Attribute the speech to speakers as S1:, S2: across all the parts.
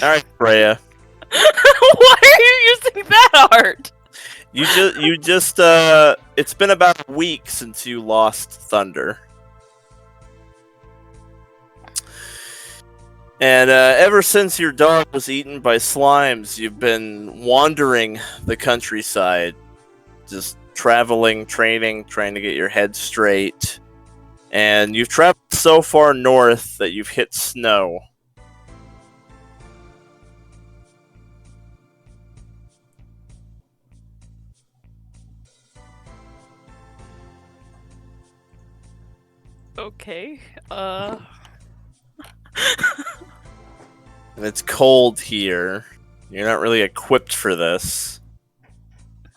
S1: Alright, Freya.
S2: Why are you using that art?
S1: You just it's been about a week since you lost Thunder. And ever since your dog was eaten by slimes, you've been wandering the countryside, just traveling, training, trying to get your head straight. And you've traveled so far north that you've hit snow.
S2: Okay,
S1: And it's cold here. You're not really equipped for this.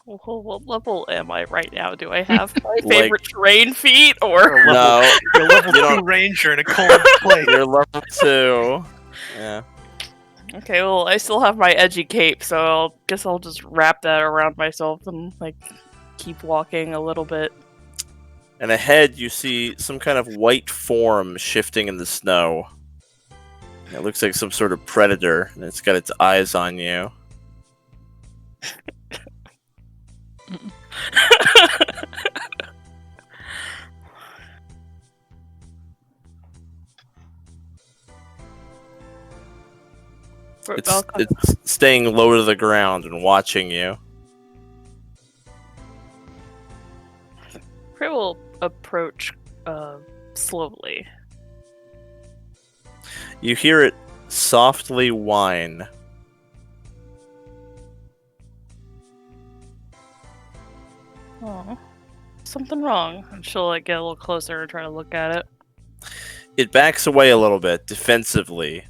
S2: what level am I right now? Do I have my
S1: Like-
S2: favorite terrain feat, or...
S1: No,
S3: You're level
S1: You
S3: 2
S1: don't-
S3: ranger in a cold place.
S1: you're level 2. Yeah.
S2: Okay, well, I still have my edgy cape, so I guess I'll just wrap that around myself and, like, keep walking a little bit.
S1: And ahead, you see some kind of white form shifting in the snow. It looks like some sort of predator, and it's got its eyes on you. It's staying low to the ground and watching you.
S2: Freya will approach slowly.
S1: You hear it softly whine.
S2: Oh, something wrong. And she'll like get a little closer and try to look at it.
S1: It backs away a little bit, defensively,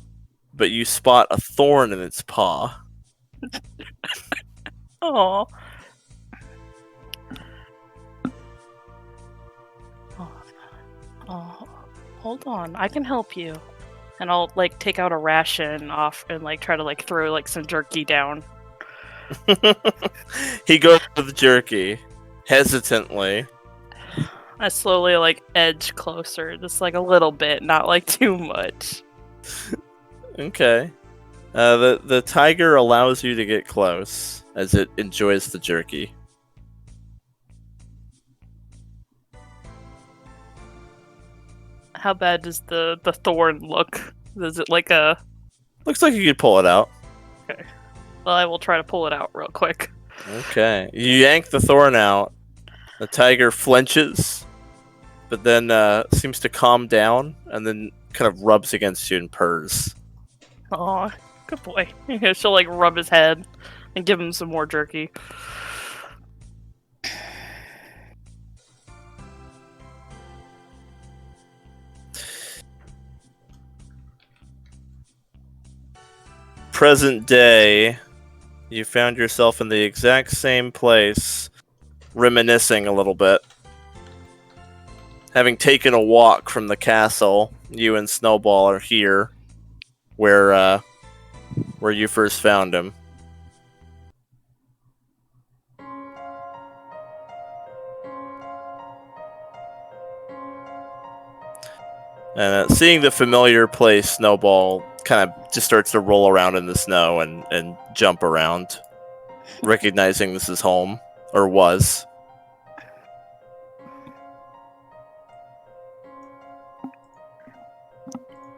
S1: but you spot a thorn in its paw.
S2: Oh. Oh, hold on. I can help you. And I'll like take out a ration off and like try to like throw like some jerky down.
S1: He goes for the jerky, hesitantly.
S2: I slowly like edge closer, just like a little bit, not like too much.
S1: Okay. The tiger allows you to get close as it enjoys the jerky.
S2: How bad does the thorn look? Is it like a...
S1: Looks like you could pull it out.
S2: Well, I will try to pull it out real quick.
S1: Okay. You yank the thorn out. The tiger flinches, but then seems to calm down and then kind of rubs against you and purrs.
S2: Aw, good boy. She'll like rub his head and give him some more jerky.
S1: Present day, you found yourself in the exact same place, reminiscing a little bit. Having taken a walk from the castle, you and Snowball are here, where you first found him. And seeing the familiar place, Snowball kind of just starts to roll around in the snow and jump around, recognizing this is home, or was.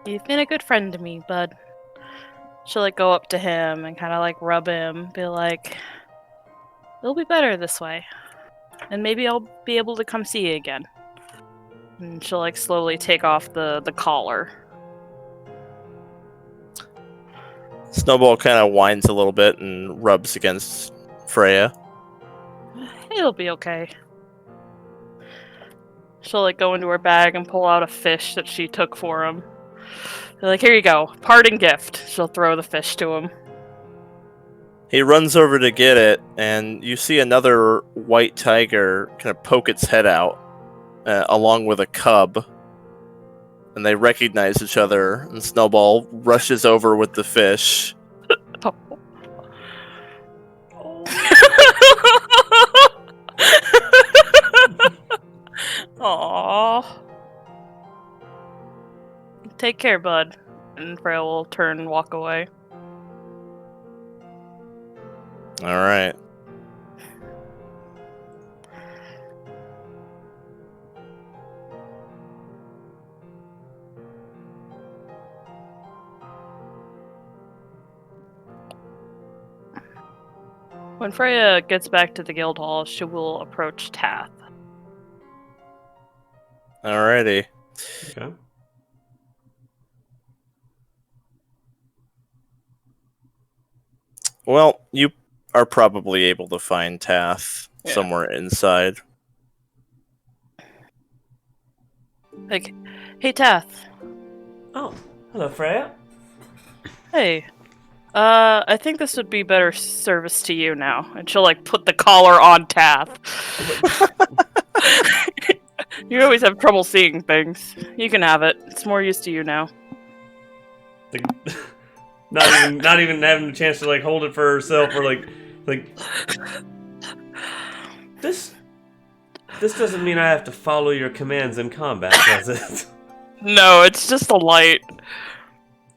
S2: You've been a good friend to me, bud. She'll like go up to him and kind of like rub him, be like, "It'll be better this way, and maybe I'll be able to come see you again." And she'll like slowly take off the collar.
S1: Snowball kind of whines a little bit and rubs against Freya.
S2: It'll be okay. She'll like go into her bag and pull out a fish that she took for him. They're like, "Here you go, parting gift." She'll throw the fish to him.
S1: He runs over to get it, and you see another white tiger kind of poke its head out, along with a cub. And they recognize each other, and Snowball rushes over with the fish.
S2: Aww. Take care, bud. And Freya will turn and walk away.
S1: All right.
S2: When Freya gets back to the guild hall, she will approach Tath.
S1: Alrighty.
S3: Okay.
S1: Well, you are probably able to find Tath
S2: Yeah.
S1: somewhere inside.
S2: Like, hey Tath.
S3: Oh, hello, Freya.
S2: Hey. I think this would be better service to you now. And she'll, like, put the collar on Tath. You always have trouble seeing things. You can have it. It's more used to you now.
S3: Like, not even having a chance to like hold it for herself or like this doesn't mean I have to follow your commands in combat, does it?
S2: No, it's just a light.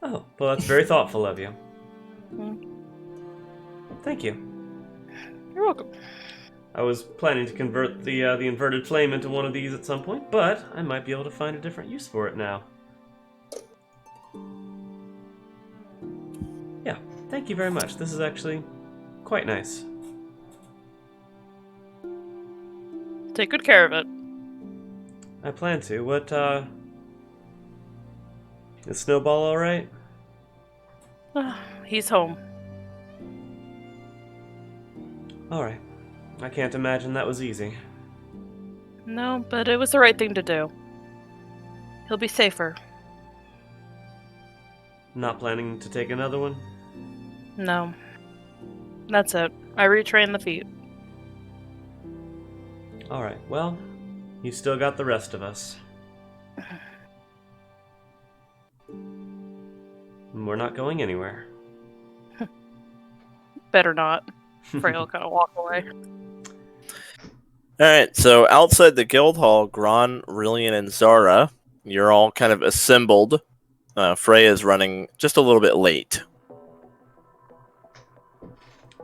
S3: Oh, well, that's very thoughtful of you. Thank you.
S2: You're welcome.
S3: I was planning to convert the inverted flame into one of these at some point, but I might be able to find a different use for it now. Yeah, thank you very much. This is actually quite nice.
S2: Take good care of it.
S3: I plan to. What, is Snowball alright?
S2: He's home.
S3: Alright. I can't imagine that was easy.
S2: No, but it was the right thing to do. He'll be safer.
S3: Not planning to take another one?
S2: No. That's it. I retrained the feet.
S3: Alright, well, you still got the rest of us. We're not going anywhere.
S2: Better not. Freya will kind of walk away.
S1: Alright, so outside the guild hall, Gron, Rylian, and Zara, you're all kind of assembled. Freya's running just a little bit late.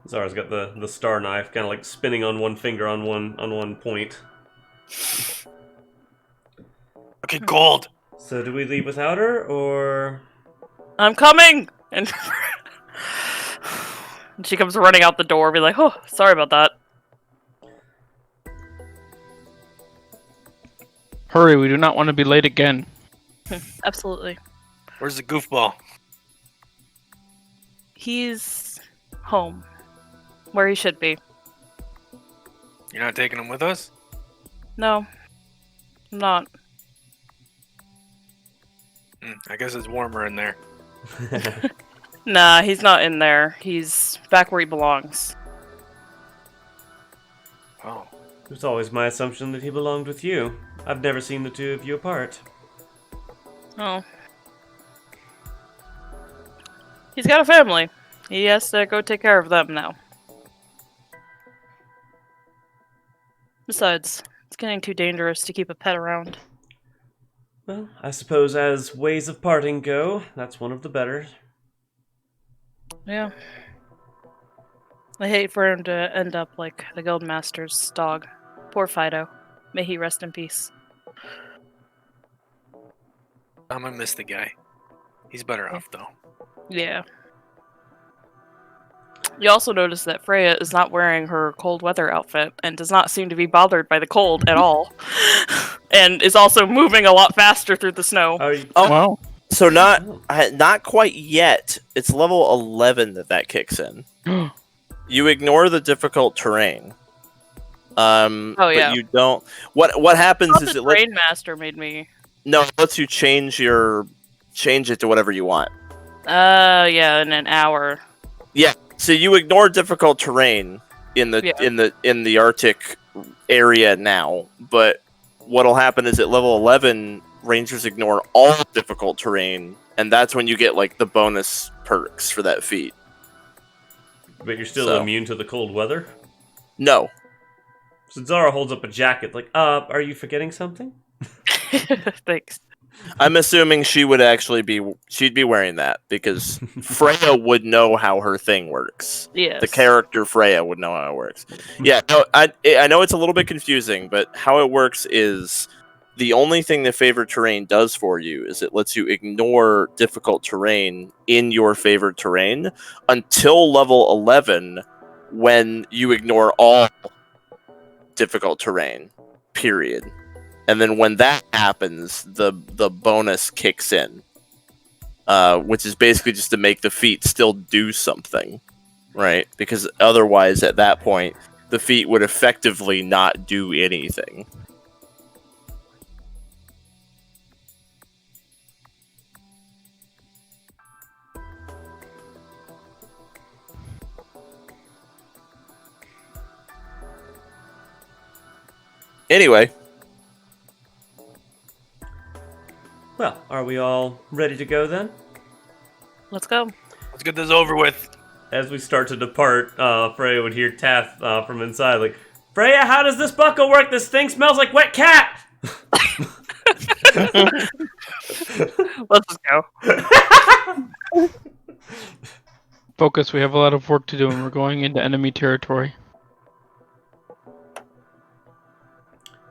S3: Zara's got the star knife, kind of like spinning on one finger on one point.
S4: Okay, gold.
S3: So do we leave without her, or...
S2: I'm coming! And she comes running out the door, be like, oh, sorry about that.
S5: Hurry, we do not want to be late again.
S2: Absolutely.
S4: Where's the goofball?
S2: He's home. Where he should be.
S4: You're not taking him with us?
S2: No. I'm not.
S4: I guess it's warmer in there.
S2: Nah, he's not in there. He's back where he belongs.
S4: Oh.
S3: It was always my assumption that he belonged with you. I've never seen the two of you apart.
S2: Oh. He's got a family. He has to go take care of them now. Besides, it's getting too dangerous to keep a pet around.
S3: Well, I suppose as ways of parting go, that's one of the better.
S2: Yeah. I hate for him to end up like the Guildmaster's dog. Poor Fido. May he rest in peace.
S4: I'm gonna miss the guy. He's better off, though.
S2: Yeah. You also notice that Freya is not wearing her cold weather outfit and does not seem to be bothered by the cold at all. And is also moving a lot faster through the snow.
S5: Wow.
S1: So not quite yet. It's level 11 that kicks in. You ignore the difficult terrain.
S2: Oh yeah.
S1: But you don't. What happens is
S2: the
S1: it lets
S2: Rain Master made me.
S1: no it lets you change it to whatever you want.
S2: Yeah, in an hour.
S1: Yeah. So you ignore difficult terrain in the Arctic area now, but what'll happen is at level 11, Rangers ignore all difficult terrain, and that's when you get like the bonus perks for that feat.
S3: But you're still immune to the cold weather?
S1: No.
S3: So Zara holds up a jacket like, are you forgetting something?
S2: Thanks.
S1: I'm assuming she'd be wearing that because Freya would know how her thing works.
S2: Yes.
S1: The character Freya would know how it works. Yeah, no, I know it's a little bit confusing, but how it works is the only thing the favored terrain does for you is it lets you ignore difficult terrain in your favored terrain until level 11, when you ignore all difficult terrain, period. And then when that happens, the bonus kicks in, which is basically just to make the feat still do something, right? Because otherwise, at that point, the feat would effectively not do anything. Anyway.
S3: Well, are we all ready to go then?
S2: Let's go.
S4: Let's get this over with.
S3: As we start to depart, Freya would hear Tath from inside, like, Freya, how does this buckle work? This thing smells like wet cat!
S2: Let's just go.
S5: Focus, we have a lot of work to do and we're going into enemy territory.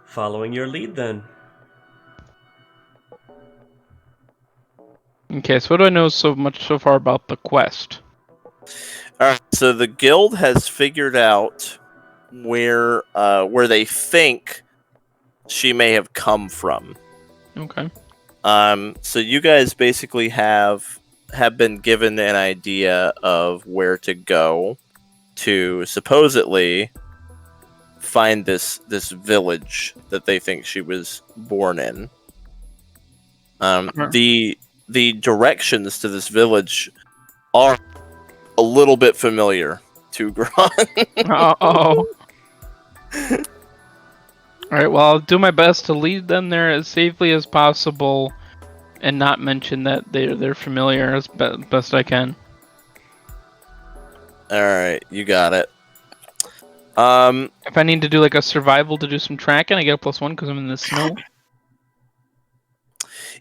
S3: Following your lead, then.
S5: Okay, so what do I know so far about the quest?
S1: Alright, so the guild has figured out where they think she may have come from.
S5: Okay.
S1: So you guys basically have been given an idea of where to go to supposedly find this village that they think she was born in. The directions to this village are a little bit familiar to Gron.
S5: Uh-oh. Alright, well, I'll do my best to lead them there as safely as possible and not mention that they're familiar as best I can.
S1: Alright, you got it.
S5: If I need to do like a survival to do some tracking, I get a +1 because I'm in the snow.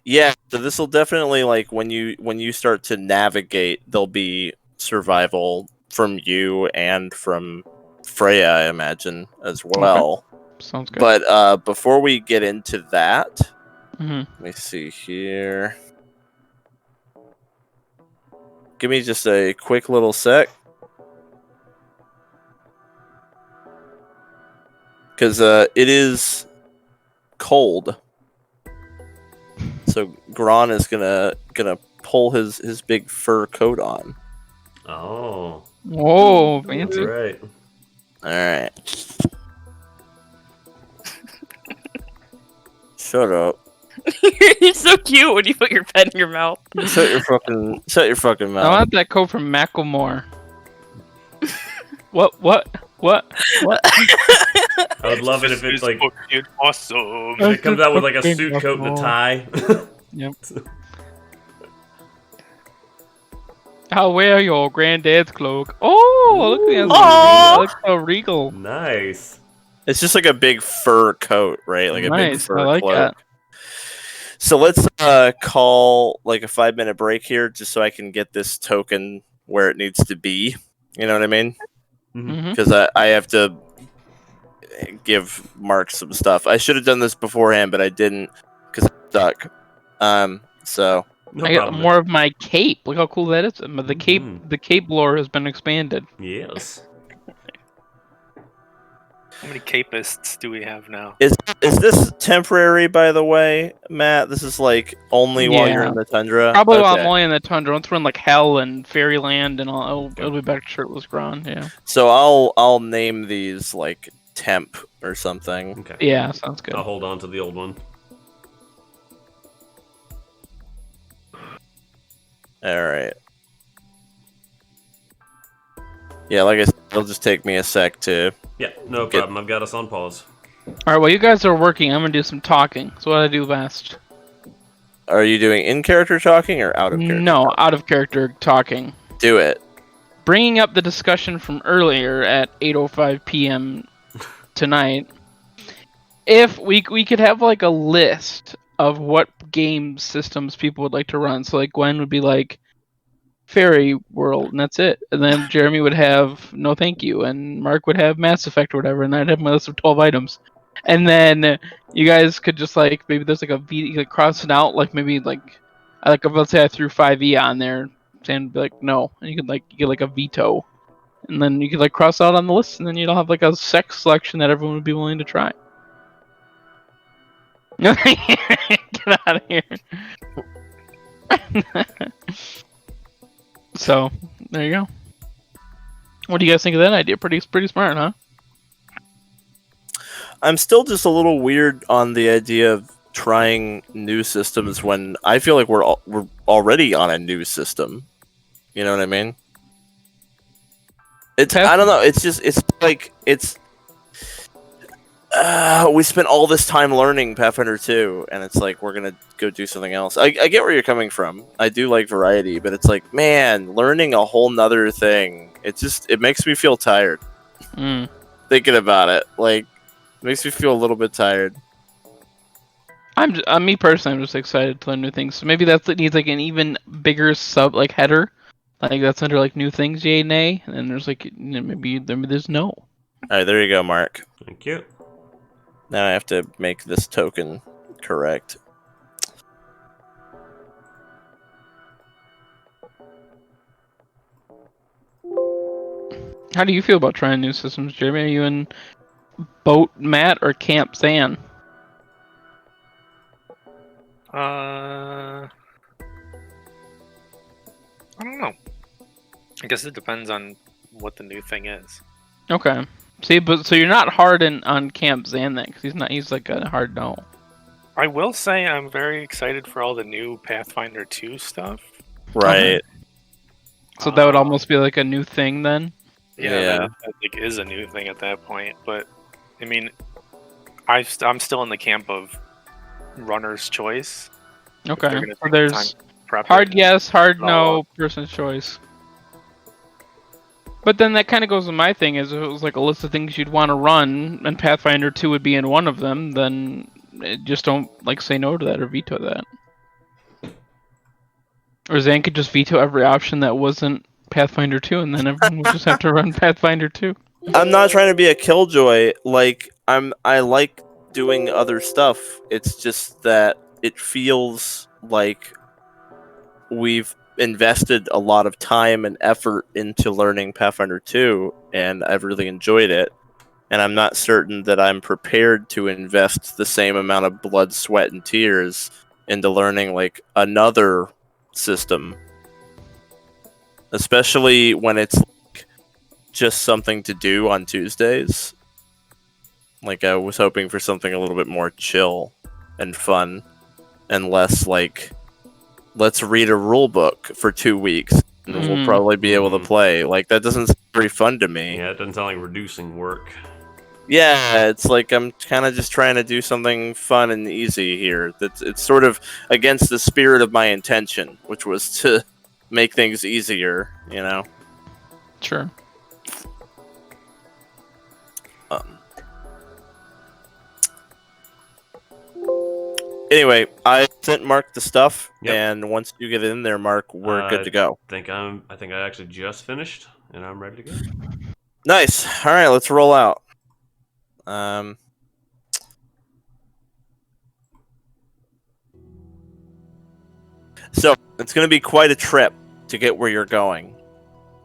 S1: Yeah, so this will definitely, like, when you start to navigate, there'll be survival from you and from Freya, I imagine, as well.
S5: Okay. Sounds good.
S1: But before we get into that,
S5: Mm-hmm.
S1: let me see here. Give me just a quick little sec. Because it is cold. So Gron is gonna pull his big fur coat on.
S3: Oh.
S5: Whoa, fancy.
S3: Right.
S1: Alright. Shut up.
S2: You're so cute when you put your pen in your mouth.
S1: Shut your fucking
S5: I
S1: mouth.
S5: want that coat from Macklemore. What?
S3: I would love it if it's like
S4: fucking awesome.
S3: if it comes out with like a suit coat and a tie.
S5: Yep. I'll wear your granddad's cloak. Oh, look at
S2: Aw.
S5: that. Looks so regal.
S3: Nice.
S1: It's just like a big fur coat, right? Like a big
S5: Nice,
S1: fur
S5: I like
S1: cloak.
S5: that.
S1: So let's call like a 5-minute break here, just so I can get this token where it needs to be. You know what I mean?
S5: Mm-hmm.
S1: Because I have to give Mark some stuff. I should have done this beforehand, but I didn't because I'm stuck. So
S3: No
S5: I got
S3: problem.
S5: more of my cape. Look how cool that is. The cape,
S3: Mhm.
S5: the cape lore has been expanded.
S3: Yes.
S4: How many capists do we have now?
S1: is this temporary, by the way, Matt? This is like only while you're
S5: Yeah.
S1: in the tundra.
S5: Probably while
S1: Okay.
S5: I'm only in the tundra. Once we're in like hell and fairyland and all, it'll be back to shirtless Gron. Yeah.
S1: So I'll name these like temp or something.
S3: Okay.
S5: Yeah, sounds good.
S3: I'll hold on to the old one.
S1: All right. Yeah, like I said, it'll just take me a sec to.
S3: Yeah, no
S1: Good.
S3: problem. I've got us on pause.
S5: All right, while you guys are working, I'm gonna do some talking. That's what I do best.
S1: Are you doing in character talking or out of character?
S5: No, out of character talking.
S1: Do it.
S5: Bringing up the discussion from earlier at 8:05 p.m. tonight. If we could have like a list of what game systems people would like to run. So like Gwen would be like Fairy World, and that's it. And then Jeremy would have No Thank You, and Mark would have Mass Effect or whatever, and I'd have my list of 12 items. And then you guys could just like maybe there's like a V, you could cross it out, like maybe like let's say I threw 5e on there, and be like no, and you could like get like a veto, and then you could like cross out on the list, and then you'd all have like a sex selection that everyone would be willing to try. Get out of here. So there you go. What do you guys think of that idea? Pretty smart, huh?
S1: I'm still just a little weird on the idea of trying new systems when I feel like we're already on a new system. You know what I mean? I don't know. It's like we spent all this time learning Pathfinder 2, and it's like we're gonna go do something else. I get where you're coming from. I do like variety, but it's like, man, learning a whole nother thing. It makes me feel tired. Thinking about it, like, it makes me feel a little bit tired.
S5: Me personally, I'm just excited to learn new things. So maybe that needs like an even bigger sub header, like that's under like new things, yay, nay, and then there's like maybe there's no.
S1: All right, there you go, Mark.
S3: Thank you.
S1: Now I have to make this token correct.
S5: How do you feel about trying new systems, Jeremy? Are you in Boat Matt or Camp Zan?
S4: I don't know. I guess it depends on what the new thing is.
S5: Okay. See, but so you're not hard on Camp Zan then, because he's like a hard no.
S4: I will say I'm very excited for all the new Pathfinder 2 stuff.
S1: Right.
S5: Okay. So that would almost be like a new thing then?
S1: Yeah.
S4: That I think is a new thing at that point. But, I mean, I'm still in the camp of runner's choice.
S5: Okay.
S4: They're gonna
S5: So
S4: take
S5: there's
S4: time to prep
S5: hard
S4: it.
S5: yes, hard
S4: Oh.
S5: no, person's choice. But then that kind of goes with my thing, is if it was like a list of things you'd want to run, and Pathfinder 2 would be in one of them, then just don't like say no to that or veto that. Or Zan could just veto every option that wasn't Pathfinder 2, and then everyone would just have to run Pathfinder 2.
S1: I'm not trying to be a killjoy. Like, I like doing other stuff. It's just that it feels like we've invested a lot of time and effort into learning Pathfinder 2, and I've really enjoyed it. And I'm not certain that I'm prepared to invest the same amount of blood, sweat, and tears into learning like another system. Especially when it's like just something to do on Tuesdays. Like, I was hoping for something a little bit more chill and fun, and less like, let's read a rule book for 2 weeks and we'll probably be able to play. Like, that doesn't sound very fun to me.
S3: Yeah, it doesn't sound like reducing work.
S1: Yeah, it's like I'm kind of just trying to do something fun and easy here. It's sort of against the spirit of my intention, which was to make things easier, you know?
S5: Sure.
S1: Anyway, I sent Mark the stuff,
S3: Yep.
S1: and once you get in there, Mark, we're good to go.
S3: I think I actually just finished, and I'm ready to go.
S1: Nice. All right, let's roll out. So it's going to be quite a trip to get where you're going.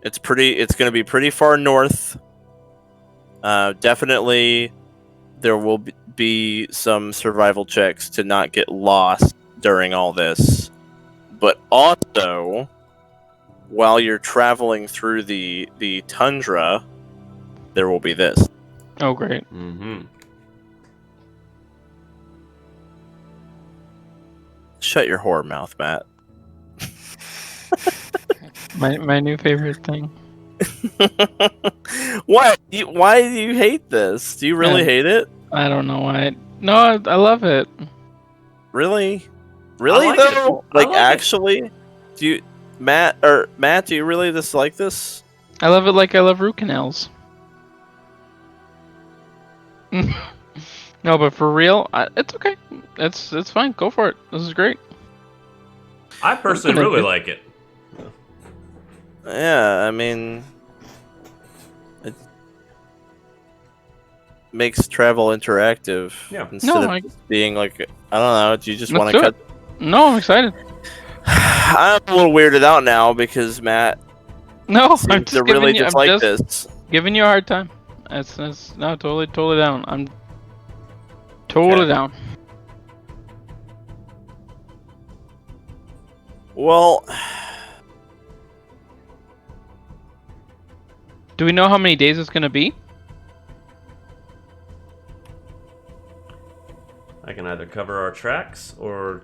S1: It's going to be pretty far north. Definitely, there will be some survival checks to not get lost during all this. But also, while you're traveling through the tundra, there will be this.
S5: Oh, great.
S3: Mm-hmm.
S1: Shut your whore mouth, Matt.
S5: My new favorite thing.
S1: What? Why do you hate this? Do you really hate it?
S5: I don't know why. No, I love it.
S1: Really? Really
S3: like
S1: though?
S3: it. I
S1: Like,
S3: like it.
S1: actually? Do you Matt, do you really dislike this?
S5: I love it like I love root canals. No, but for real, it's okay. It's fine. Go for it. This is great.
S3: I personally
S5: gonna
S3: really
S5: do-
S3: like it.
S1: Yeah, I mean, it makes travel interactive.
S3: Yeah.
S1: Instead
S5: No,
S1: of
S5: I-
S1: just being like, I don't know, do you just
S5: Let's
S1: want to
S5: do
S1: cut?
S5: No, I'm excited.
S1: I'm a little weirded out now because Matt
S5: No, I'm
S1: seems
S5: just
S1: to really
S5: giving you. I'm
S1: dislike
S5: just
S1: this.
S5: giving you a hard time. That's no, totally down. I'm totally
S1: Okay.
S5: down.
S1: Well,
S5: Do we know how many days it's gonna be?
S3: I can either cover our tracks or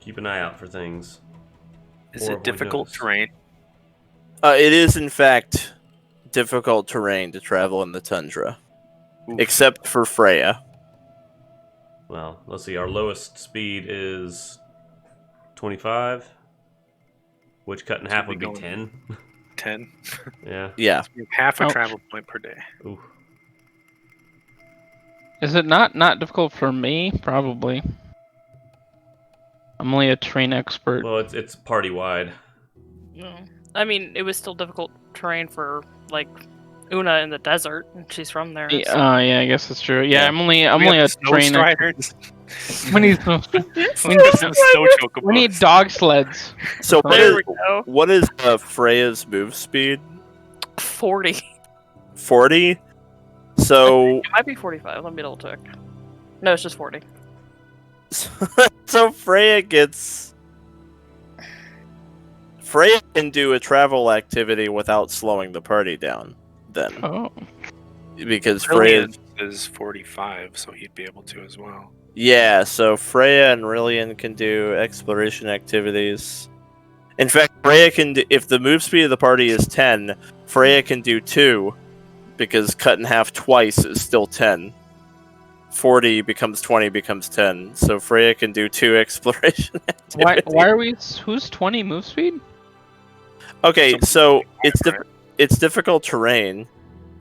S3: keep an eye out for things.
S4: Is
S3: Or
S4: it
S3: avoid
S4: difficult
S3: notice.
S4: terrain?
S1: it is in fact difficult terrain to travel in the tundra,
S4: Oof.
S1: except for Freya.
S3: Well, let's see. Our lowest speed is 25, which cut in half
S4: we
S3: would be
S4: going-
S3: 10.
S4: 10.
S3: Yeah.
S1: Yeah.
S4: Half a
S5: Ouch.
S4: travel point per day.
S3: Ooh.
S5: Is it not difficult for me? Probably. I'm only a terrain expert.
S3: Well, it's party wide.
S2: No. I mean, it was still difficult terrain for like Una in the desert, and she's from there.
S5: Yeah,
S2: so-
S5: yeah, I guess that's true. Yeah,
S1: Yeah.
S5: I'm only
S4: We
S5: a
S4: have snow
S5: terrain
S4: striders.
S5: We need some, we
S4: Some snow chocobos.
S5: we need dog sleds.
S1: So
S2: There we go.
S1: what is Freya's move speed?
S2: 40. It
S1: 40. So
S2: might be 45. Let me double check. No, it's just 40.
S1: so Freya can do a travel activity without slowing the party down. Then
S5: Oh,
S1: because Freya,
S4: Rylian is 45, so he'd be able to as well.
S1: yeah. So Freya and Rylian can do exploration activities. In fact, Freya can do, if the move speed of the party is 10, Freya can do 2, because cut in half twice is still 10. 40 becomes 20 becomes 10. So Freya can do 2 exploration activities.
S5: why are we? Who's 20 move speed?
S1: Okay, so it's
S4: Right?
S1: it's difficult terrain.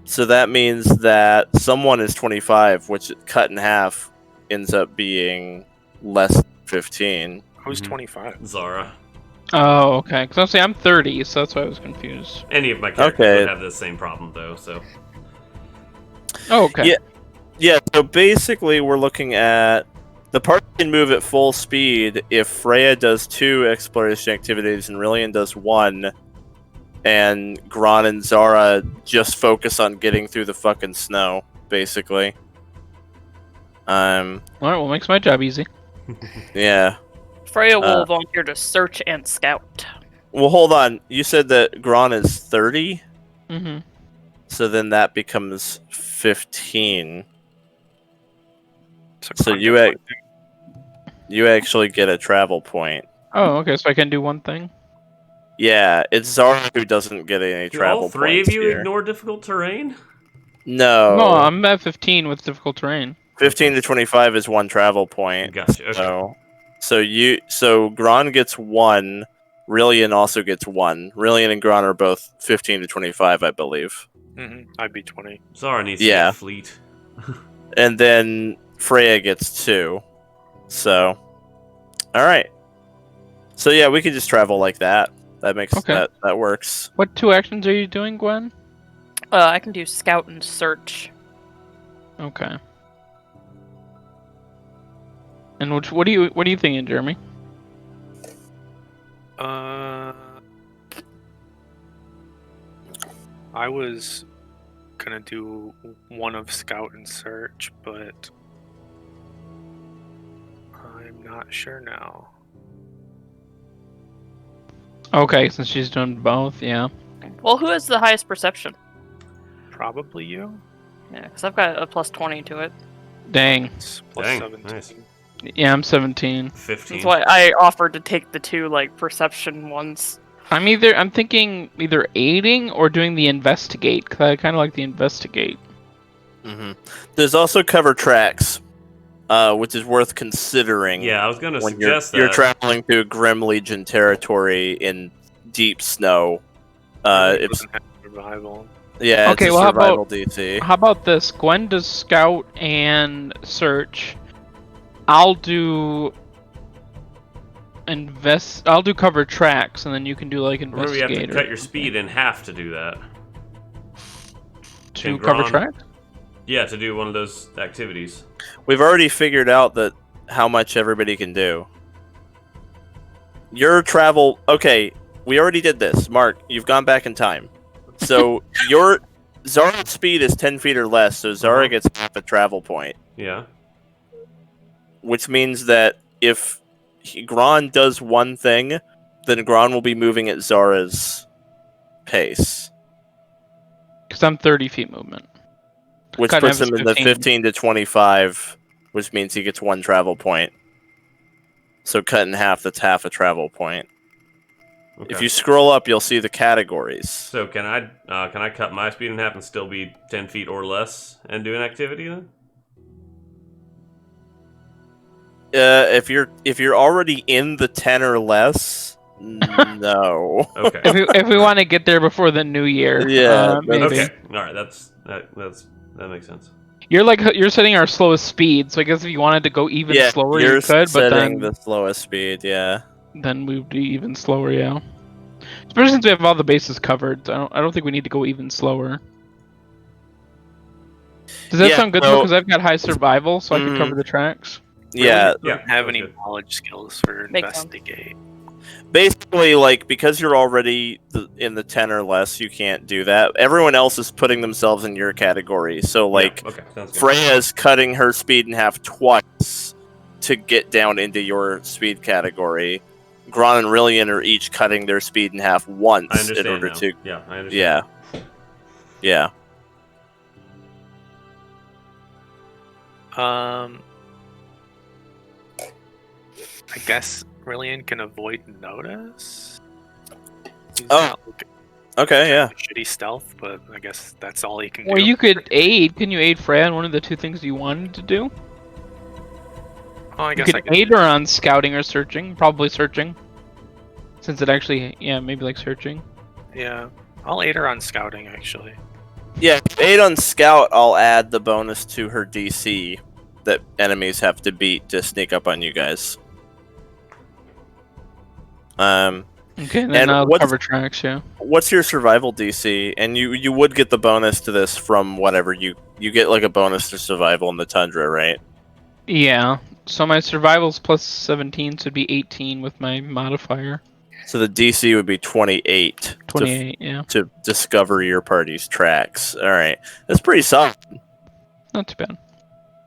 S1: So that means that someone is 25, which cut in half ends up being less than 15.
S4: Who's
S3: Mhm.
S4: 25?
S3: Zara.
S5: Oh, okay. Because I'm saying I'm 30, so that's why I was confused.
S3: Any of my characters
S1: Okay.
S3: would have the same problem, though, so.
S5: Oh, okay.
S1: Yeah. Yeah, so basically we're looking at the party can move at full speed if Freya does 2 exploration activities and Rylian does 1, and Gron and Zara just focus on getting through the fucking snow, basically.
S5: All right, well, makes my job easy.
S1: Yeah.
S2: Freya will volunteer to search and scout.
S1: Well, hold on. You said that Gron is 30,
S5: Mm-hmm.
S1: so then that becomes 15. So
S4: Gron
S1: you
S4: gets
S1: You actually get a travel point.
S5: Oh, okay. So I can do one thing.
S1: Yeah, it's Zara who doesn't get any
S3: Do
S1: travel
S3: all three of
S1: points
S3: you
S1: here.
S3: ignore difficult terrain?
S1: No.
S5: No, I'm at 15 with difficult terrain.
S1: 15 to 25 is 1 travel point.
S3: Gotcha. Okay.
S1: So Gron gets 1. Rylian also gets 1. Rylian and Gron are both 15 to 25, I believe.
S4: I'd be 20.
S3: Zara needs to
S1: Yeah.
S3: get fleet.
S1: And then Freya gets 2. So, all right. So yeah, we can just travel like that. That makes
S5: Okay.
S1: that works.
S5: What 2 actions are you doing, Gwen?
S2: I can do scout and search.
S5: Okay. And what are you thinking, Jeremy?
S4: I was gonna do one of scout and search, but I'm not sure now.
S5: Okay, since she's doing both, yeah.
S2: Well, who has the highest perception?
S4: Probably you.
S2: Yeah, because I've got a plus 20 to it.
S5: Dang.
S4: It's plus
S3: Dang,
S4: 17.
S3: nice.
S5: Yeah, I'm 17.
S3: 15.
S2: That's why I offered to take the 2 perception ones.
S5: I'm thinking either aiding or doing the investigate, because I kind of like the investigate.
S1: hmm There's also cover tracks, which is worth considering.
S3: Yeah, I was gonna
S1: when
S3: suggest
S1: you're
S3: that.
S1: traveling through Grim Legion territory in deep snow. If
S4: Doesn't have survival.
S1: Yeah,
S5: Okay,
S1: it's a
S5: well,
S1: survival DC.
S5: How about this? Gwen does scout and search. I'll do I'll do cover tracks, and then you can do like
S3: Remember, you have to
S5: investigate
S3: cut
S5: or
S3: your speed in half to do that.
S5: to
S3: Can
S5: cover
S3: Gron-
S5: tracks.
S3: Yeah, to do one of those activities.
S1: We've already figured out that how much everybody can do. Your travel... Okay, we already did this. Mark, you've gone back in time. So your Zara's speed is 10 feet or less, so Zara gets half a travel point.
S3: Yeah.
S1: Which means that if Gron does one thing, then Gron will be moving at Zara's pace.
S5: Because I'm 30 feet movement.
S1: Which
S5: Cut
S1: puts
S5: half
S1: him
S5: is
S1: in the
S5: 15.
S1: 15 to 25, which means he gets one travel point. So cut in half, that's half a travel point.
S3: Okay.
S1: If you scroll up, you'll see the categories.
S3: So can I cut my speed in half and still be 10 feet or less and do an activity then?
S1: If you're already in the 10 or less, no.
S3: Okay.
S5: If we want to get there before the new year,
S1: Yeah,
S5: maybe.
S3: Okay. All right. That makes sense.
S5: You're setting our slowest speed, so I guess if you wanted to go even
S1: Yeah,
S5: slower,
S1: you're
S5: you could. But
S1: setting
S5: then
S1: the slowest speed. Yeah.
S5: we'd be even slower, yeah. Especially since we have all the bases covered. I don't think we need to go even slower. Does that
S1: Yeah,
S5: sound good
S1: so-
S5: though? Because I've got high survival, so I can cover
S1: Mhm.
S5: the tracks.
S1: Yeah.
S3: Yeah.
S4: Don't have
S3: sounds
S4: any
S3: good.
S4: knowledge skills for
S2: Makes sense.
S4: investigate.
S1: Basically, like, because you're already in the 10 or less, you can't do that. Everyone else is putting themselves in your category. So, like,
S3: Yeah, okay. Sounds good.
S1: Freya's cutting her speed in half twice to get down into your speed category. Gron and Rylian are each cutting their speed in half once
S3: I understand
S1: in order
S3: now.
S1: to...
S3: Yeah, I understand.
S1: Yeah.
S4: I guess Rylian can avoid notice. He's
S1: Oh.
S4: got, like,
S1: Okay, yeah.
S4: shitty stealth, but I guess that's all he can do.
S5: Well, you could aid. Can you aid Freya on one of the two things you wanted to do?
S4: Oh, I
S5: You
S4: guess I
S5: could
S4: could.
S5: aid her on scouting or searching. Probably searching. Since it actually, yeah, maybe like searching.
S4: Yeah, I'll aid her on scouting actually.
S1: Yeah, 8 on Scout, I'll add the bonus to her DC that enemies have to beat to sneak up on you guys.
S5: Okay, then
S1: And
S5: I'll
S1: what's-
S5: cover tracks, yeah.
S1: What's your survival DC? And you would get the bonus to this from whatever you get, like a bonus to survival in the Tundra, right?
S5: Yeah. So my survival's plus 17, so it'd be 18 with my modifier.
S1: So the DC would be 28
S5: 28, yeah.
S1: to discover your party's tracks. All right, that's pretty solid.
S5: Not too bad.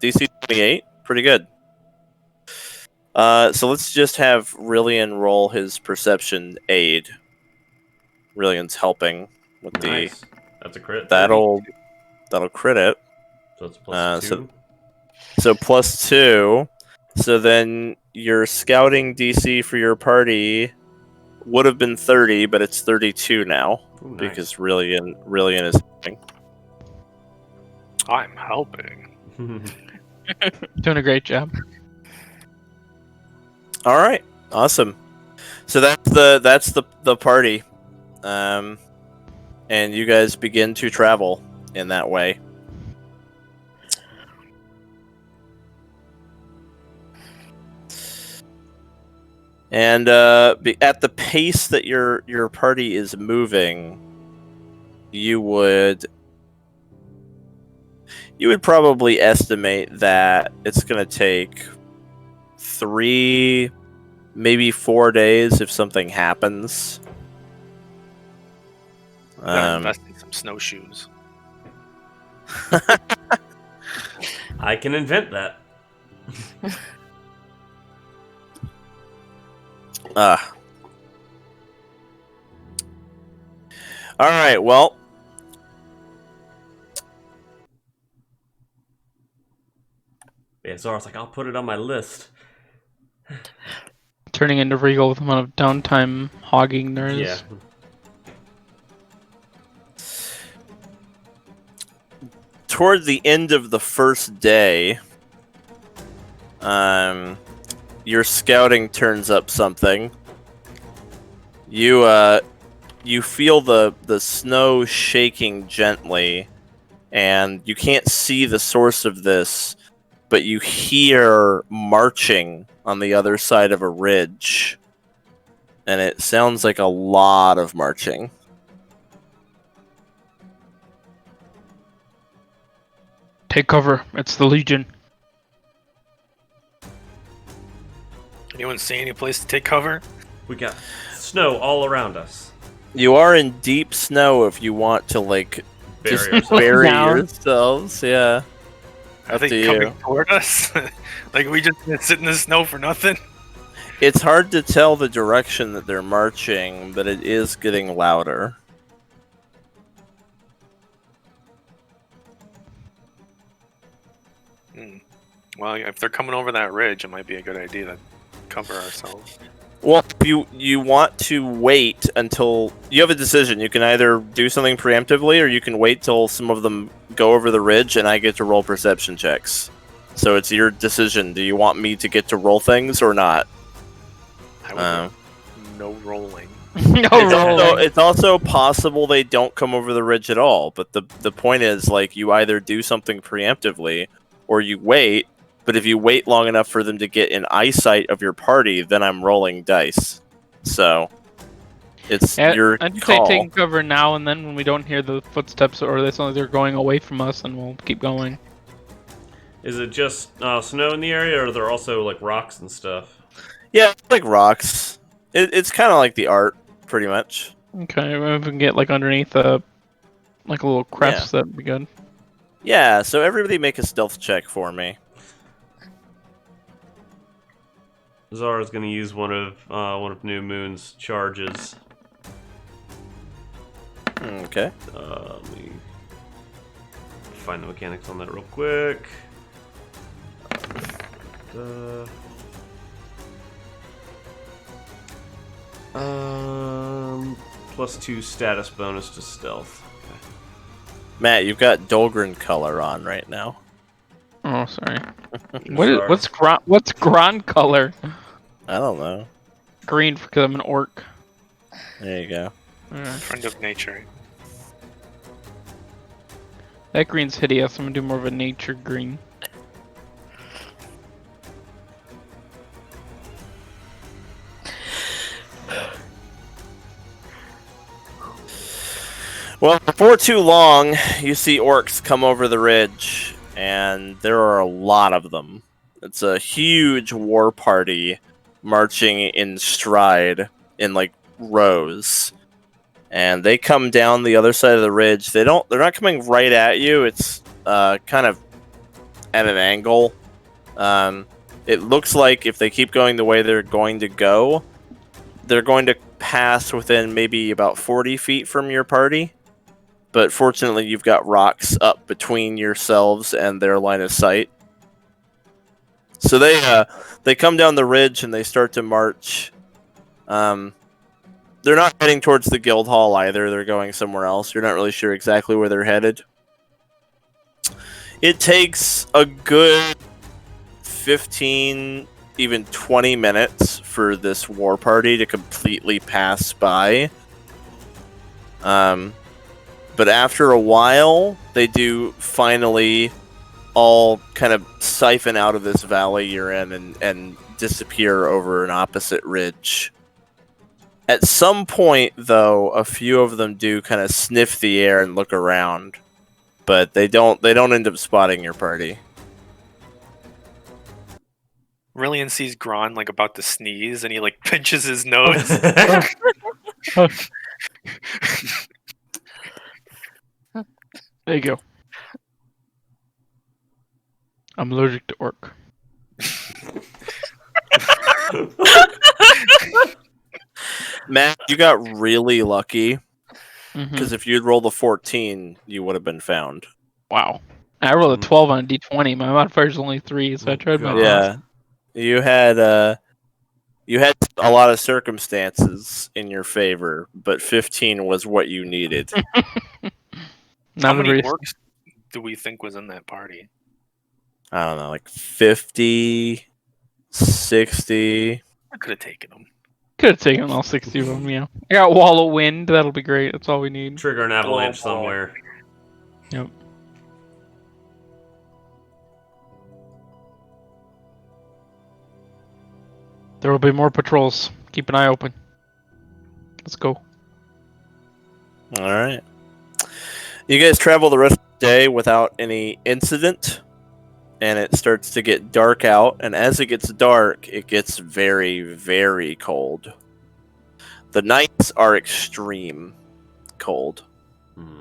S1: DC 28, pretty good. So let's just have Rylian roll his perception aid. Rylian's helping with the
S3: Nice. That's a crit.
S1: that'll crit it.
S3: So it's plus
S1: so-
S3: 2.
S1: So plus 2. So then your scouting DC for your party would have been 30, but it's 32 now
S3: Ooh, nice.
S1: because Rylian is helping.
S4: I'm helping.
S5: Doing a great job.
S1: All right, awesome. So that's the party, and you guys begin to travel in that way. And at the pace that your party is moving, you would probably estimate that it's going to take 3, maybe 4 days if something happens.
S4: Gotta invest in some snowshoes.
S3: I can invent that.
S1: All right, well,
S3: Yeah, Zara's like, I'll put it on my list.
S5: Turning into Regal with the amount of downtime hogging there is.
S3: Yeah.
S1: toward the end of the first day, your scouting turns up something. You you feel the snow shaking gently, and you can't see the source of this, but you hear marching on the other side of a ridge, and it sounds like a lot of marching.
S5: Take cover. It's the Legion.
S4: Anyone see any place to take cover?
S3: We got snow all around us.
S1: You are in deep snow if you want to, like, just
S3: Barriers.
S1: bury
S5: Down.
S1: yourselves. Yeah.
S4: Are
S1: Up
S4: they
S1: to
S4: coming
S1: you.
S4: toward us? Like we just gonna sit in the snow for nothing?
S1: It's hard to tell the direction that they're marching, but it is getting louder.
S4: Well, if they're coming over that ridge, it might be a good idea to cover ourselves.
S1: Well, if you want to wait until you have a decision. You can either do something preemptively, or you can wait till some of them go over the ridge, and I get to roll perception checks. So it's your decision. Do you want me to get to roll things or not?
S4: I would no rolling.
S5: No
S1: It's also possible they don't come over the ridge at all. But the point is, like, you either do something preemptively, or you wait. But if you wait long enough for them to get in eyesight of your party, then I'm rolling dice. So it's your
S5: I'd say
S1: call.
S5: taking cover now, and then when we don't hear the footsteps or they sound like they're going away from us, and we'll keep going.
S3: Is it just snow in the area, or are there also like rocks and stuff?
S1: Yeah, it's like rocks. It's kind of like the art, pretty much.
S5: Okay, if we can get like underneath like a little crevice, that'd be good.
S1: Yeah, so everybody make a stealth check for me.
S3: Zara's gonna use one of New Moon's charges.
S1: Okay.
S3: Let me find the mechanics on that real quick. +2 status bonus to stealth. Okay.
S1: Matt, you've got Dolgren color on right now.
S5: Oh, sorry.
S3: Zara.
S5: What's Gron color?
S1: I don't know.
S5: Green because I'm an orc.
S1: There you go.
S5: Alright.
S4: Friend of nature.
S5: That green's hideous. I'm gonna do more of a nature green.
S1: Well, before too long, you see orcs come over the ridge, and there are a lot of them. It's a huge war party marching in stride in like rows. And they come down the other side of the ridge. They're not coming right at you. It's kind of at an angle. It looks like if they keep going the way they're going to go, they're going to pass within maybe about 40 feet from your party. But fortunately, you've got rocks up between yourselves and their line of sight. So they come down the ridge and they start to march. They're not heading towards the guild hall either. They're going somewhere else. You're not really sure exactly where they're headed. It takes a good 15, even 20 minutes for this war party to completely pass by. But after a while, they do finally all kind of siphon out of this valley you're in and disappear over an opposite ridge. At some point, though, a few of them do kind of sniff the air and look around, but they don't end up spotting your party.
S4: Rylian sees Gron like about to sneeze, and he like pinches his nose.
S5: There you go. I'm allergic to orc.
S1: Matt, you got really lucky,
S5: Mhm.
S1: because if you'd rolled a 14, you would have been found.
S5: Wow. I rolled a 12 on a d20. My modifier's only 3, so I tried my best.
S1: Yeah. You had a lot of circumstances in your favor, but 15 was what you needed.
S4: How
S5: Not
S4: many
S5: very-
S4: orcs do we think was in that party?
S1: I don't know, like 50, 60.
S4: I could have taken them.
S5: Could have taken all 60 of them, yeah. I got Wall of Wind, that'll be great. That's all we need.
S3: Trigger an avalanche
S4: Oh, boy.
S3: somewhere.
S5: Yep. There will be more patrols. Keep an eye open. Let's go.
S1: All right. You guys travel the rest of the day without any incident, and it starts to get dark out. And as it gets dark, it gets very, very cold. The nights are extreme cold.
S3: Hmm.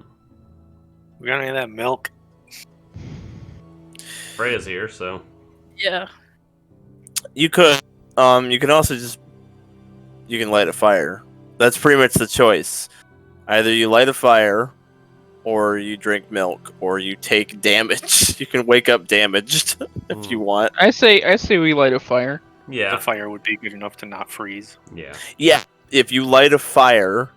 S4: We got any of that milk?
S3: Freya's here, so
S2: Yeah.
S1: You could, you can also just, you can light a fire. That's pretty much the choice. Either you light a fire, or you drink milk, or you take damage. You can wake up damaged if you want.
S5: I say we light a fire.
S3: yeah,
S4: The fire would be good enough to not freeze.
S3: yeah.
S1: Yeah, if you light a fire,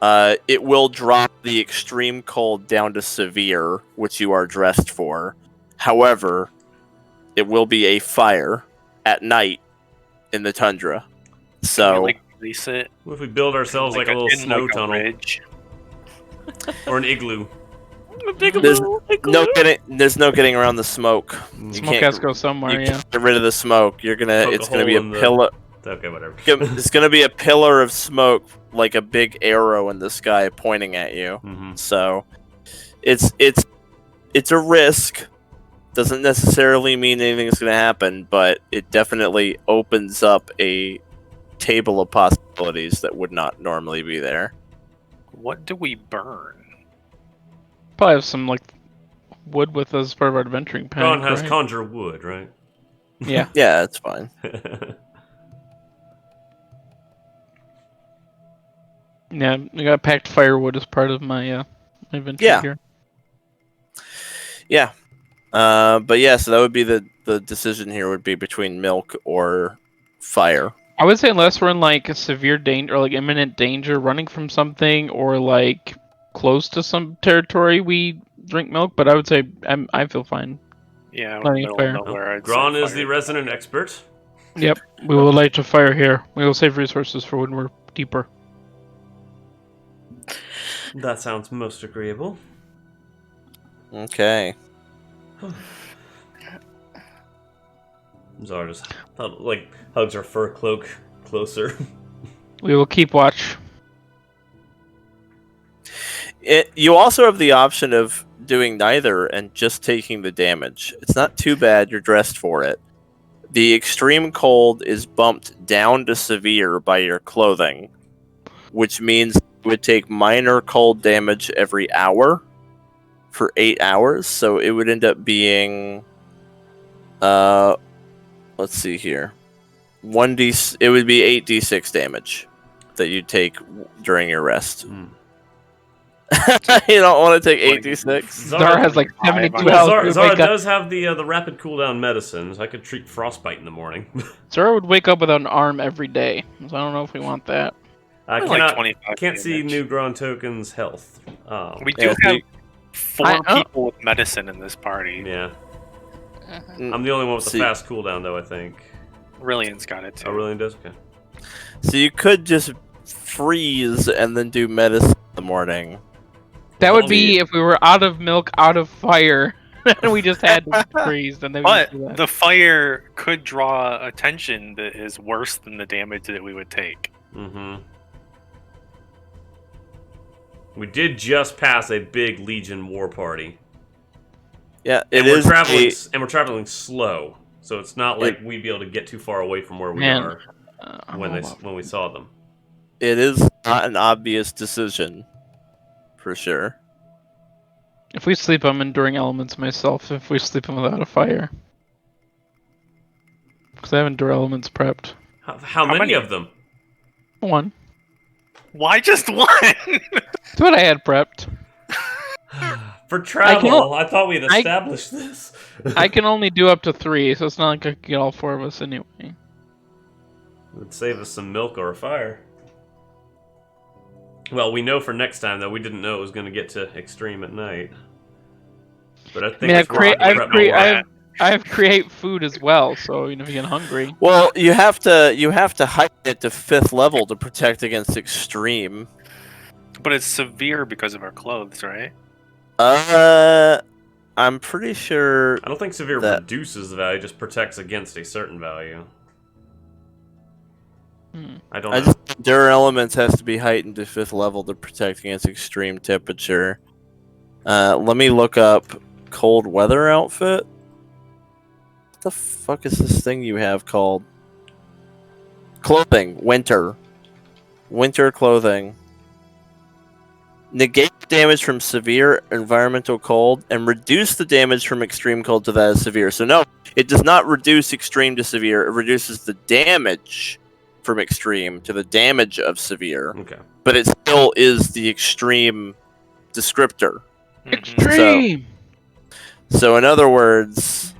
S1: it will drop the extreme cold down to severe, which you are dressed for. However, it will be a fire at night in the tundra.
S4: Can
S1: So,
S4: we, like, release it?
S3: What if we build ourselves like a little
S4: in,
S3: snow
S4: like, a
S3: tunnel
S4: ridge?
S3: or an igloo?
S1: there's there's no getting around the smoke. You
S5: Smoke
S1: can't-
S5: has to go somewhere,
S1: You
S5: yeah.
S1: can't get rid of the smoke.
S3: Poke
S1: It's
S3: a
S1: gonna be
S3: hole
S1: a
S3: in the-
S1: pillar.
S3: Okay, whatever.
S1: It's gonna be a pillar of smoke, like a big arrow in the sky pointing at you.
S3: hmm
S1: So, it's a risk. Doesn't necessarily mean anything's gonna happen, but it definitely opens up a table of possibilities that would not normally be there.
S4: What do we burn?
S5: Probably have some like wood with us as part of our adventuring pack.
S3: Gron has
S5: right?
S3: conjure wood, right?
S5: Yeah.
S1: Yeah, it's fine.
S5: Yeah, I got packed firewood as part of my adventure
S1: Yeah.
S5: here.
S1: Yeah. But yeah, so that would be the decision here would be between milk or fire.
S5: I would say unless we're in like a severe danger or like imminent danger, running from something or like close to some territory, we drink milk. But I would say I feel fine.
S4: Yeah, in the
S5: Lighting a
S4: middle
S5: fire.
S4: of nowhere. I'd say
S3: Gron is
S4: fire.
S3: the resident expert.
S5: Yep, we will light a fire here. We will save resources for when we're deeper.
S3: That sounds most agreeable.
S1: Okay.
S3: Zara just hugs her fur cloak closer.
S5: We will keep watch.
S1: You also have the option of doing neither and just taking the damage. It's not too bad. You're dressed for it. The extreme cold is bumped down to severe by your clothing, which means you would take minor cold damage every hour for 8 hours. So it would end up being, let's see here, it would be 8d6 damage that you'd take during your rest.
S3: Hmm.
S1: You don't want to take 8d6?
S5: Zara has like 72
S3: Well,
S5: health.
S3: Zara,
S5: Would
S3: Zara
S5: wake up-
S3: does have the rapid cooldown medicines. I could treat frostbite in the morning.
S5: Zara would wake up without an arm every day, so I don't know if we want that.
S3: I
S4: Like
S3: cannot,
S4: 25
S3: can't see
S4: damage.
S3: new Gron token's health.
S4: We do
S1: Yeah,
S4: have
S1: see-
S4: 4
S5: I-
S4: people with medicine in this party.
S3: Yeah,
S2: Mhm.
S3: I'm the only one with a
S1: See-
S3: fast cooldown though. I think.
S4: Rylian's got it too.
S3: Oh, really? Does okay.
S1: So you could just freeze and then do medicine in the morning.
S5: That would
S3: Well,
S5: be if we were out of milk, out of fire, and we just had to freeze. Then they would
S4: But
S5: do that.
S4: the fire could draw attention that is worse than the damage that we would take.
S3: Mm-hmm. We did just pass a big Legion war party.
S1: Yeah,
S3: And
S1: it
S3: we're
S1: is
S3: traveling, and we're traveling slow, so it's not like we'd be able to get too far away from where we
S5: Man.
S3: are when we saw them.
S1: it is not an obvious decision, for sure.
S5: If we sleep, I'm enduring elements myself. If we sleep without a fire, because I have endure elements prepped.
S3: How many
S4: many?
S3: of them?
S5: One.
S4: Why just one?
S5: That's what I had prepped.
S3: For travel,
S5: I
S3: I thought we had
S5: I-
S3: established this.
S5: I can only do up to 3, so it's not like I could get all 4 of us anyway.
S3: It would save us some milk or a fire. Well, we know for next time that we didn't know it was going to get to extreme at night. But I think
S5: I mean,
S3: it's worth the prep more.
S5: I have create food as well, so if you get hungry.
S1: Well, you have to heighten it to 5th level to protect against extreme.
S4: But it's severe because of our clothes, right?
S1: I'm pretty sure.
S3: I don't think severe
S1: that-
S3: reduces the value; just protects against a certain value. I don't know.
S1: I just Endure Elements has to be heightened to 5th level to protect against extreme temperature. Let me look up cold weather outfit. What the fuck is this thing you have called? Clothing. Winter clothing. Negate damage from severe environmental cold and reduce the damage from extreme cold to that of severe. So no, it does not reduce extreme to severe. It reduces the damage from extreme to the damage of severe.
S3: Okay.
S1: But it still is the extreme descriptor.
S5: Extreme!
S1: So in other words,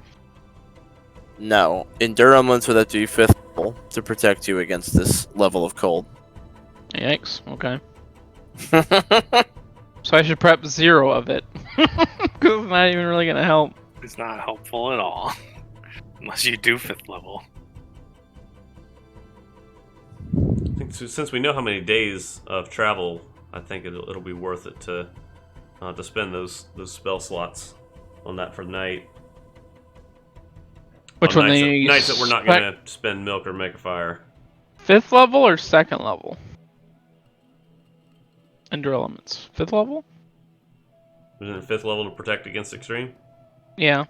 S1: no. Endure Elements would have to be 5th level to protect you against this level of cold.
S5: Yikes, okay. So I should prep 0 of it. Because it's not even really going to help.
S4: It's not helpful at all. Unless you do 5th level.
S3: I think since we know how many days of travel, I think it'll be worth it to spend those spell slots on that for the night.
S5: Which
S3: On
S5: one?
S3: nights that we're not going to spend milk or make a fire.
S5: 5th level or 2nd level? Endure Elements. 5th level?
S3: Isn't it 5th level to protect against extreme?
S5: Yeah,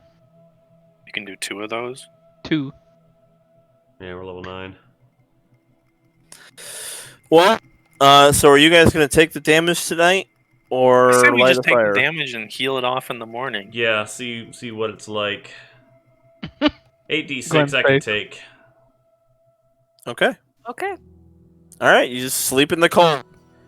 S4: You can do 2 of those.
S5: 2.
S3: Yeah, we're level 9.
S1: Well, so are you guys going to take the damage tonight? Or
S4: I say we
S1: light
S4: just
S1: a
S4: take
S1: fire?
S4: the damage and heal it off in the morning.
S3: Yeah, see what it's like. 8d6
S5: Gwen's
S3: I can
S5: face.
S3: take.
S1: Okay.
S2: Okay.
S1: Alright, you just sleep in the cold.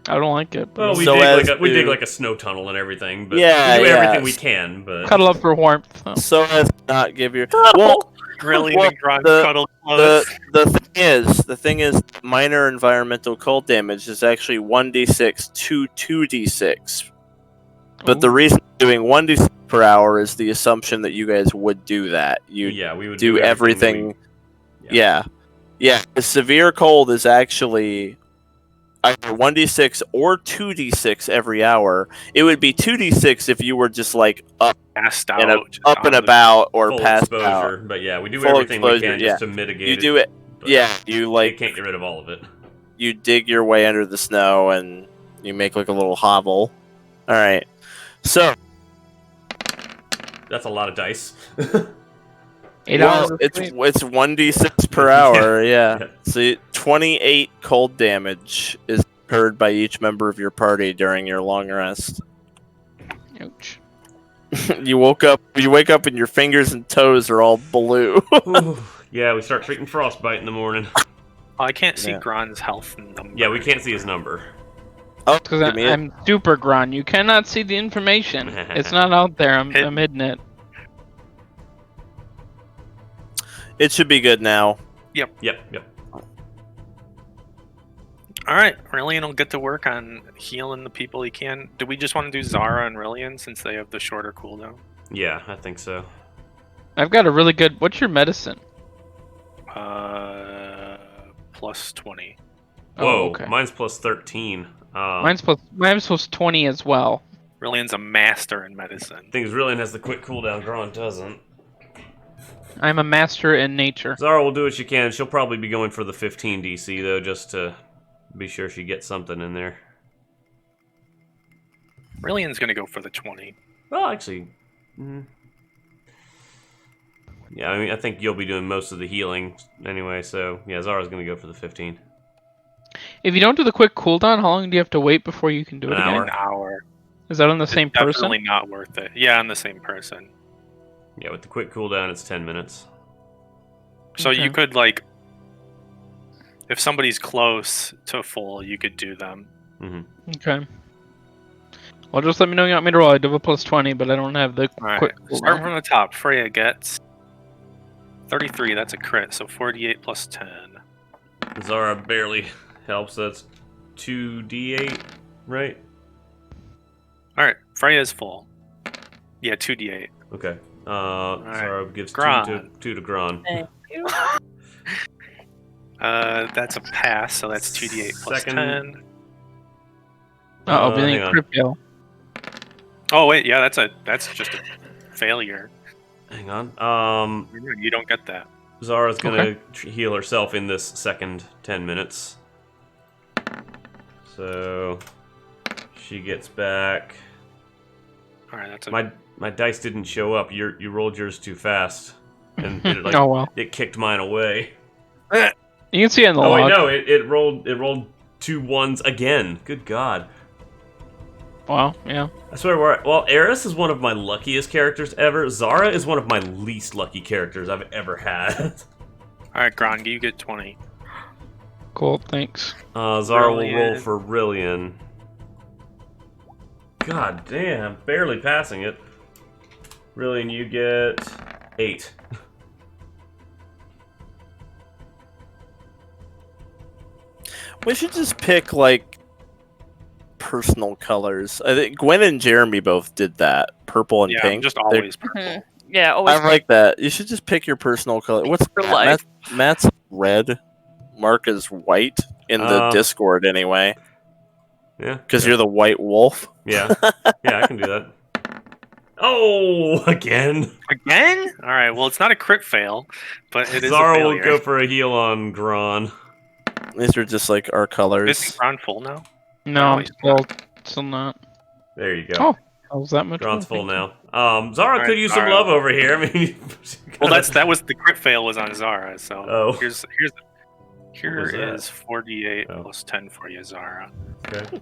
S5: I don't like it.
S3: Well, we
S1: So
S3: dig
S1: as
S3: we dig
S1: to-
S3: like a snow tunnel and everything, but
S1: Yeah,
S3: we do
S1: yeah.
S3: everything we can. But
S5: Cuddle up for warmth. Though.
S1: So as to not give your... Well,
S4: Really,
S1: Well,
S4: the Gron
S1: the-
S4: cuddle close.
S1: the thing is, minor environmental cold damage is actually 1d6 to 2d6. But the
S5: Ooh.
S1: reason doing 1d6 per hour is the assumption that you guys would do that. You
S3: yeah, we would
S1: do everything.
S3: that we-
S1: Yeah. The severe cold is actually either 1d6 or 2d6 every hour. It would be 2d6 if you were just like up
S4: Passed
S1: and,
S4: out.
S1: up and about or
S3: full
S1: passed
S3: exposure.
S1: out.
S3: But yeah, we do
S1: Full
S3: everything we
S1: exposure,
S3: can
S1: yeah.
S3: just to mitigate
S1: You
S3: it.
S1: do it.
S3: but
S1: Yeah, you
S3: you
S1: like
S3: can't get rid of all of it.
S1: you dig your way under the snow and you make like a little hovel. All right. So,
S3: That's a lot of dice.
S5: 8
S1: well,
S5: hours of sleep.
S1: it's 1d6 per
S3: Yeah.
S1: hour. Yeah.
S3: Yeah.
S1: So 28 cold damage is incurred by each member of your party during your long rest.
S5: Ouch.
S1: You wake up and your fingers and toes are all blue.
S3: Ooh, yeah, we start treating frostbite in the morning.
S4: Oh, I can't see
S1: Yeah.
S4: Gron's health number.
S3: Yeah, we can't see his number.
S1: Oh,
S5: Because
S1: give me it.
S5: I'm super Gron. You cannot see the information. It's not out there. I'm hidden it.
S1: It should be good now.
S3: Yep.
S4: All right, Rylian will get to work on healing the people he can. Do we just want to do Zara and Rylian since they have the shorter cooldown?
S3: Yeah, I think so.
S5: I've got a really good. What's your medicine?
S4: Plus 20.
S3: Whoa,
S5: Oh, okay.
S3: mine's plus 13.
S5: Mine's plus 20 as well.
S4: Rylian's a master in medicine.
S3: Things Rylian has the quick cooldown, Gron doesn't.
S5: I'm a master in nature.
S3: Zara will do what she can. She'll probably be going for the 15 DC, though, just to be sure she gets something in there.
S4: Rylian's going to go for the 20.
S3: Well, actually... Yeah, I mean, I think you'll be doing most of the healing anyway, so yeah, Zara's going to go for the 15.
S5: If you don't do the quick cooldown, how long do you have to wait before you can do it
S3: An
S5: again?
S3: hour.
S4: An hour.
S5: Is that on the same person?
S4: Definitely not worth it. Yeah, on the same person.
S3: Yeah, with the quick cooldown, it's 10 minutes.
S4: So
S5: Okay.
S4: you could, like... If somebody's close to full, you could do them.
S5: Okay. Well, just let me know you want me to roll. I do have a plus 20, but I don't have the
S4: All right.
S5: quick
S4: Start
S5: cooldown.
S4: from the top. Freya gets 33. That's a crit. So 48 plus 10.
S3: Zara barely helps. That's 2d8, right?
S4: All right. Freya's full. Yeah, 2d8.
S3: Okay. Zara gives
S4: Gron.
S3: two to Gron.
S2: Thank you.
S4: That's a pass, so that's 2d8 plus
S3: Second.
S4: 10.
S5: Uh-oh,
S3: hang
S5: being
S3: on.
S5: crit fail.
S4: Oh wait, yeah, that's just a failure.
S3: Hang on.
S4: You don't get that.
S3: Zara's gonna heal herself in this second 10 minutes. So she gets back.
S4: All right, that's
S3: My dice didn't show up. You rolled yours too fast, and it,
S5: Oh well.
S3: it kicked mine away.
S5: You can see it in the
S3: Oh
S5: log.
S3: wait, no, it rolled 2 1s again. Good God.
S5: Wow, yeah.
S3: I swear Eris is one of my luckiest characters ever. Zara is one of my least lucky characters I've ever had.
S4: All right, Gron, you get 20.
S5: Cool, thanks.
S3: Zara will roll
S4: Rylian.
S3: for Rylian. God damn, barely passing it. Rylian, you get 8.
S1: We should just pick like personal colors. I think Gwen and Jeremy both did that. Purple and
S4: Yeah,
S1: pink.
S4: I'm just
S1: They're-
S4: always purple.
S2: Mhm. Yeah, always.
S1: I like that. You should just pick your personal color. What's
S2: For life.
S1: Matt's red. Mark is white in the Discord anyway.
S3: Yeah.
S1: Because you're the white wolf.
S3: Yeah. Yeah, I can do that. Oh, again.
S4: Again? All right. Well, it's not a crit fail, but it is
S3: Zara
S4: a
S3: will
S4: failure.
S3: go for a heal on Gron.
S1: These are just like our
S4: Is
S1: colors.
S4: Gron full now?
S5: No,
S4: Oh,
S5: I'm
S4: he's
S5: still not.
S3: There you go.
S5: Oh, I was that much.
S3: Gron's
S5: full,
S3: full
S5: thank
S3: now. Zara
S4: Alright,
S3: could use some
S4: Zara.
S3: love over here. I mean,
S4: Well, that was the crit fail was on Zara. So
S3: Oh.
S4: here
S3: was that?
S4: is 4d8
S3: Oh.
S4: plus 10 for you, Zara.
S3: okay.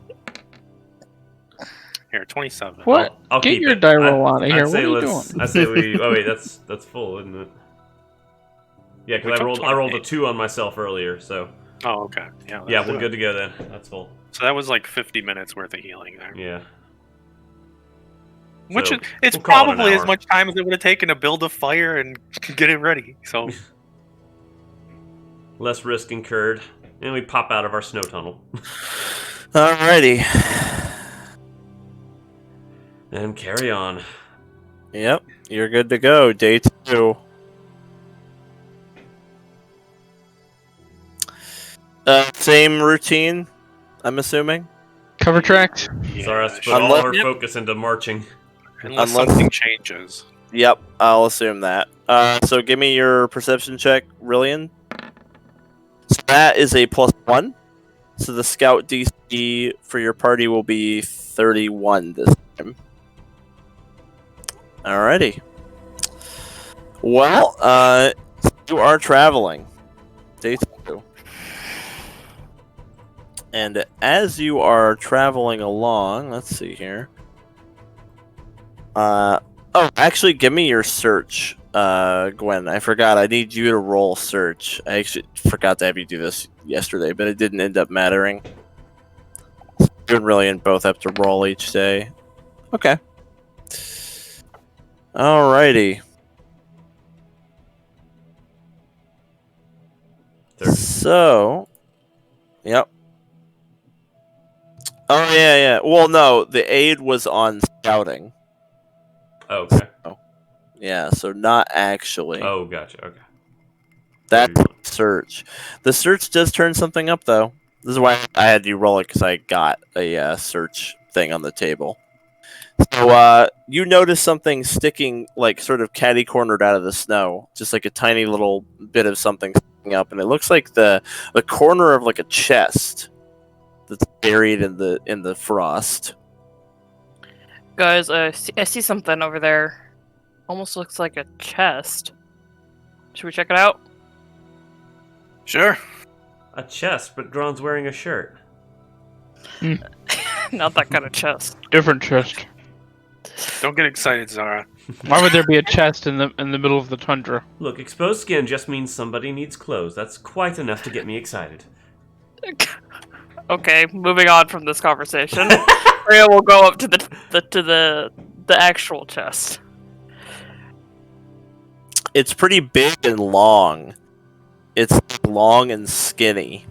S4: Here, 27.
S5: What?
S3: I'll
S5: Get
S3: keep
S5: your
S3: it.
S5: die roll out of
S3: I'd
S5: here. What
S3: say
S5: are you
S3: let's-
S5: doing?
S3: I say we. Oh wait, that's full, isn't it? Yeah,
S4: We
S3: because I
S4: took
S3: rolled a
S4: 28.
S3: 2 on myself earlier, so
S4: Oh, okay. Yeah.
S3: yeah,
S4: that's
S3: we're
S4: good.
S3: good to go then. That's full.
S4: So that was like 50 minutes worth of healing there.
S3: Yeah.
S4: Which
S3: So,
S4: is, it's
S3: we'll call it an
S4: probably as
S3: hour.
S4: much time as it would have taken to build a fire and get it ready. So
S3: Less risk incurred, and we pop out of our snow tunnel
S1: Alrighty.
S3: and carry on.
S1: Yep, you're good to go. Day 2. Same routine, I'm assuming.
S5: Cover tracks.
S3: Zara has to put
S4: sure.
S3: all her
S1: Yep.
S3: focus into marching.
S4: unless
S1: unless-
S4: something changes.
S1: Yep, I'll assume that. So give me your perception check, Rylian. So that is a +1. So the scout DC for your party will be 31 this time. Alrighty. Well, you are traveling. Day 2. And as you are traveling along, let's see here. Actually, give me your search, Gwen. I forgot. I need you to roll search. I actually forgot to have you do this yesterday, but it didn't end up mattering. You and Rylian both have to roll each day. Okay. Alrighty.
S3: 30.
S1: So, yep. Oh yeah. Well, no, the aid was on scouting.
S3: Oh, okay.
S1: Yeah, so not actually.
S3: Oh, gotcha. Okay.
S1: That's
S3: 31.
S1: search. The search does turn something up, though. This is why I had you roll it, because I got a search thing on the table. So you notice something sticking, like, sort of catty-cornered out of the snow. Just like a tiny little bit of something sticking up, and it looks like the corner of, like, a chest that's buried in the frost.
S2: Guys, I see something over there. Almost looks like a chest. Should we check it out?
S4: Sure.
S3: A chest, but Gron's wearing a shirt.
S2: Not that kind of chest.
S5: Different chest.
S4: Don't get excited, Zara.
S5: Why would there be a chest in the middle of the tundra?
S3: Look, exposed skin just means somebody needs clothes. That's quite enough to get me excited.
S2: Okay, moving on from this conversation. Freya will go up to the actual chest.
S1: It's pretty big and long. It's long and skinny.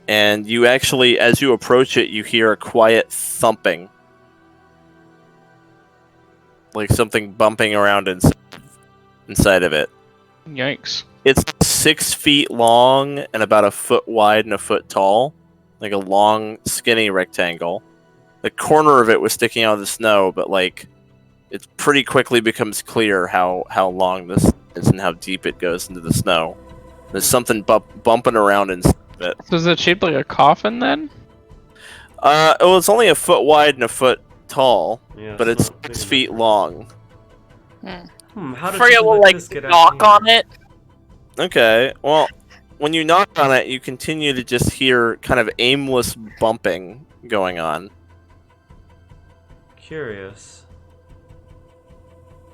S1: And you actually, as you approach it, you hear a quiet thumping. like something bumping around inside of it.
S5: Yikes.
S1: It's 6 feet long and about a foot wide and a foot tall, like a long, skinny rectangle. The corner of it was sticking out of the snow, but like it pretty quickly becomes clear how long this is and how deep it goes into the snow. There's something bumping around inside of it.
S5: So is it shaped like a coffin then?
S1: Well, it's only a foot wide and a foot tall,
S3: Yeah,
S1: but it's
S3: not big
S1: 6
S3: enough.
S1: feet long.
S3: How did
S2: Freya
S3: something
S2: will
S3: like
S2: like
S3: this get out
S2: knock
S3: here?
S2: on it.
S1: Okay, well, when you knock on it, you continue to just hear kind of aimless bumping going on.
S3: Curious.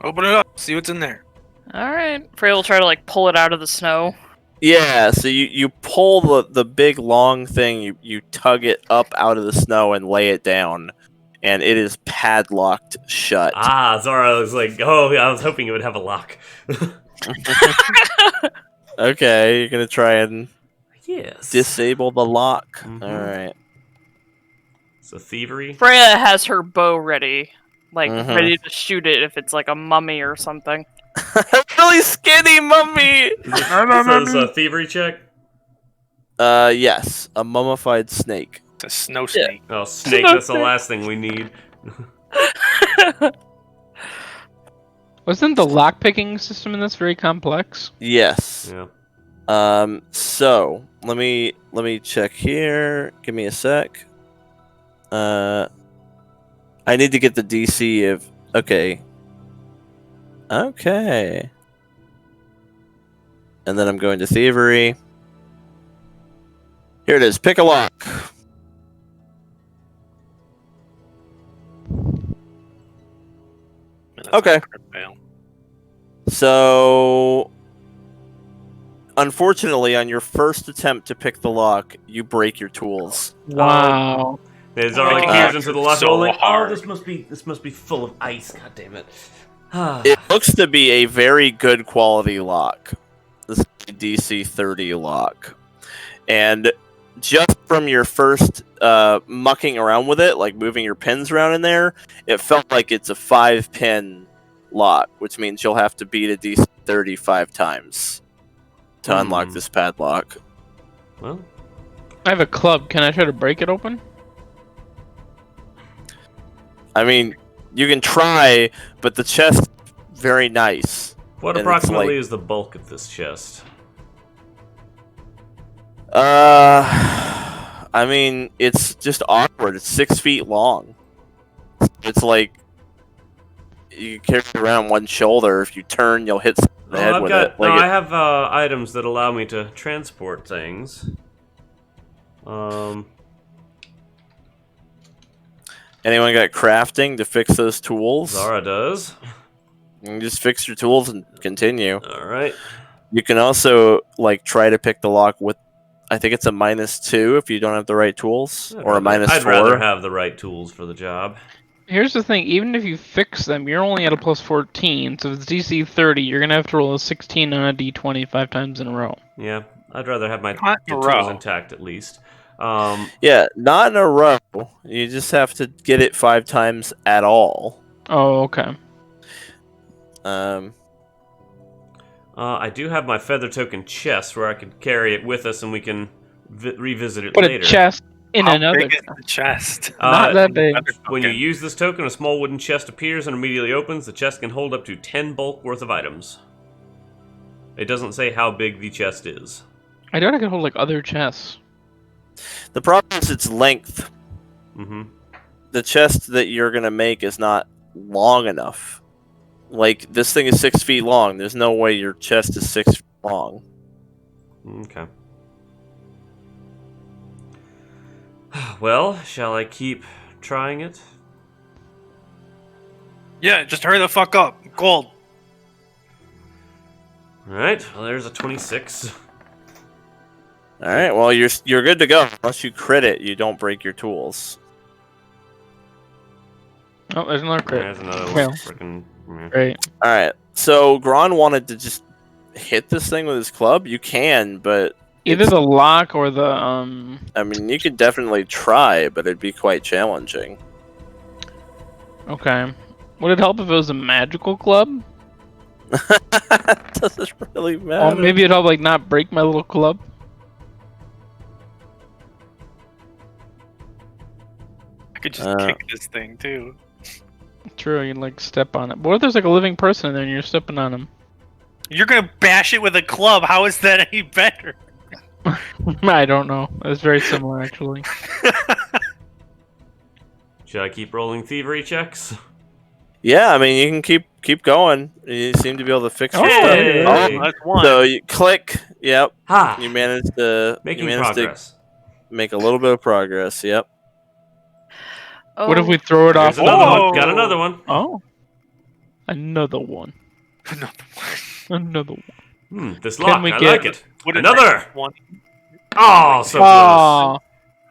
S4: Open it up. See what's in there.
S2: All right. Freya will try to like pull it out of the snow.
S1: Yeah, so you pull the big long thing, you tug it up out of the snow and lay it down, and it is padlocked shut.
S3: Ah, Zara was like, oh, I was hoping it would have a lock.
S1: Okay, you're gonna try and
S3: Yes.
S1: disable the lock.
S3: Mhm.
S1: Alright.
S3: So thievery.
S2: Freya has her bow ready, like
S1: Mhm.
S2: ready to shoot it if it's like a mummy or something.
S1: A really skinny mummy!
S3: So it's a thievery check.
S1: Yes, a mummified snake.
S4: It's a snow snake.
S3: Oh, snake. That's the last thing we need.
S5: Wasn't the lockpicking system in this very complex?
S1: Yes.
S3: Yeah.
S1: So let me check here. Give me a sec. I need to get the DC of okay. Okay. And then I'm going to thievery. Here it is. Pick a lock.
S4: That's
S1: Okay.
S4: a crit fail.
S1: So, unfortunately, on your first attempt to pick the lock, you break your tools.
S5: Wow.
S3: Yeah, Zara like
S4: Oh,
S3: peers into the lock
S4: so
S3: hole like, oh,
S4: hard.
S3: this must be full of ice. God damn it. Ah.
S1: It looks to be a very good quality lock. This is a DC 30 lock. And just from your first mucking around with it, like moving your pins around in there, it felt like it's a 5-pin lock, which means you'll have to beat a DC 35 times to unlock this padlock.
S3: Well,
S5: I have a club. Can I try to break it open?
S1: I mean, you can try, but the chest is very nice.
S3: what
S1: And it's
S3: approximately
S1: like-
S3: is the bulk of this chest?
S1: I mean, it's just awkward. It's 6 feet long. It's like you carry it around one shoulder. If you turn, you'll hit the head with it. Like
S3: I have items that allow me to transport things.
S1: Anyone got crafting to fix those tools?
S3: Zara does.
S1: You can just fix your tools and continue.
S3: All right.
S1: You can also like try to pick the lock with, I think it's a -2 if you don't have the right tools, or a -4.
S3: I'd rather have the right tools for the job.
S5: Here's the thing. Even if you fix them, you're only at a +14. So if it's DC 30, you're going to have to roll a 16 on a D20 5 times in a row.
S3: Yeah, I'd rather have my
S4: Not in a
S3: tools
S4: row.
S3: intact at least.
S1: Yeah, not in a row. You just have to get it 5 times at all.
S5: Oh, okay.
S3: I do have my feather token chest where I could carry it with us and we can revisit it
S5: Put
S3: later.
S5: a chest in
S4: How
S5: another.
S4: big is the chest?
S5: Not that big.
S3: When you
S4: Okay.
S3: use this token, a small wooden chest appears and immediately opens. The chest can hold up to 10 bulk worth of items. It doesn't say how big the chest is.
S5: I doubt I can hold like other chests.
S1: The problem is its length.
S3: Mm-hmm.
S1: The chest that you're gonna make is not long enough. Like, this thing is 6 feet long. There's no way your chest is 6 feet long.
S3: Okay. Well, shall I keep trying it?
S4: Yeah, just hurry the fuck up. Gold.
S3: Alright, well there's a 26.
S1: All right. Well, you're good to go. Unless you crit it, you don't break your tools.
S5: Oh, there's another crit.
S3: There's another
S5: Well.
S3: freaking...
S5: Great.
S1: All right. So Gron wanted to just hit this thing with his club. You can, but
S5: Either
S1: it's-
S5: the lock or the
S1: I mean, you could definitely try, but it'd be quite challenging.
S5: Okay. Would it help if it was a magical club?
S1: Doesn't really
S5: Or
S1: matter.
S5: maybe it'd help like not break my little club.
S4: I could just kick this thing too.
S5: True, you can like step on it. But what if there's like a living person in there and you're stepping on him?
S4: You're gonna bash it with a club. How is that any better?
S5: I don't know. It's very similar actually.
S3: Should I keep rolling thievery checks?
S1: Yeah, I mean, you can keep going. You seem to be able to fix your stuff.
S3: Hey!
S4: Oh, that's one.
S1: So you click. Yep.
S3: Ha!
S1: You managed to
S3: Making progress.
S1: make a little bit of progress. Yep.
S2: Oh,
S5: What if we throw it
S3: Here's
S5: off?
S3: another
S4: Oh!
S3: one. Got another one.
S5: Oh. Another one.
S4: Another
S5: Another one.
S3: This
S5: Can
S3: lock,
S5: we
S3: I
S5: get-
S3: like it.
S4: one.
S3: Another!
S4: One.
S3: Oh, so close.
S5: Oh.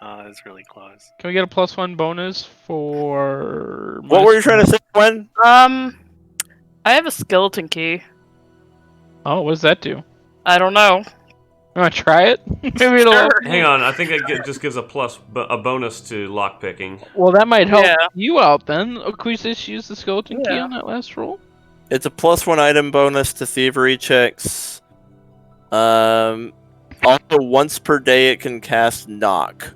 S4: Oh, that's really close.
S5: Can we get a +1 bonus for...
S1: What were you trying to say, Gwen?
S2: I have a skeleton key.
S5: Oh, what does that do?
S2: I don't know.
S5: You want to try it? Maybe it'll...
S2: Sure.
S3: Hang on, I think it just gives a bonus to lock picking.
S5: Well, that might help
S2: Yeah.
S5: you out then. Could we just use the skeleton key
S2: Yeah.
S5: on that last roll?
S1: It's a +1 item bonus to thievery checks. Also, once per day, it can cast knock.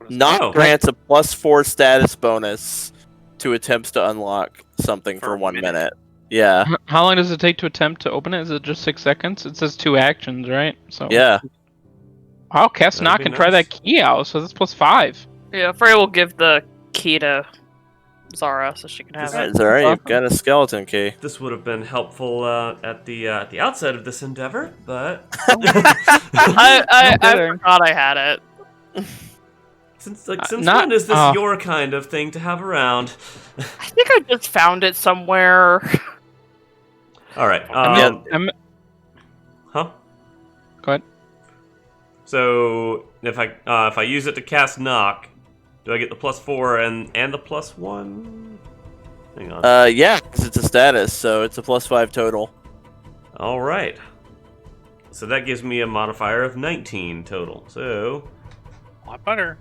S1: Knock
S3: Oh.
S1: grants a +4 status bonus to attempts to unlock something
S4: For
S1: for
S4: a
S1: 1
S4: minute.
S1: minute. Yeah.
S5: How long does it take to attempt to open it? Is it just 6 seconds? It says 2 actions, right? So
S1: Yeah.
S5: I'll cast
S3: That'd
S5: knock
S3: be
S5: and try
S3: nice.
S5: that key out, so that's +5.
S2: Yeah, Freya will give the key to Zara so she can have it.
S1: It's alright, you've got a skeleton key.
S3: This would have been helpful at the outset of this endeavor, but
S2: I
S5: kidding.
S2: forgot I had it.
S3: since
S5: not-
S3: when is this
S5: oh.
S3: your kind of thing to have around?
S2: I think I just found it somewhere.
S3: All right. Huh?
S5: Go ahead.
S3: So if I use it to cast knock, do I get the +4 and the +1? Hang on.
S1: Yeah, 'cause it's a status, so it's a +5 total.
S3: All right. So that gives me a modifier of 19 total. So,
S4: A lot better.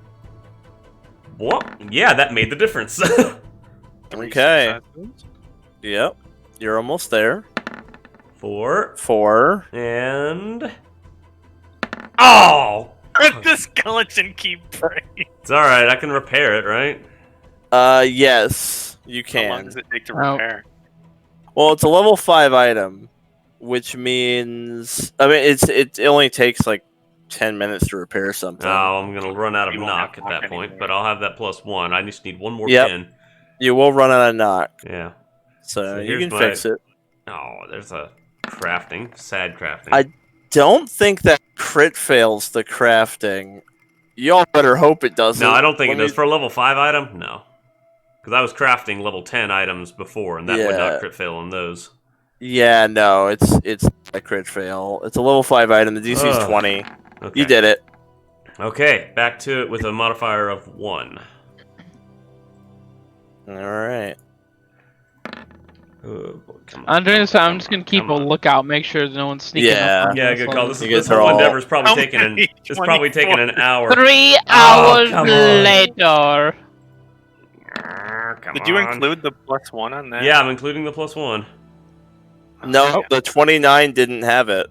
S3: what? Yeah, that made the difference.
S4: 3
S1: Okay.
S4: successes.
S1: Yep. You're almost there.
S3: 4
S1: 4.
S3: and oh,
S4: The skeleton keep breaking.
S3: it's all right. I can repair it, right?
S1: Yes, you
S4: How long
S1: can.
S4: does it take to
S5: Oh.
S4: repair?
S1: Well, it's a level 5 item, which means it only takes like 10 minutes to repair something.
S3: Oh, I'm gonna run out of
S4: You won't
S3: knock
S4: have
S3: at that
S4: knock
S3: point,
S4: anymore.
S3: but I'll have that +1. I just need one more
S1: Yep.
S3: pin.
S1: You will run out of knock,
S3: Yeah.
S1: so
S3: So
S1: you
S3: here's
S1: can
S3: my-
S1: fix it.
S3: Oh, there's a crafting. Sad crafting.
S1: I don't think that crit fails the crafting. Y'all better hope it doesn't.
S3: No, I don't think
S1: Let
S3: it does.
S1: me-
S3: For a level 5 item, no. Because I was crafting level 10 items before, and that would not
S1: Yeah.
S3: crit fail on those.
S1: Yeah, no, it's a crit fail. It's a level 5 item. The DC is
S3: Ugh.
S1: 20.
S3: Okay.
S1: You did it.
S3: Okay, back to it with a modifier of 1.
S1: All right.
S3: Oh, boy, come on,
S5: I'm doing this.
S3: come
S5: I'm
S3: on,
S5: just gonna keep a
S3: come on.
S5: lookout, make sure no one's sneaking
S1: Yeah.
S5: up. on
S3: Yeah,
S5: us
S3: good
S5: while
S3: call.
S5: we're-
S3: This,
S1: You
S3: this
S1: guys are
S3: whole
S1: all-
S3: endeavor's probably
S4: How
S3: taking an
S4: many?
S3: it's probably taking an
S4: 24.
S3: hour.
S5: 3
S3: Oh,
S5: hours
S3: come on.
S5: later.
S3: Come
S4: Did you
S3: on.
S4: include the +1 on that?
S3: Yeah, I'm including the +1.
S1: No, the 29 didn't have it.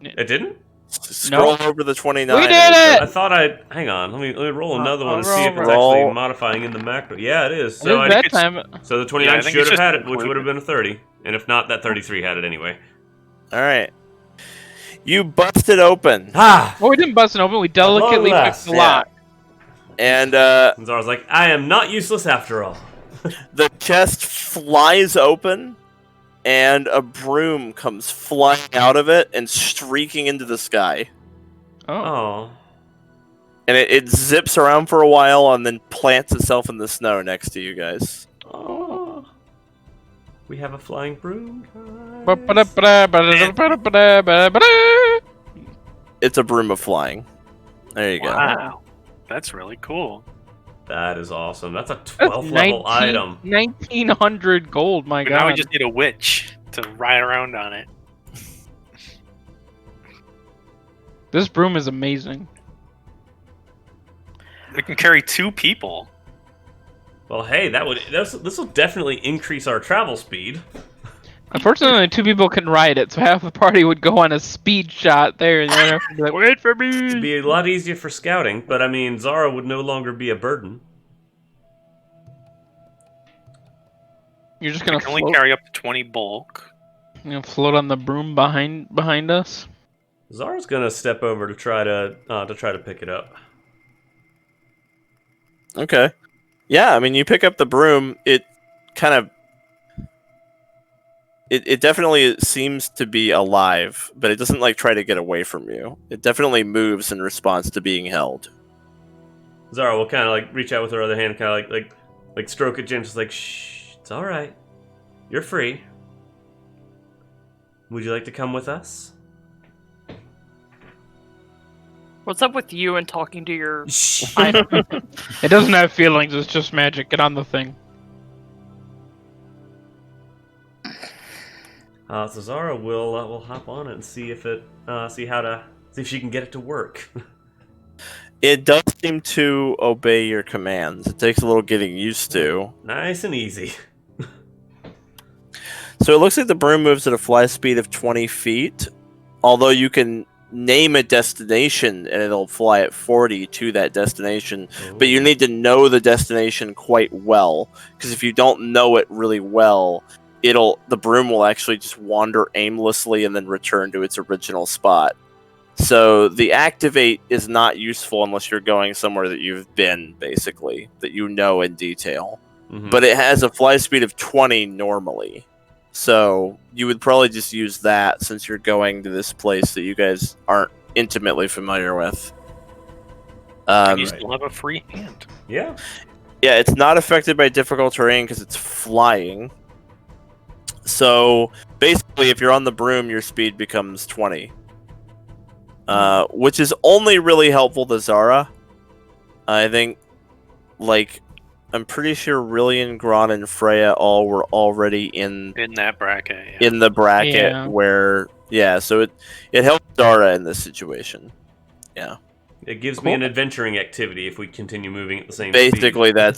S3: It didn't?
S1: Scroll over the 29.
S5: We did
S1: and
S5: it!
S3: I thought Let me roll another one and see if it's
S1: roll.
S3: actually modifying in the macro. Yeah, it is. So
S5: It is that
S4: it's-
S5: time.
S3: So the 29
S4: Yeah, I think
S3: should
S4: it's
S3: have
S4: just
S3: had it, which
S4: included.
S3: would have been a 30. And if not, that 33 had it anyway.
S1: All right. You bust it open,
S3: Ah!
S5: Well, we didn't bust it open. We delicately
S3: long
S5: fixed the
S3: last,
S5: lock.
S1: and
S3: And Zara's like, I am not useless after all.
S1: the chest flies open, and a broom comes flying out of it and streaking into the sky.
S5: Oh.
S3: Oh.
S1: And it zips around for a while and then plants itself in the snow next to you guys.
S3: Oh. We have a flying broom.
S1: It's a broom of flying. There you go.
S4: Wow. That's really cool.
S3: That is awesome. That's a
S5: That's
S3: 12 level item.
S5: 1900 gold, my
S4: But
S5: god.
S4: now we just need a witch to ride around on it.
S5: This broom is amazing.
S4: It can carry 2 people.
S3: Well, hey, this will definitely increase our travel speed.
S5: Unfortunately, only 2 people can ride it, so half the party would go on a speed shot there, and the other half would be like, "Wait for
S3: It'd
S5: me!"
S3: be a lot easier for scouting, but I mean, Zara would no longer be a burden.
S5: You're just
S4: We
S5: gonna
S4: can only
S5: float.
S4: carry up to 20 bulk.
S5: You know, float on the broom behind us.
S3: Zara's gonna step over to try to pick it up.
S1: Okay. Yeah, I mean, you pick up the broom. It kind of. It definitely seems to be alive, but it doesn't like try to get away from you. It definitely moves in response to being held.
S3: Zara will kind of like reach out with her other hand, kind of like stroke it gently, just like, shh, it's all right, you're free. Would you like to come with us?
S2: What's up with you and talking to your
S3: Shh.
S2: item?
S5: It doesn't have feelings. It's just magic. Get on the thing.
S3: So Zara will hop on it and see if she can get it to work.
S1: It does seem to obey your commands. It takes a little getting used to.
S3: Nice and easy.
S1: So it looks like the broom moves at a fly speed of 20 feet, although you can name a destination and it'll fly at 40 to that destination. But you need to know the destination quite well, because if you don't know it really well, the broom will actually just wander aimlessly and then return to its original spot. So the activate is not useful unless you're going somewhere that you've been, basically, that you know in detail.
S3: Mhm.
S1: But it has a fly speed of 20 normally. So you would probably just use that since you're going to this place that you guys aren't intimately familiar with.
S4: And you
S3: Right.
S4: still have a free hand.
S3: Yeah.
S1: Yeah, it's not affected by difficult terrain because it's flying. So basically, if you're on the broom, your speed becomes 20. Which is only really helpful to Zara. I think, I'm pretty sure Rylian, Gron, and Freya all were already in
S4: that bracket. Yeah.
S1: the bracket
S5: Yeah.
S1: where, so it helps Zara in this situation. Yeah.
S3: It gives
S5: Cool.
S3: me an adventuring activity if we continue moving at the same
S1: Basically,
S3: speed.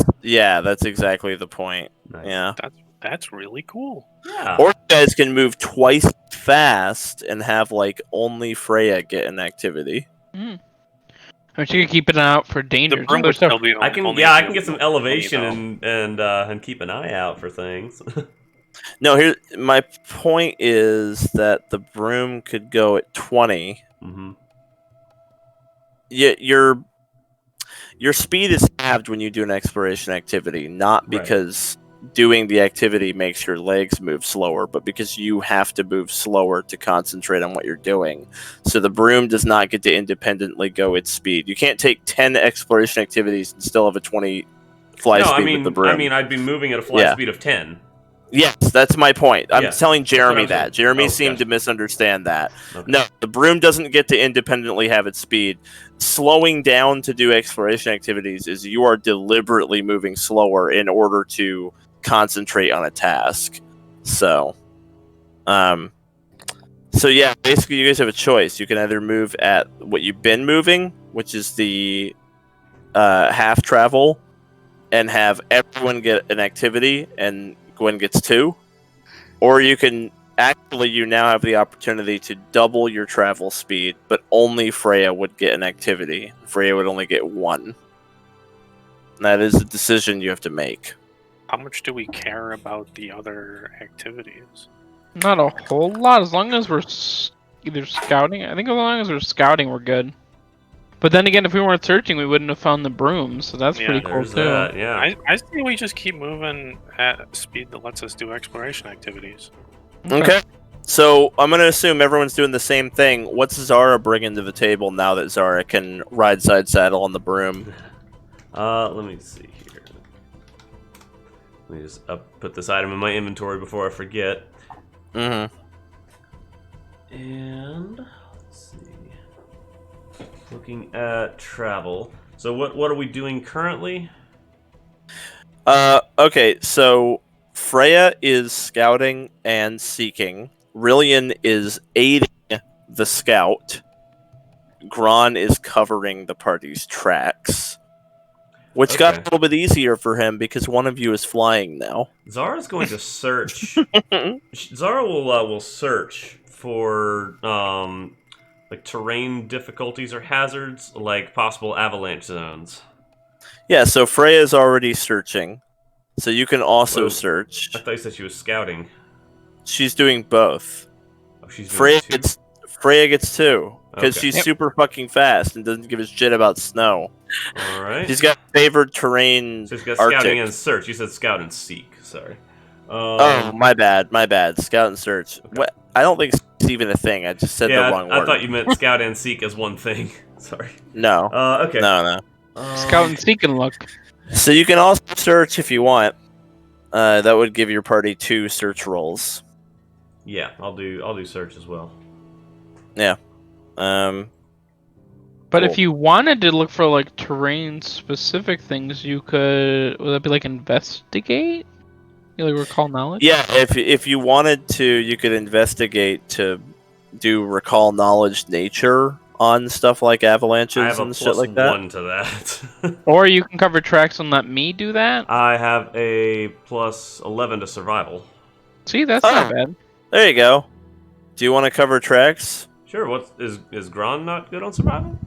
S1: that's exactly the point.
S3: Nice.
S1: Yeah.
S4: That's really cool.
S3: Yeah.
S1: Or you guys can move twice fast and have only Freya get an activity.
S5: But you can keep an eye out for
S4: The
S5: dangers.
S4: broom
S5: Other
S4: would
S5: stuff.
S4: still be
S3: I can
S4: only
S3: get some
S4: moving
S3: elevation
S4: 20,
S3: and keep an eye out for things.
S1: No, here my point is that the broom could go at 20.
S3: Mm-hmm.
S1: Your speed is halved when you do an exploration activity, not
S3: Right.
S1: because doing the activity makes your legs move slower, but because you have to move slower to concentrate on what you're doing. So the broom does not get to independently go its speed. You can't take 10 exploration activities and still have a 20 fly speed with the broom.
S3: I'd be moving at a fly
S1: Yeah.
S3: speed of 10.
S1: Yes, that's my point. I'm
S3: Yeah,
S1: telling Jeremy
S3: that's what I'm
S1: that.
S3: saying.
S1: Jeremy
S3: Oh,
S1: seemed
S3: gotcha.
S1: to misunderstand that.
S3: Okay.
S1: No, the broom doesn't get to independently have its speed. Slowing down to do exploration activities is you are deliberately moving slower in order to concentrate on a task. So yeah, basically you guys have a choice. You can either move at what you've been moving, which is the half travel, and have everyone get an activity, and Gwen gets 2. Or you can you now have the opportunity to double your travel speed, but only Freya would get an activity. Freya would only get 1. And that is a decision you have to make.
S4: How much do we care about the other activities?
S5: Not a whole lot, as long as we're either scouting. I think as long as we're scouting, we're good. But then again, if we weren't searching, we wouldn't have found the broom, so that's
S4: Yeah,
S5: pretty cool
S3: There's
S5: too.
S3: that, yeah.
S4: I say we just keep moving at a speed that lets us do exploration activities.
S1: Okay. So I'm going to assume everyone's doing the same thing. What's Zara bringing to the table now that Zara can ride side saddle on the broom?
S3: Let me see here. Let me just put this item in my inventory before I forget.
S1: Mm-hmm.
S3: And let's see. Looking at travel. So what are we doing currently?
S1: Okay, so Freya is scouting and seeking. Rylian is aiding the scout. Gron is covering the party's tracks. which got a
S3: Okay.
S1: little bit easier for him because one of you is flying now.
S3: Zara's going to search. Zara will search for like terrain difficulties or hazards, like possible avalanche zones.
S1: Yeah, so Freya's already searching. So you can also
S3: Whoa.
S1: search.
S3: I thought you said she was scouting.
S1: She's doing both.
S3: Oh, she's doing
S1: Freya
S3: two?
S1: gets 2 because
S3: Okay.
S1: she's
S5: Yep.
S1: super fucking fast and doesn't give a shit about snow.
S3: All right.
S1: She's got favored terrain.
S3: So she's got
S1: Arctic.
S3: scouting and search. You said scout and seek. Sorry.
S1: Oh, my bad. Scout and search.
S3: Okay.
S1: What? I don't think it's even a thing. I just said
S3: yeah,
S1: the wrong
S3: I
S1: word.
S3: thought you meant scout and seek as one thing. Sorry.
S1: No.
S3: Okay.
S1: No.
S5: Scout and seek and look.
S1: So you can also search if you want. That would give your party 2 search rolls.
S3: Yeah, I'll do search as well.
S5: But
S1: Cool.
S5: if you wanted to look for like terrain specific things, you could. Would that be like investigate? You like recall knowledge?
S1: Yeah, if you wanted to, you could investigate to do recall knowledge nature on stuff like
S3: I
S1: avalanches
S3: have a
S1: and shit
S3: plus
S1: like that.
S3: 1 to that.
S5: Or you can cover tracks and let me do that.
S3: I have a plus 11 to survival.
S5: See, that's
S1: Oh.
S5: not bad.
S1: There you go. Do you want to cover tracks?
S3: Sure. What is Gron not good on survival?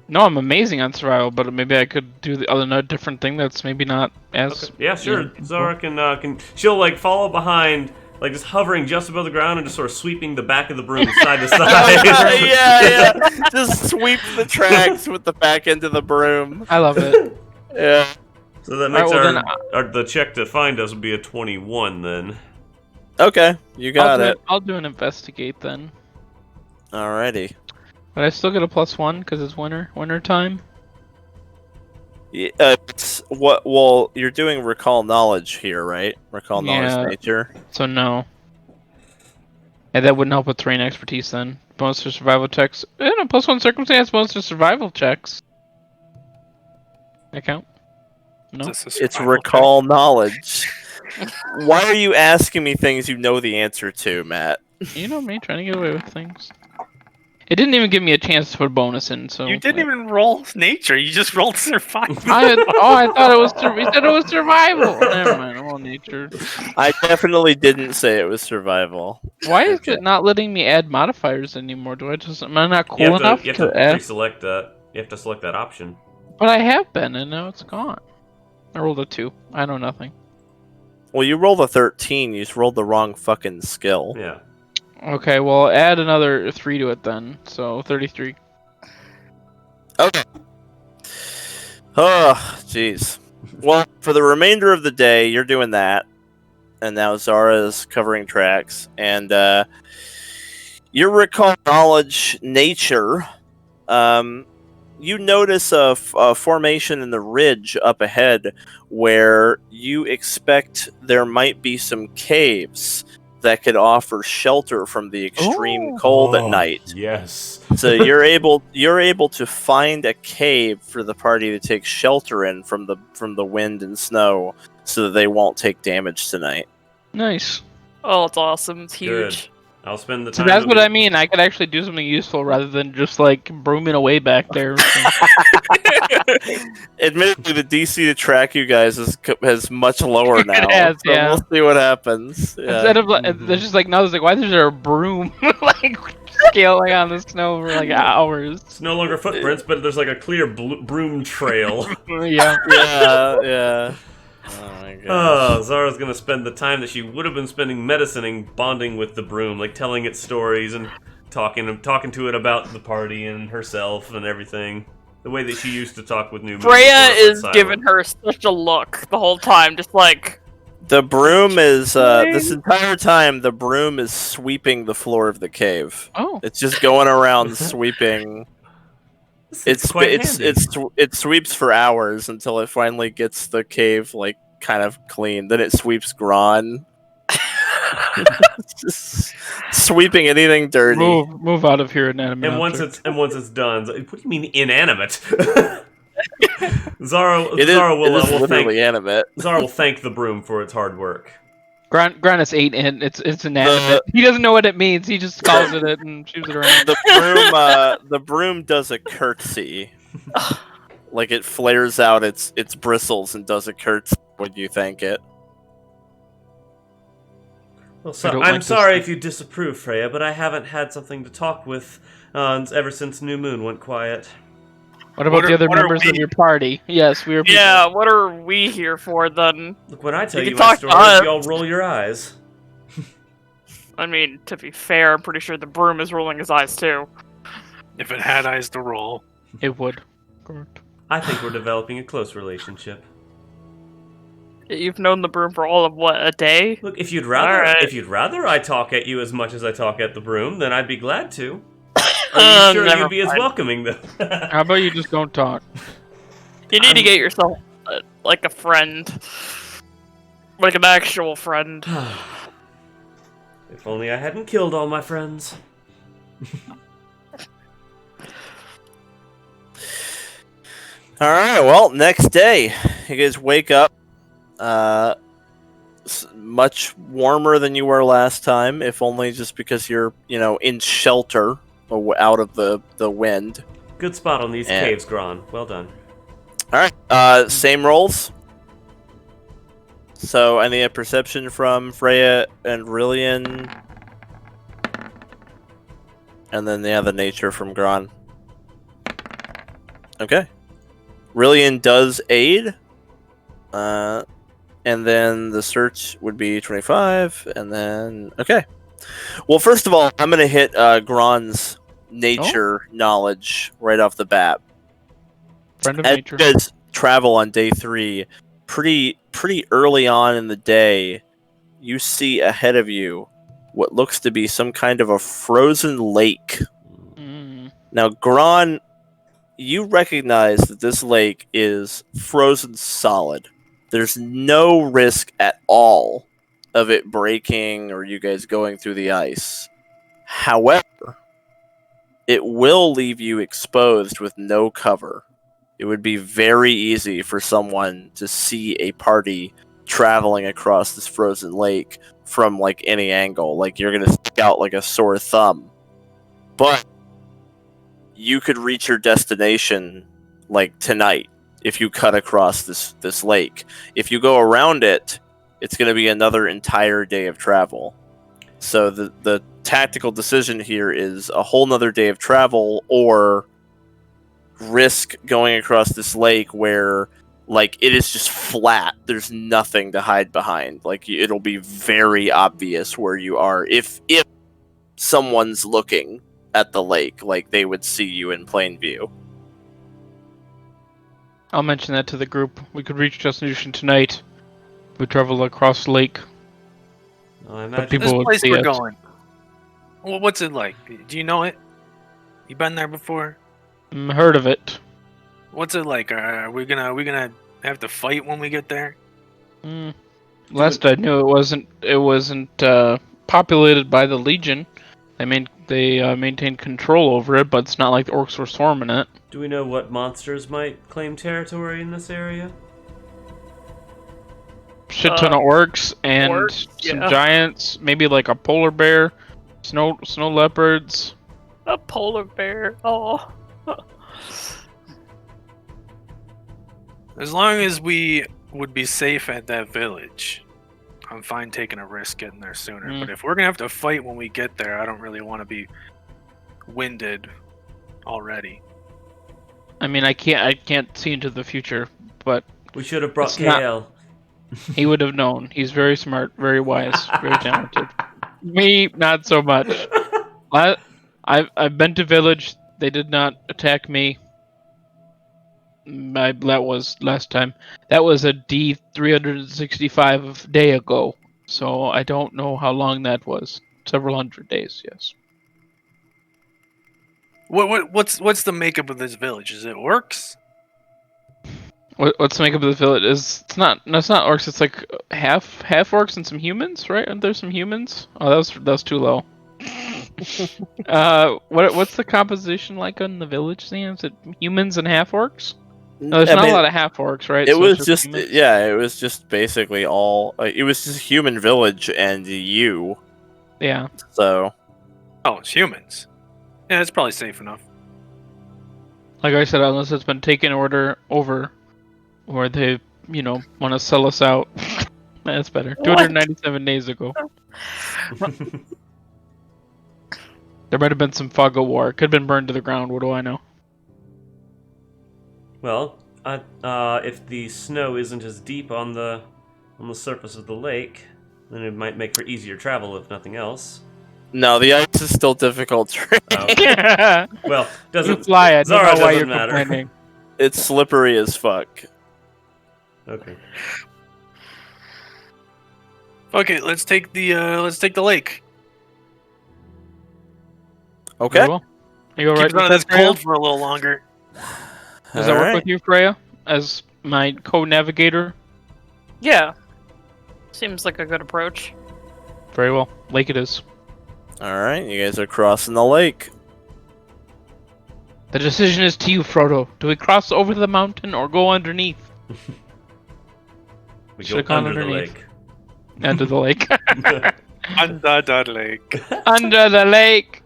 S5: No, I'm amazing on survival, but maybe I could do the other different thing that's maybe not as.
S3: Yeah, sure. Zara can she'll like follow behind, like just hovering just above the ground and just sort of sweeping the back of the broom side to side.
S1: yeah. Just sweep the tracks with the back end of the broom.
S5: I love it.
S1: Yeah.
S3: So that makes
S5: Alright, well,
S3: the check to find us would be a 21 then.
S1: Okay, you got it.
S5: I'll do an investigate then.
S1: Alrighty.
S5: But I still get a +1 because it's winter time.
S1: Yeah, well, you're doing recall knowledge here, right? Recall knowledge
S5: Yeah.
S1: nature.
S5: So no. And that wouldn't help with terrain expertise then. Bonus to survival checks. No, +1 circumstance bonus to survival checks. That count? No.
S4: Is this a
S1: It's
S4: survival check?
S1: recall knowledge. Why are you asking me things you know the answer to, Matt?
S5: You know me, trying to get away with things. It didn't even give me a chance to put a bonus in, so...
S4: You didn't even roll nature. You just rolled survival.
S5: I thought it was... You said it was survival! Never mind, I'm all nature.
S1: I definitely didn't say it was survival.
S5: Why is it not letting me add modifiers anymore? Am I not cool
S3: You have
S5: enough
S3: to
S5: to add?
S3: pre-select that. You have to select that option.
S5: But I have been, and now it's gone. I rolled a 2. I know nothing.
S1: Well, you rolled a 13. You just rolled the wrong fucking skill.
S3: Yeah.
S5: Okay, well, add another 3 to it then. So, 33.
S1: Okay. Oh, jeez. Well, for the remainder of the day, you're doing that. And now Zara's covering tracks. And your recall knowledge nature, you notice a formation in the ridge up ahead where you expect there might be some caves that could offer shelter from the extreme cold at night.
S3: Yes.
S1: So you're able to find a cave for the party to take shelter in from the wind and snow, so that they won't take damage tonight.
S5: Nice.
S2: Oh, it's awesome. It's
S3: Good.
S2: huge.
S3: I'll spend the
S5: So
S3: time.
S5: that's what I mean. I could actually do something useful rather than just like brooming away back there.
S1: Admittedly, the DC to track you guys is much lower now.
S5: It has,
S1: so
S5: yeah.
S1: we'll see what happens. Yeah.
S5: Instead of like, there's just like now there's like, why is there a broom like scaling on the snow for like hours?
S3: It's no longer footprints, but there's like a clear broom trail.
S5: Yeah.
S1: yeah. Oh my god.
S3: Oh, Zara's gonna spend the time that she would have been spending medicining, bonding with the broom, like telling it stories and talking to it about the party and herself and everything. The way that she used to talk with new.
S2: Freya is giving her such a look the whole time, just like.
S1: The broom is this entire time. The broom is sweeping the floor of the cave.
S5: Oh.
S1: It's just going around sweeping. It sweeps for hours until it finally gets the cave like kind of clean. Then it sweeps Gron. Just sweeping anything dirty.
S5: Move out of here, inanimate.
S3: And once it's done, what do you mean inanimate? Zara will
S1: literally animate.
S3: Zara will thank the broom for its hard work.
S5: Grannis ate and it's inanimate. He doesn't know what it means. He just calls it and shoots it around.
S1: The broom does a curtsy. Like it flares out its bristles and does a curtsy when you thank it.
S3: Well,
S5: I don't
S3: I'm
S5: like this
S3: sorry
S5: thing.
S3: if you disapprove, Freya, but I haven't had something to talk with ever since New Moon went quiet.
S5: What about the other
S4: what are
S5: members of
S4: we-
S5: your party? Yes, we are people.
S2: Yeah, what are we here for then?
S3: Look, when I tell
S2: You
S3: you
S2: can
S3: my
S2: talk to
S3: stories,
S2: us.
S3: y'all roll your eyes.
S2: I mean, to be fair, I'm pretty sure the broom is rolling his eyes too.
S4: If it had eyes to roll.
S5: It would. Correct.
S3: I think we're developing a close relationship.
S2: You've known the broom for all of what, a day?
S3: Look, if you'd
S2: Alright.
S3: rather I talk at you as much as I talk at the broom, then I'd be glad to. Are you sure
S2: Never
S3: you'd be as
S2: mind.
S3: welcoming though?
S5: How about you just don't talk?
S2: You need to get yourself like a friend, like an actual friend.
S3: If only I hadn't killed all my friends.
S1: All right. Well, next day, you guys wake up. Much warmer than you were last time, if only just because you're, in shelter out of the wind.
S3: Good spot on these
S1: Yeah.
S3: caves, Gron. Well done.
S1: All right. Same rolls. So I need a perception from Freya and Rylian, and then the nature from Gron. Okay. Rylian does aid. And then the search would be 25, and then... Okay. Well, first of all, I'm going to hit Gron's nature knowledge right off the bat.
S5: Friend of
S1: As
S5: nature.
S1: you guys travel on day 3, pretty early on in the day, you see ahead of you what looks to be some kind of a frozen lake.
S5: Mm.
S1: Now, Gron, you recognize that this lake is frozen solid. There's no risk at all of it breaking or you guys going through the ice. However, it will leave you exposed with no cover. It would be very easy for someone to see a party traveling across this frozen lake from like any angle. Like you're gonna stick out like a sore thumb. But you could reach your destination like tonight if you cut across this lake. If you go around it, it's going to be another entire day of travel. So the tactical decision here is a whole nother day of travel, or risk going across this lake where like it is just flat. There's nothing to hide behind. Like it'll be very obvious where you are if someone's looking at the lake, like they would see you in plain view.
S5: I'll mention that to the group. We could reach destination tonight. We travel across the lake.
S3: I imagine
S5: But people
S4: This
S5: would
S4: place
S5: see
S4: we're
S5: it.
S4: going. Well, what's it like? Do you know it? You been there before?
S5: Heard of it.
S4: What's it like? Are we gonna have to fight when we get there?
S5: Last I knew, it wasn't populated by the Legion. They maintained control over it, but it's not like the orcs were swarming it.
S3: Do we know what monsters might claim territory in this area?
S5: Shit ton of orcs and
S2: orcs,
S5: some
S2: yeah.
S5: giants, maybe like a polar bear, snow leopards.
S2: A polar bear. Oh.
S4: As long as we would be safe at that village, I'm fine taking a risk getting there sooner.
S5: Mm.
S4: But if we're gonna have to fight when we get there, I don't really want to be winded already.
S5: I mean, I can't see into the future, but
S3: We should have brought
S5: It's not-
S3: KL.
S5: he would have known. He's very smart, very wise, very talented. Me, not so much. I've been to village. They did not attack me. That was last time. That was a D365 day ago. So I don't know how long that was. Several hundred days, yes.
S4: What's the makeup of this village? Is it orcs?
S5: What's the makeup of the village? It's not orcs. It's like half orcs and some humans, right? Aren't there some humans? Oh, that was too low. What's the composition like on the village scene? Is it humans and half orcs? No, there's not a lot of half orcs, right?
S1: It
S5: So
S1: was
S5: it's
S1: just
S5: humans?
S1: it was just basically all. It was just human village and you.
S5: Yeah.
S1: So
S4: Oh, it's humans. Yeah, it's probably safe enough.
S5: Like I said, unless it's been taken over, or they, want to sell us out. That's better. 297 days ago. There might have been some fog of war. Could have been burned to the ground. What do I know?
S3: Well, if the snow isn't as deep on the surface of the lake, then it might make for easier travel, if nothing else.
S1: No, the ice is still difficult.
S3: Oh. Well,
S5: You
S3: doesn't
S5: fly it.
S3: Zara
S5: That's why
S3: doesn't
S5: you're
S3: matter.
S5: complaining.
S1: It's slippery as fuck.
S3: Okay.
S4: Okay, let's take the lake.
S1: Okay.
S5: Very well. You go right
S4: Keep it on
S5: with
S4: this
S5: that, Freya?
S4: cold for a little longer.
S5: Does that work with you, Freya? As my co-navigator?
S2: Yeah. Seems like a good approach.
S5: Very well. Lake it is.
S1: All right, you guys are crossing the lake.
S5: The decision is to you, Frodo. Do we cross over the mountain or go underneath?
S3: We
S5: Should've
S3: go
S5: gone
S3: under the
S5: underneath.
S3: lake.
S5: Under the lake.
S4: Under the lake.
S5: Under the lake.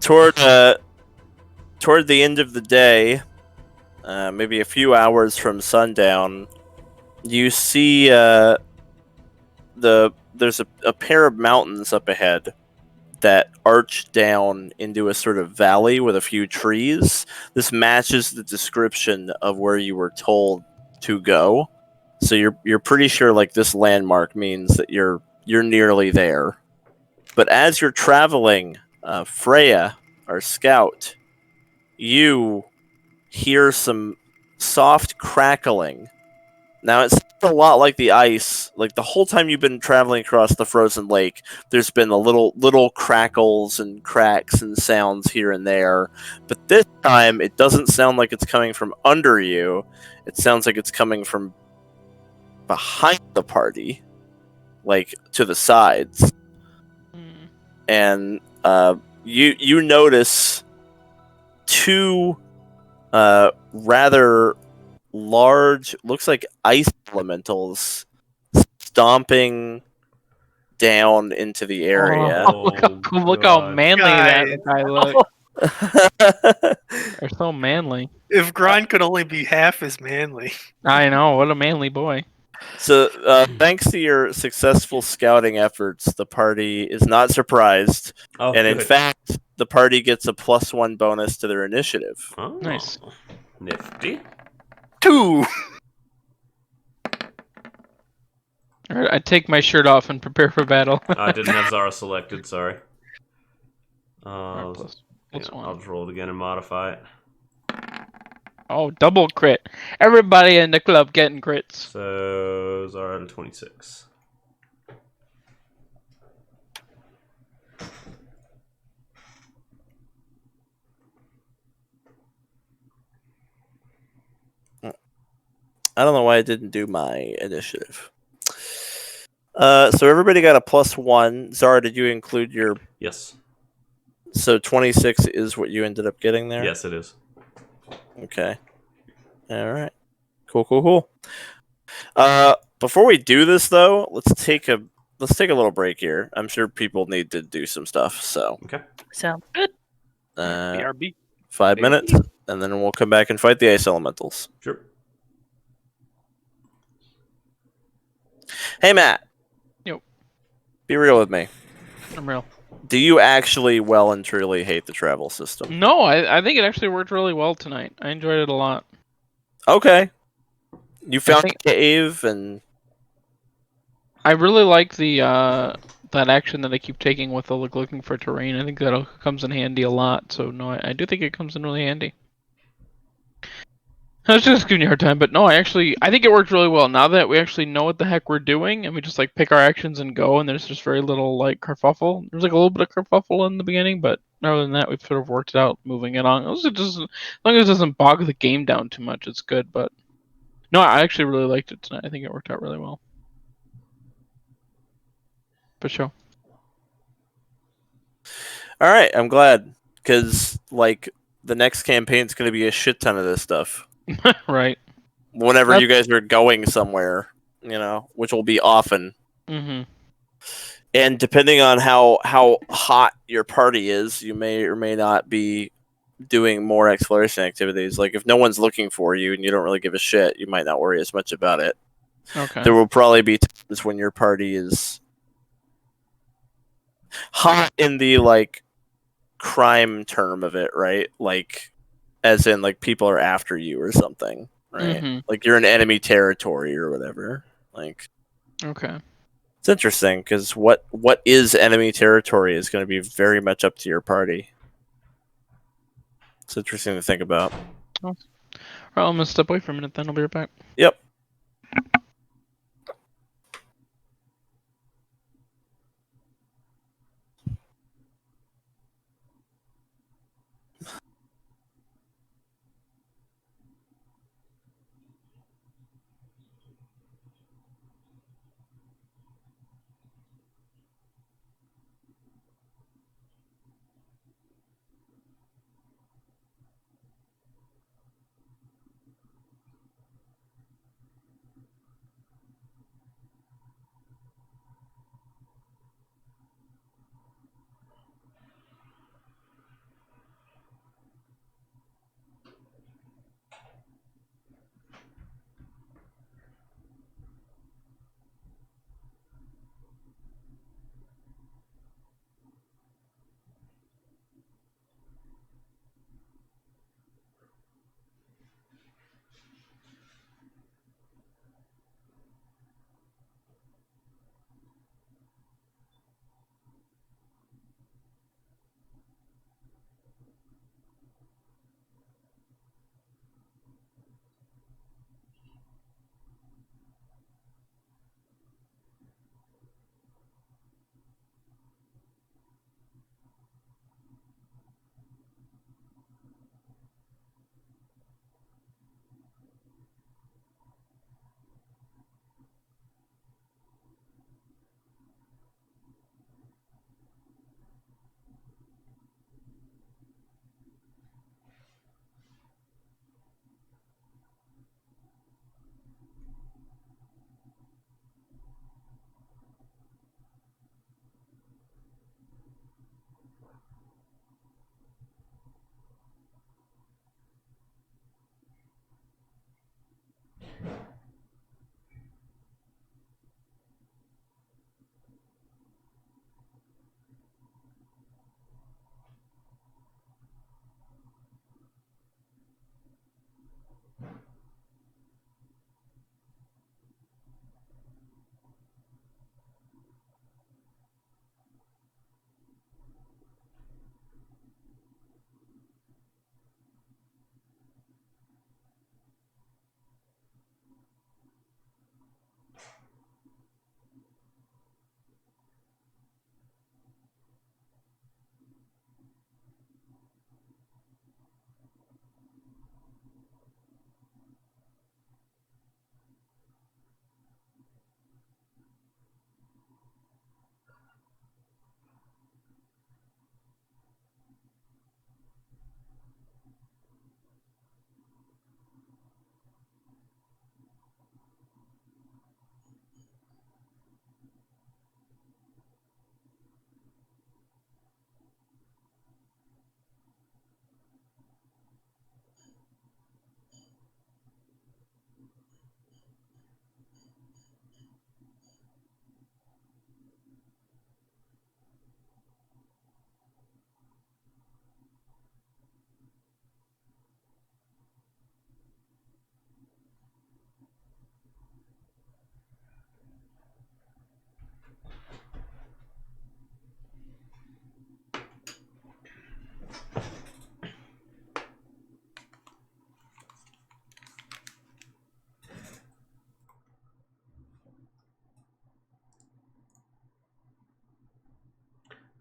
S1: Toward the end of the day, maybe a few hours from sundown, you see there's a pair of mountains up ahead that arch down into a sort of valley with a few trees. This matches the description of where you were told to go. So you're pretty sure like this landmark means that you're nearly there. But as you're traveling, Freya, our scout, you hear some soft crackling. Now it's a lot like the ice. Like the whole time you've been traveling across the frozen lake, there's been the little crackles and cracks and sounds here and there. But this time, it doesn't sound like it's coming from under you. It sounds like it's coming from behind the party, like to the sides. And you notice two rather large, looks like ice elementals stomping down into the area.
S5: Oh, look how
S3: God.
S5: manly
S4: Guys.
S5: that guy looks. They're so manly.
S4: If Gron could only be half as manly.
S5: I know. What a manly boy.
S1: So, thanks to your successful scouting efforts, the party is not surprised,
S3: Oh,
S1: and in
S3: good.
S1: fact, the party gets a +1 bonus to their initiative.
S3: Oh,
S5: Nice.
S3: Nifty.
S4: 2.
S5: Alright, I take my shirt off and prepare for battle.
S3: I didn't have Zara selected, sorry.
S5: Alright, plus one.
S3: I'll just roll it again and modify it.
S5: Oh, double crit. Everybody in the club getting crits.
S3: So, Zara to 26.
S1: I don't know why I didn't do my initiative. So everybody got a +1. Zara, did you include your...
S3: Yes.
S1: So 26 is what you ended up getting there?
S3: Yes, it is.
S1: Okay. All right. Cool. Before we do this, though, let's take a little break here. I'm sure people need to do some stuff. So,
S3: Okay.
S2: Sounds good.
S4: BRB.
S1: 5 minutes, and then we'll come back and fight the ice elementals.
S3: Sure.
S1: Hey, Matt.
S5: Yo.
S1: Be real with me.
S5: I'm real.
S1: Do you actually well and truly hate the travel system?
S5: No, I think it actually worked really well tonight. I enjoyed it a lot.
S1: Okay. You found
S5: think-
S1: a cave and...
S5: I really like the that action that I keep taking with the looking for terrain. I think that comes in handy a lot. So no, I do think it comes in really handy. I was just giving you a hard time, but no, I think it worked really well. Now that we actually know what the heck we're doing, and we just like pick our actions and go, and there's just very little like kerfuffle. There's like a little bit of kerfuffle in the beginning, but other than that, we've sort of worked it out, moving it on. As long as it doesn't bog the game down too much, it's good. But no, I actually really liked it tonight. I think it worked out really well. For sure.
S1: All right, I'm glad. Because, like, the next campaign's going to be a shit ton of this stuff.
S5: Right.
S1: Whenever you guys are going somewhere, which will be often.
S5: Mm-hmm.
S1: And depending on how hot your party is, you may or may not be doing more exploration activities. Like, if no one's looking for you and you don't really give a shit, you might not worry as much about it.
S5: Okay.
S1: There will probably be times when your party is hot in the, like, crime term of it, right? Like, as in, like, people are after you or something, right?
S5: Mhm.
S1: Like, you're in enemy territory or whatever. Like,
S5: Okay.
S1: it's interesting because what is enemy territory is going to be very much up to your party. It's interesting to think about.
S5: All right, I'm gonna step away for a minute. Then I'll be right back.
S1: Yep.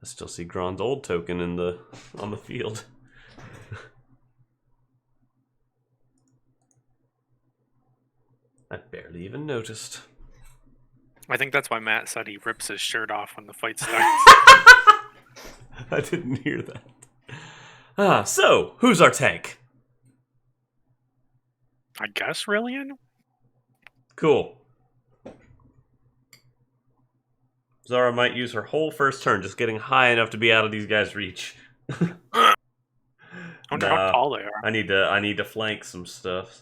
S3: I still see Gron's old token on the field. I barely even noticed.
S4: I think that's why Matt said he rips his shirt off when the fight starts.
S3: I didn't hear that. So, who's our tank?
S4: I guess Rylian?
S3: Cool. Zara might use her whole first turn just getting high enough to be out of these guys' reach.
S4: wonder how tall they are.
S3: I need to flank some stuff.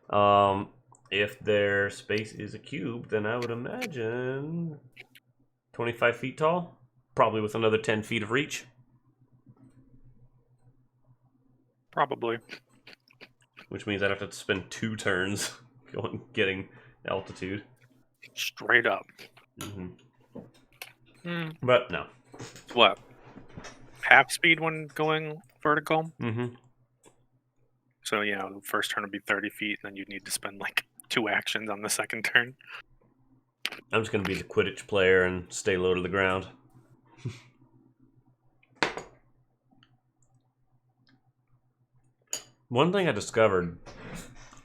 S3: So, if their space is a cube, then I would imagine 25 feet tall, probably with another 10 feet of reach.
S4: Probably.
S3: Which means I'd have to spend 2 turns getting altitude.
S4: Straight up.
S3: But no.
S4: What? Half speed when going vertical? So, the first turn would be 30 feet, and then you'd need to spend like 2 actions on the second turn.
S3: I'm just going to be the Quidditch player and stay low to the ground. One thing I discovered,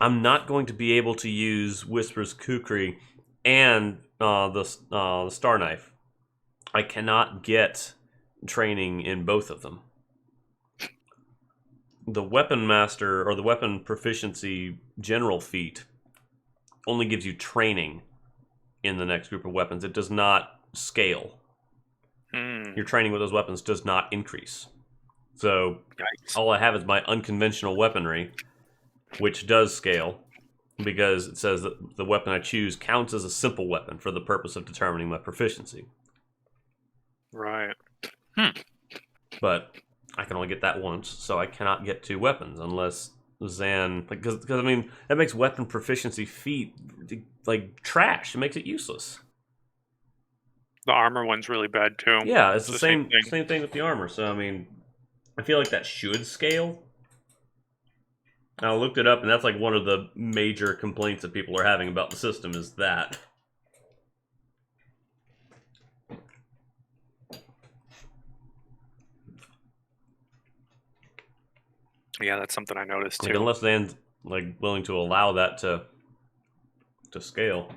S3: I'm not going to be able to use Whisper's Kukri and the Star Knife. I cannot get training in both of them. The Weapon Master, or the Weapon Proficiency General feat, only gives you training in the next group of weapons. It does not scale. Your training with those weapons does not increase. So,
S4: Yikes.
S3: all I have is my unconventional weaponry, which does scale, because it says that the weapon I choose counts as a simple weapon for the purpose of determining my proficiency.
S4: Right.
S3: But I can only get that once, so I cannot get 2 weapons unless Zan... Because I mean, that makes weapon proficiency feat, like, trash. It makes it useless.
S4: The armor one's really bad, too.
S3: Yeah, it's the same
S4: thing.
S3: thing with the armor. So, I mean, I feel like that should scale. I looked it up, and that's like one of the major complaints that people are having about the system is that.
S4: Yeah, that's something I noticed,
S3: Like,
S4: too.
S3: unless Zan's like willing to allow that to scale.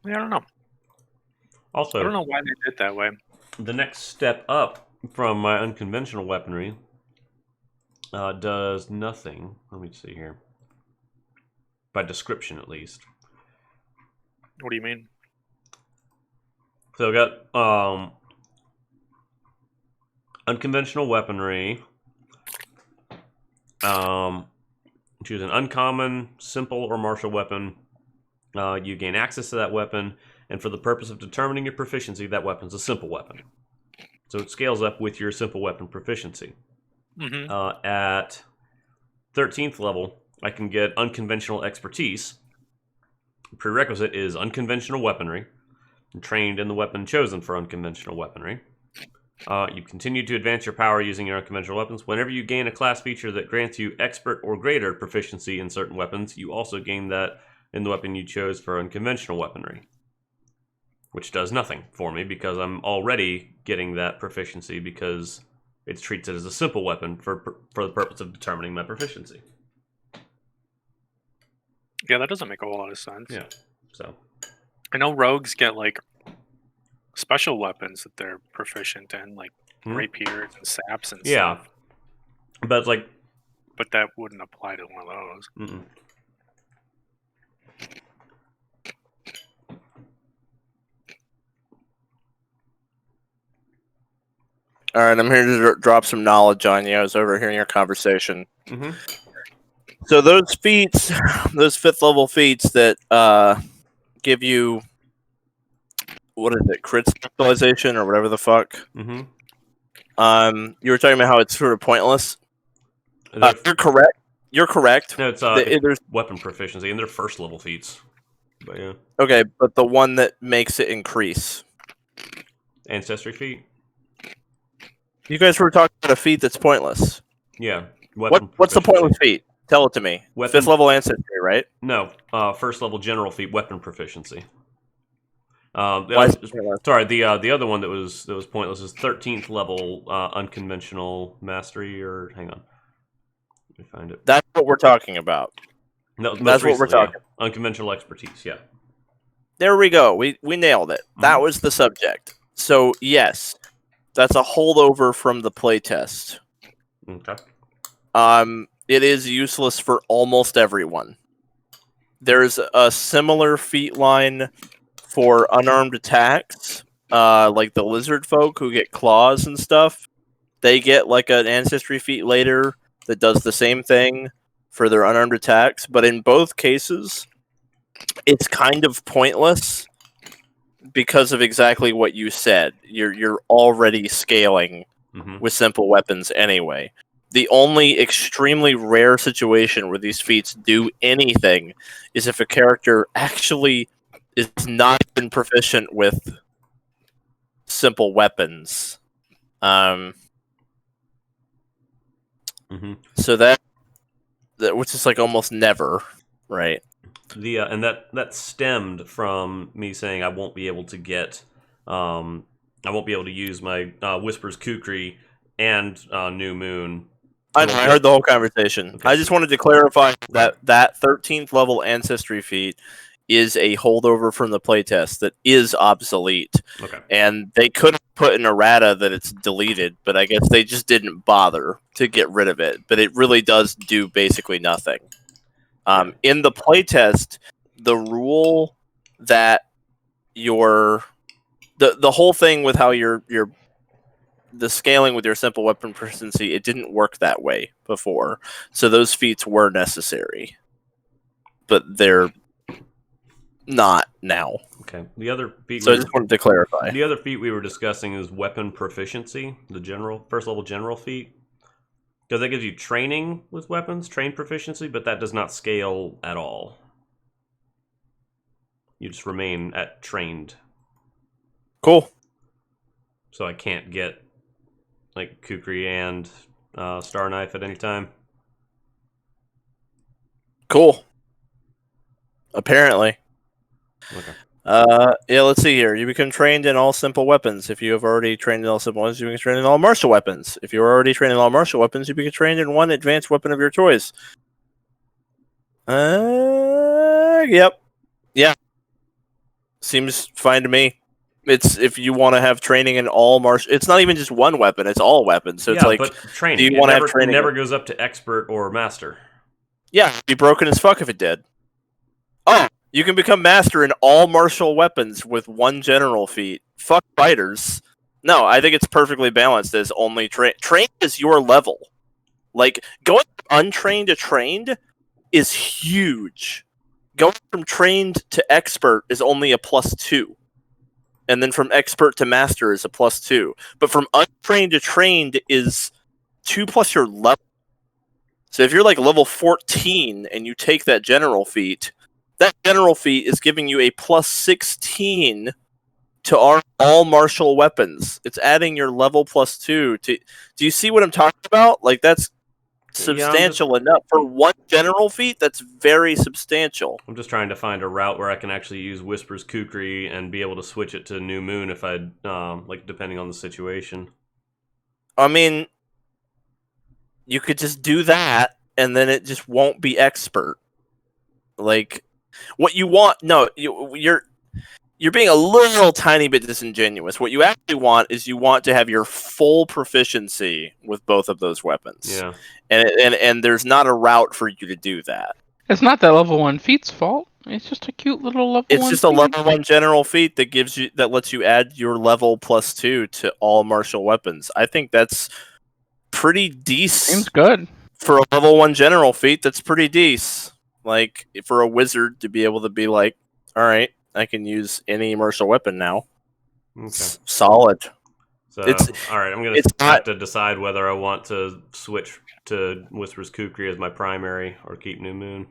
S4: I don't know.
S3: Also,
S4: I don't know why they did it that way.
S3: the next step up from my unconventional weaponry does nothing. Let me see here. By description, at least.
S4: What do you mean?
S3: So I've got unconventional weaponry. Choose an uncommon, simple, or martial weapon. You gain access to that weapon, and for the purpose of determining your proficiency, that weapon's a simple weapon. So it scales up with your simple weapon proficiency. At 13th level, I can get unconventional expertise. The prerequisite is unconventional weaponry. I'm trained in the weapon chosen for unconventional weaponry. You continue to advance your power using your unconventional weapons. Whenever you gain a class feature that grants you expert or greater proficiency in certain weapons, you also gain that in the weapon you chose for unconventional weaponry. Which does nothing for me because I'm already getting that proficiency because it treats it as a simple weapon for the purpose of determining my proficiency.
S4: Yeah, that doesn't make a whole lot of sense.
S3: Yeah, so.
S4: I know rogues get, like, special weapons that they're proficient in, like rapiers and saps and stuff.
S3: But it's like...
S4: But that wouldn't apply to one of those.
S1: All right, I'm here to drop some knowledge on you. I was overhearing your conversation. So those feats, those 5th level feats that give you, what is it, crit specialization or whatever the fuck? You were talking about how it's sort of pointless. You're correct. You're correct.
S3: No, it's weapon proficiency, and they're 1st level feats. But yeah.
S1: Okay, but the one that makes it increase.
S3: Ancestry feat?
S1: You guys were talking about a feat that's pointless.
S3: Yeah.
S1: What's the pointless feat? Tell it to me. 5th level ancestry, right?
S3: No. 1st level general feat, weapon proficiency.
S1: Why is it pointless?
S3: Sorry, the other one that was pointless is 13th level unconventional mastery, or hang on. Let me find it.
S1: That's what we're talking about.
S3: No,
S1: that's what we're talking.
S3: Yeah. Unconventional expertise, yeah.
S1: There we go. We nailed it. That was the subject. So yes, that's a holdover from the playtest.
S3: Okay.
S1: It is useless for almost everyone. There's a similar feat line for unarmed attacks, like the lizard folk who get claws and stuff. They get like an ancestry feat later that does the same thing for their unarmed attacks, but in both cases, it's kind of pointless because of exactly what you said. You're already scaling with simple weapons anyway. The only extremely rare situation where these feats do anything is if a character actually is not even proficient with simple weapons. So that which is like almost never, right?
S3: And that stemmed from me saying I won't be able to get, I won't be able to use my Whispers Kukri and New Moon.
S1: I know, I heard the whole conversation.
S3: Okay.
S1: I just wanted to clarify that 13th level ancestry feat is a holdover from the playtest that is obsolete.
S3: Okay.
S1: And they could have put in errata that it's deleted, but I guess they just didn't bother to get rid of it. But it really does do basically nothing. In the playtest, the rule that the whole thing with how the scaling with your simple weapon proficiency, it didn't work that way before. So those feats were necessary. But they're not now.
S3: Okay. The other feat.
S1: So I just wanted to clarify.
S3: The other feat we were discussing is weapon proficiency, the first level general feat. Because that gives you training with weapons, train proficiency, but that does not scale at all. You just remain at trained.
S1: Cool.
S3: So I can't get like Kukri and Star Knife at any time.
S1: Cool. Apparently.
S3: Okay.
S1: Yeah, let's see here. You become trained in all simple weapons. If you have already trained in all simple weapons, you become trained in all martial weapons. If you are already trained in all martial weapons, you become trained in one advanced weapon of your choice. Yep. Yeah. Seems fine to me. It's if you want to have training in all martial. It's not even just one weapon; it's all weapons. So it's like,
S3: but training.
S1: Do you want to have training?
S3: It never goes up to expert or master.
S1: Yeah, it'd be broken as fuck if it did. Oh, you can become master in all martial weapons with one general feat. Fuck fighters. No, I think it's perfectly balanced as only trained. Trained is your level. Like, going from untrained to trained is huge. Going from trained to expert is only a +2. And then from expert to master is a +2. But from untrained to trained is 2 plus your level. So if you're like level 14 and you take that general feat, that general feat is giving you a +16 to all martial weapons. It's adding your level +2 to. Do you see what I'm talking about? Like, that's substantial enough for one general feat. That's very substantial.
S3: I'm just trying to find a route where I can actually use Whispers Kukri and be able to switch it to New Moon if I like, depending on the situation.
S1: I mean, you could just do that, and then it just won't be expert. Like, what you want? No, you're being a little tiny bit disingenuous. What you actually want is you want to have your full proficiency with both of those weapons.
S3: Yeah.
S1: And there's not a route for you to do that.
S5: It's not that level 1 feat's fault. It's just a cute little level 1
S1: It's just a level 1 general feat that lets you add your level +2 to all martial weapons. I think that's pretty decent.
S5: Seems good.
S1: For a level 1 general feat, that's pretty decent. Like, for a wizard to be able to be like, alright, I can use any martial weapon now.
S3: Okay.
S1: Solid.
S3: So, alright, I'm going to have to decide whether I want to switch to Whispers Kukri as my primary or keep New Moon.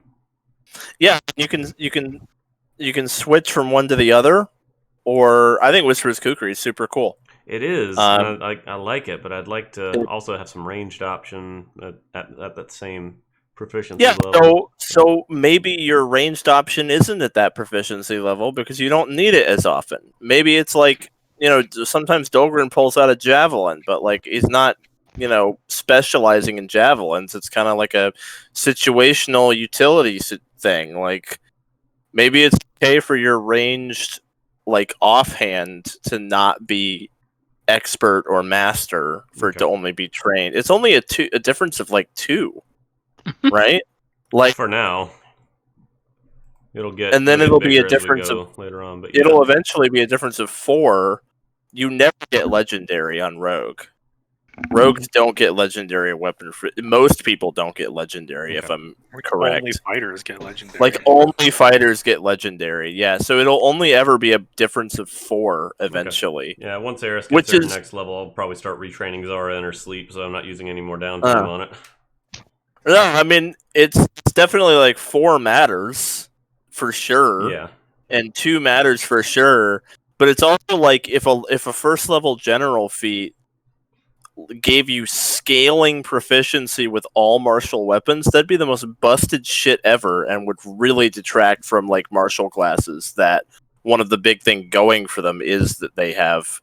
S1: Yeah, you can switch from one to the other, or I think Whispers Kukri is super cool.
S3: It is. I like it, but I'd like to also have some ranged option at that same proficiency level.
S1: So maybe your ranged option isn't at that proficiency level because you don't need it as often. Maybe it's like, sometimes Dolgren pulls out a javelin, but like he's not, specializing in javelins. It's kind of like a situational utility thing. Like, maybe it's okay for your ranged, like, offhand to not be expert or master for it to only be trained. It's only a difference of like 2, right? Like
S3: for now. It'll get
S1: and then it'll be a
S3: bigger as we
S1: difference
S3: go
S1: of
S3: later on, but
S1: it'll eventually be a difference of 4. You never get legendary on rogue. Rogues don't get legendary weapon. Most people don't get legendary, if I'm correct.
S4: Only fighters get legendary.
S1: Like only fighters get legendary. Yeah, so it'll only ever be a difference of 4 eventually.
S3: Yeah, once Eris gets to her next level, I'll probably start retraining Zara in her sleep, so I'm not using any more downtime on it.
S1: No, I mean it's definitely like 4 matters for sure.
S3: Yeah,
S1: and 2 matters for sure. But it's also like if a first level general feat gave you scaling proficiency with all martial weapons, that'd be the most busted shit ever and would really detract from like martial classes that one of the big thing going for them is that they have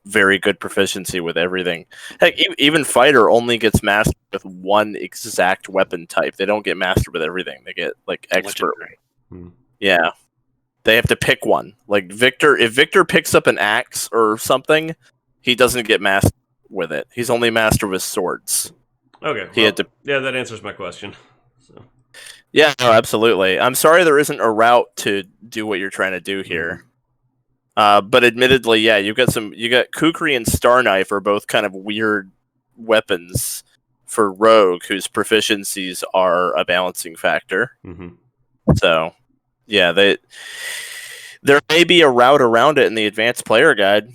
S1: very good proficiency with everything. Heck, even fighter only gets mastered with 1 exact weapon type. They don't get mastered with everything. They get like expert. Yeah. They have to pick one. Like Victor, if Victor picks up an axe or something, he doesn't get mastered with it. He's only master with swords.
S3: Okay.
S1: He had to.
S3: Yeah, that answers my question. So.
S1: Yeah, no, absolutely. I'm sorry there isn't a route to do what you're trying to do here. But admittedly, yeah, you got Kukri and Star Knife are both kind of weird weapons for Rogue, whose proficiencies are a balancing factor. So, yeah, there may be a route around it in the advanced player guide.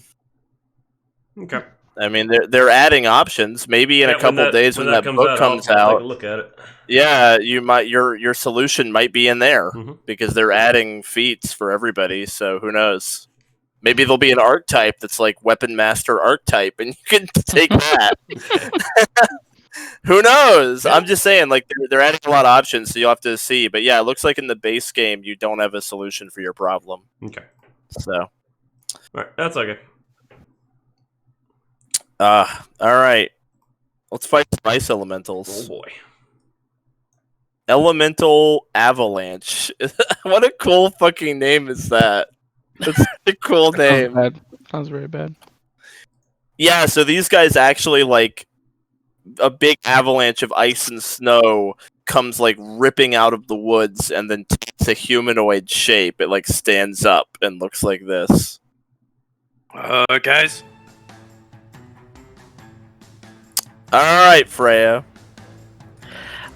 S3: Okay.
S1: I mean, they're adding options. Maybe in a couple days when that book comes out,
S3: I'll take a look at it.
S1: Yeah, you might your solution might be in there because they're adding feats for everybody. So who knows? Maybe there'll be an archetype that's like Weapon Master archetype, and you can take that. Who knows? I'm just saying, like they're adding a lot of options, so you'll have to see. But yeah, it looks like in the base game you don't have a solution for your problem.
S3: Okay.
S1: So,
S3: all right, that's okay.
S1: All right. Let's fight some ice elementals.
S3: Oh boy.
S1: Elemental Avalanche. What a cool fucking name is that? That's a cool name.
S5: Sounds very bad.
S1: Yeah, so these guys actually like a big avalanche of ice and snow comes like ripping out of the woods and then takes a humanoid shape. It like stands up and looks like this.
S4: Guys.
S1: Alright, Freya.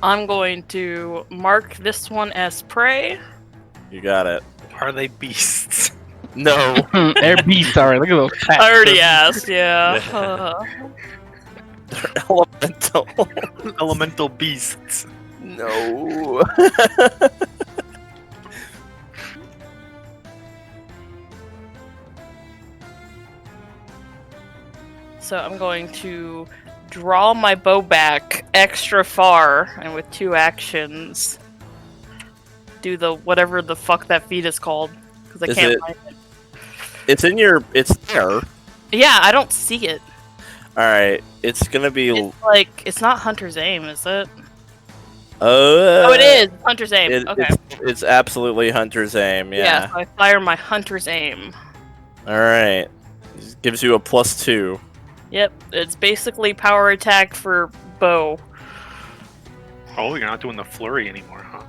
S2: I'm going to mark this one as prey.
S1: You got it.
S4: Are they beasts?
S1: No.
S5: They're beasts, alright. Look at those packs.
S2: I already asked, yeah.
S1: They're elemental.
S4: Elemental beasts.
S1: No.
S2: So I'm going to draw my bow back extra far, and with 2 actions, do the whatever the fuck that feat is called, because I can't find it.
S1: It's in your. It's there.
S2: Yeah, I don't see it.
S1: All right, it's gonna be.
S2: It's like it's not Hunter's Aim, is it?
S1: Oh,
S2: it is Hunter's Aim. Okay.
S1: It's absolutely Hunter's Aim. Yeah.
S2: So I fire my Hunter's Aim.
S1: All right. It gives you a +2.
S2: Yep, it's basically power attack for bow.
S4: Oh, you're not doing the flurry anymore, huh?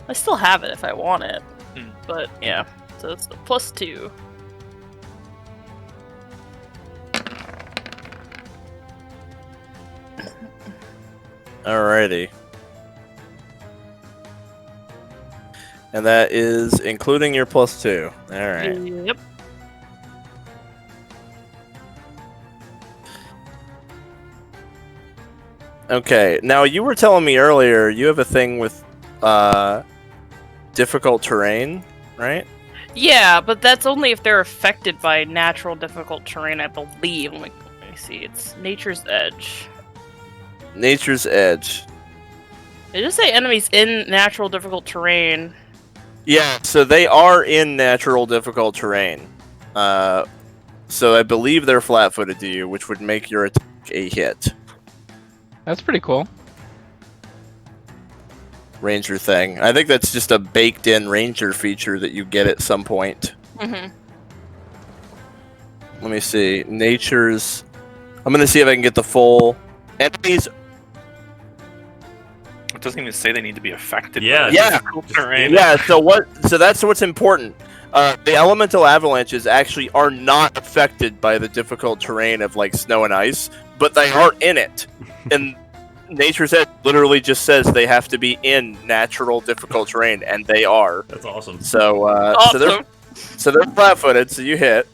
S2: I still have it if I want it, but yeah. So it's the +2.
S1: Alrighty. And that is including your +2. Alright.
S2: Yep.
S1: Okay, now you were telling me earlier you have a thing with difficult terrain, right?
S2: Yeah, but that's only if they're affected by natural difficult terrain, I believe. Let me see. It's Nature's Edge.
S1: Nature's Edge.
S2: They just say enemies in natural difficult terrain.
S1: Yeah, so they are in natural difficult terrain. So I believe they're flat-footed to you, which would make your attack a hit.
S5: That's pretty cool.
S1: Ranger thing. I think that's just a baked-in ranger feature that you get at some point. Let me see. Nature's. I'm gonna see if I can get the full enemies.
S4: It doesn't even say they need to be affected.
S3: Yeah,
S4: by
S3: it's
S1: Yeah.
S4: difficult terrain.
S1: Yeah. So that's what's important. The elemental avalanches actually are not affected by the difficult terrain of like snow and ice, but they are in it. And Nature's Edge literally just says they have to be in natural difficult terrain, and they are.
S3: That's awesome.
S1: So
S2: Awesome.
S1: so they're flat-footed. So you hit.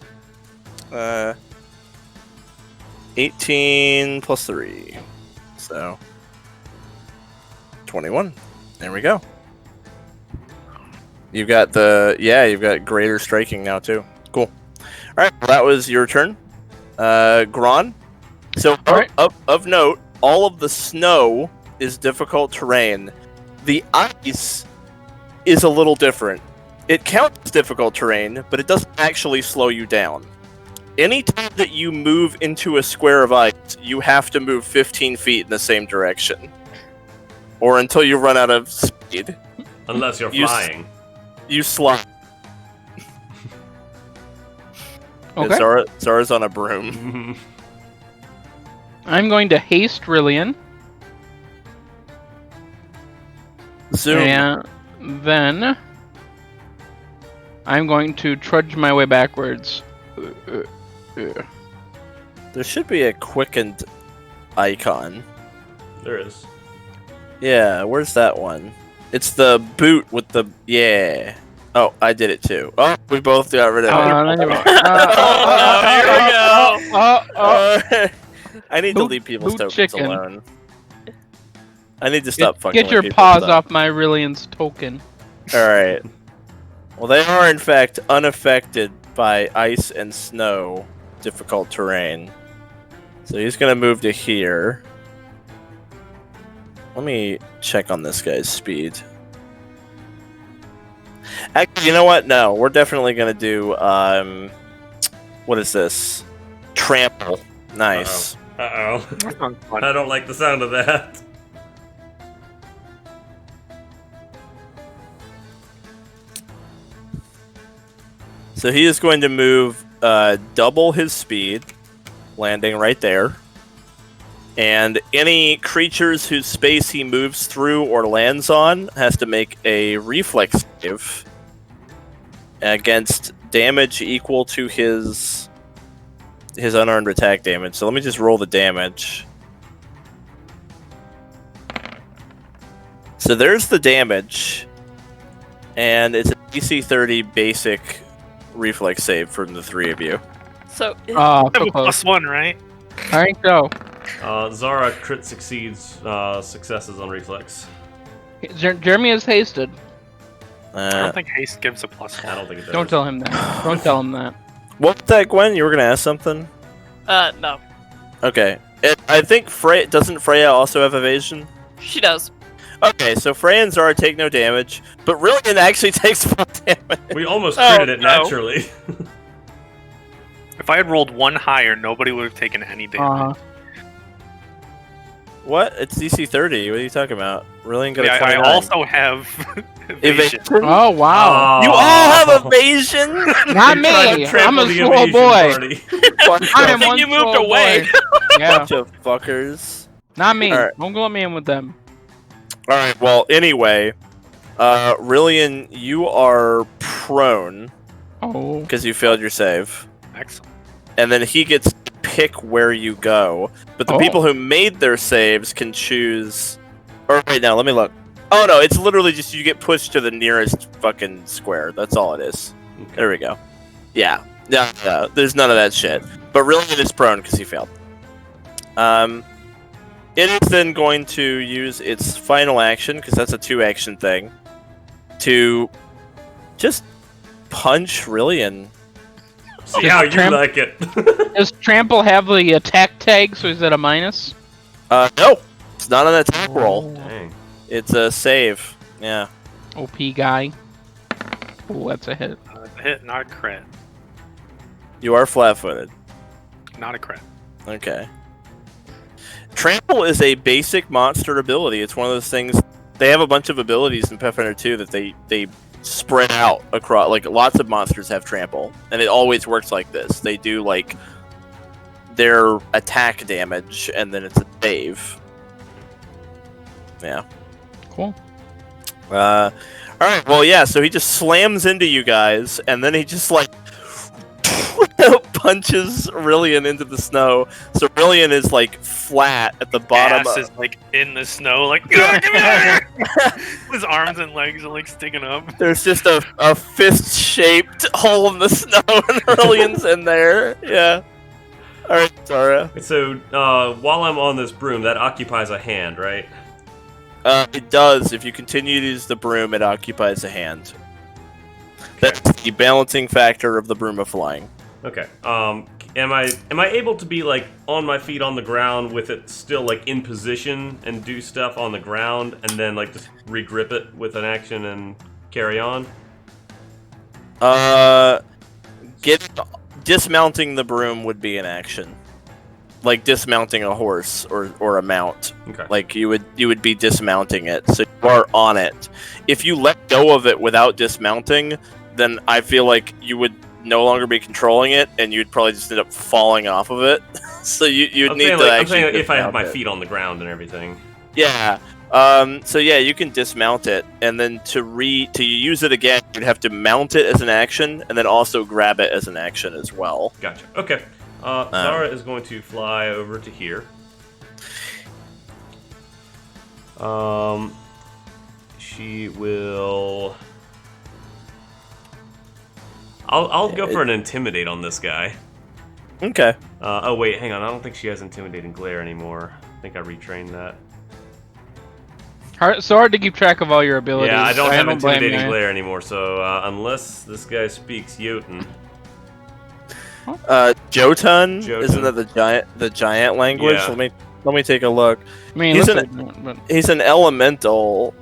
S1: 18 plus 3, so 21. There we go. You've got you've got greater striking now too. Cool. All right, well, that was your turn, Gron. So
S5: Alright.
S1: of note, all of the snow is difficult terrain. The ice is a little different. It counts as difficult terrain, but it doesn't actually slow you down. Anytime that you move into a square of ice, you have to move 15 feet in the same direction, or until you run out of speed.
S3: Unless you're
S1: You
S3: flying.
S1: You slide.
S5: Okay.
S1: Zara's on a broom.
S5: I'm going to haste Rylian,
S1: Zoom.
S5: and then I'm going to trudge my way backwards.
S1: There should be a quickened icon.
S3: There is.
S1: Yeah, where's that one? It's the boot with the Oh, I did it too. Oh, we both got rid of it.
S5: There you
S2: go.
S1: I need to
S5: Boot-
S1: leave people's
S5: boot
S1: tokens
S5: chicken.
S1: alone. I need to stop fucking
S5: Get
S1: with
S5: your
S1: people's
S5: paws
S1: stuff.
S5: off my Rylian's token.
S1: Alright. Well, they are in fact unaffected by ice and snow difficult terrain. So he's gonna move to here. Let me check on this guy's speed. Actually, you know what? No, we're definitely gonna do what is this? Trample. Nice.
S3: Uh-oh.
S4: That sounds fun.
S3: I don't like the sound of that.
S1: So he is going to move double his speed, landing right there. And any creatures whose space he moves through or lands on has to make a reflex save against damage equal to his unarmed attack damage. So let me just roll the damage. So there's the damage, and it's a DC 30 basic reflex save from the three of you.
S2: So
S5: Oh,
S4: I have
S5: so
S4: a
S5: close.
S4: +1, right?
S5: I think so.
S3: Zara crit succeeds successes on reflex.
S5: Jeremy is hasted.
S4: I don't think haste gives a +1.
S3: I don't think it does.
S5: Don't tell him that. Don't tell him that.
S1: What's that, Gwen? You were gonna ask something?
S2: no,
S1: Okay. I think doesn't Freya also have evasion?
S2: she does.
S1: Okay, so Freya and Zara take no damage, but Rylian actually takes full damage.
S3: We almost
S2: Oh,
S3: critted it
S2: no.
S3: naturally.
S4: If I had rolled one higher, nobody would have taken any damage.
S1: What? It's DC 30. What are you talking about? Rylian got a
S4: I
S1: 29.
S4: also have evasion.
S5: Oh wow!
S1: You all have evasion?
S5: Not
S3: You tried to
S5: me.
S3: trample
S5: I'm a
S3: the
S5: small
S3: evasion
S5: boy.
S3: party.
S5: I am
S2: think
S5: one
S2: you moved
S5: small
S2: away.
S5: boy. Yeah,
S1: Bunch of fuckers.
S5: not me.
S1: All right.
S5: Don't go let me in with them.
S1: Alright, well, anyway. Rylian, you are prone
S5: Oh,
S1: because you failed your save.
S4: Excellent.
S1: And then he gets to pick where you go. But the
S5: Oh.
S1: people who made their saves can choose. Or wait, now let me look. Oh no, it's literally just you get pushed to the nearest fucking square. That's all it is. There we go. Yeah. No, there's none of that shit. But Rylian is prone because he failed. It is then going to use its final action, because that's a 2-action thing, to just punch Rylian.
S3: See how you
S5: Tramp-
S3: like it.
S5: does Trample have the attack tag? So is that a minus?
S1: No, it's not an attack roll.
S3: Dang.
S1: It's a save. Yeah.
S5: OP guy. Oh, that's a hit.
S4: A hit, not a crit.
S1: You are flat-footed.
S4: Not a crit.
S1: Okay. Trample is a basic monster ability. It's one of those things. They have a bunch of abilities in Pathfinder 2 that they spread out across. Like lots of monsters have trample, and it always works like this. They do like their attack damage, and then it's a save. Yeah.
S5: Cool.
S1: All right. Well, yeah. So he just slams into you guys, and then he just like punches Rylian into the snow. So Rylian is like flat at the bottom.
S4: Ass is like in the snow, like "Get me out of here!" His arms and legs are like sticking up.
S1: There's just a fist-shaped hole in the snow, and Rylian's in there. Yeah. All right, Zara.
S3: So while I'm on this broom, that occupies a hand, right?
S1: It does. If you continue to use the broom, it occupies a hand. That's the balancing factor of the broom of flying.
S3: Okay. Am I able to be like on my feet on the ground with it still like in position and do stuff on the ground and then like just regrip it with an action and carry on?
S1: Dismounting the broom would be an action. Like dismounting a horse or a mount.
S3: Okay.
S1: Like you would be dismounting it, so you are on it. If you let go of it without dismounting, then I feel like you would no longer be controlling it, and you'd probably just end up falling off of it. So you'd need to actually.
S3: I'm saying if I have my
S1: dismount it.
S3: feet on the ground and everything.
S1: Yeah. So yeah, you can dismount it, and then to use it again, you'd have to mount it as an action, and then also grab it as an action as well.
S3: Gotcha. Okay. Zara is going to fly over to here. She will. I'll go for an intimidate on this guy.
S1: Okay.
S3: Oh wait, hang on. I don't think she has intimidating glare anymore. I think I retrained that.
S5: So hard to keep track of all your abilities.
S3: Yeah, I don't have
S5: blame
S3: intimidating
S5: you.
S3: glare anymore. So unless this guy speaks Jotun.
S1: Jotun?
S3: Jotun.
S1: Isn't that the giant language?
S3: Yeah.
S1: Let me take a look.
S5: I mean,
S1: He's an elemental.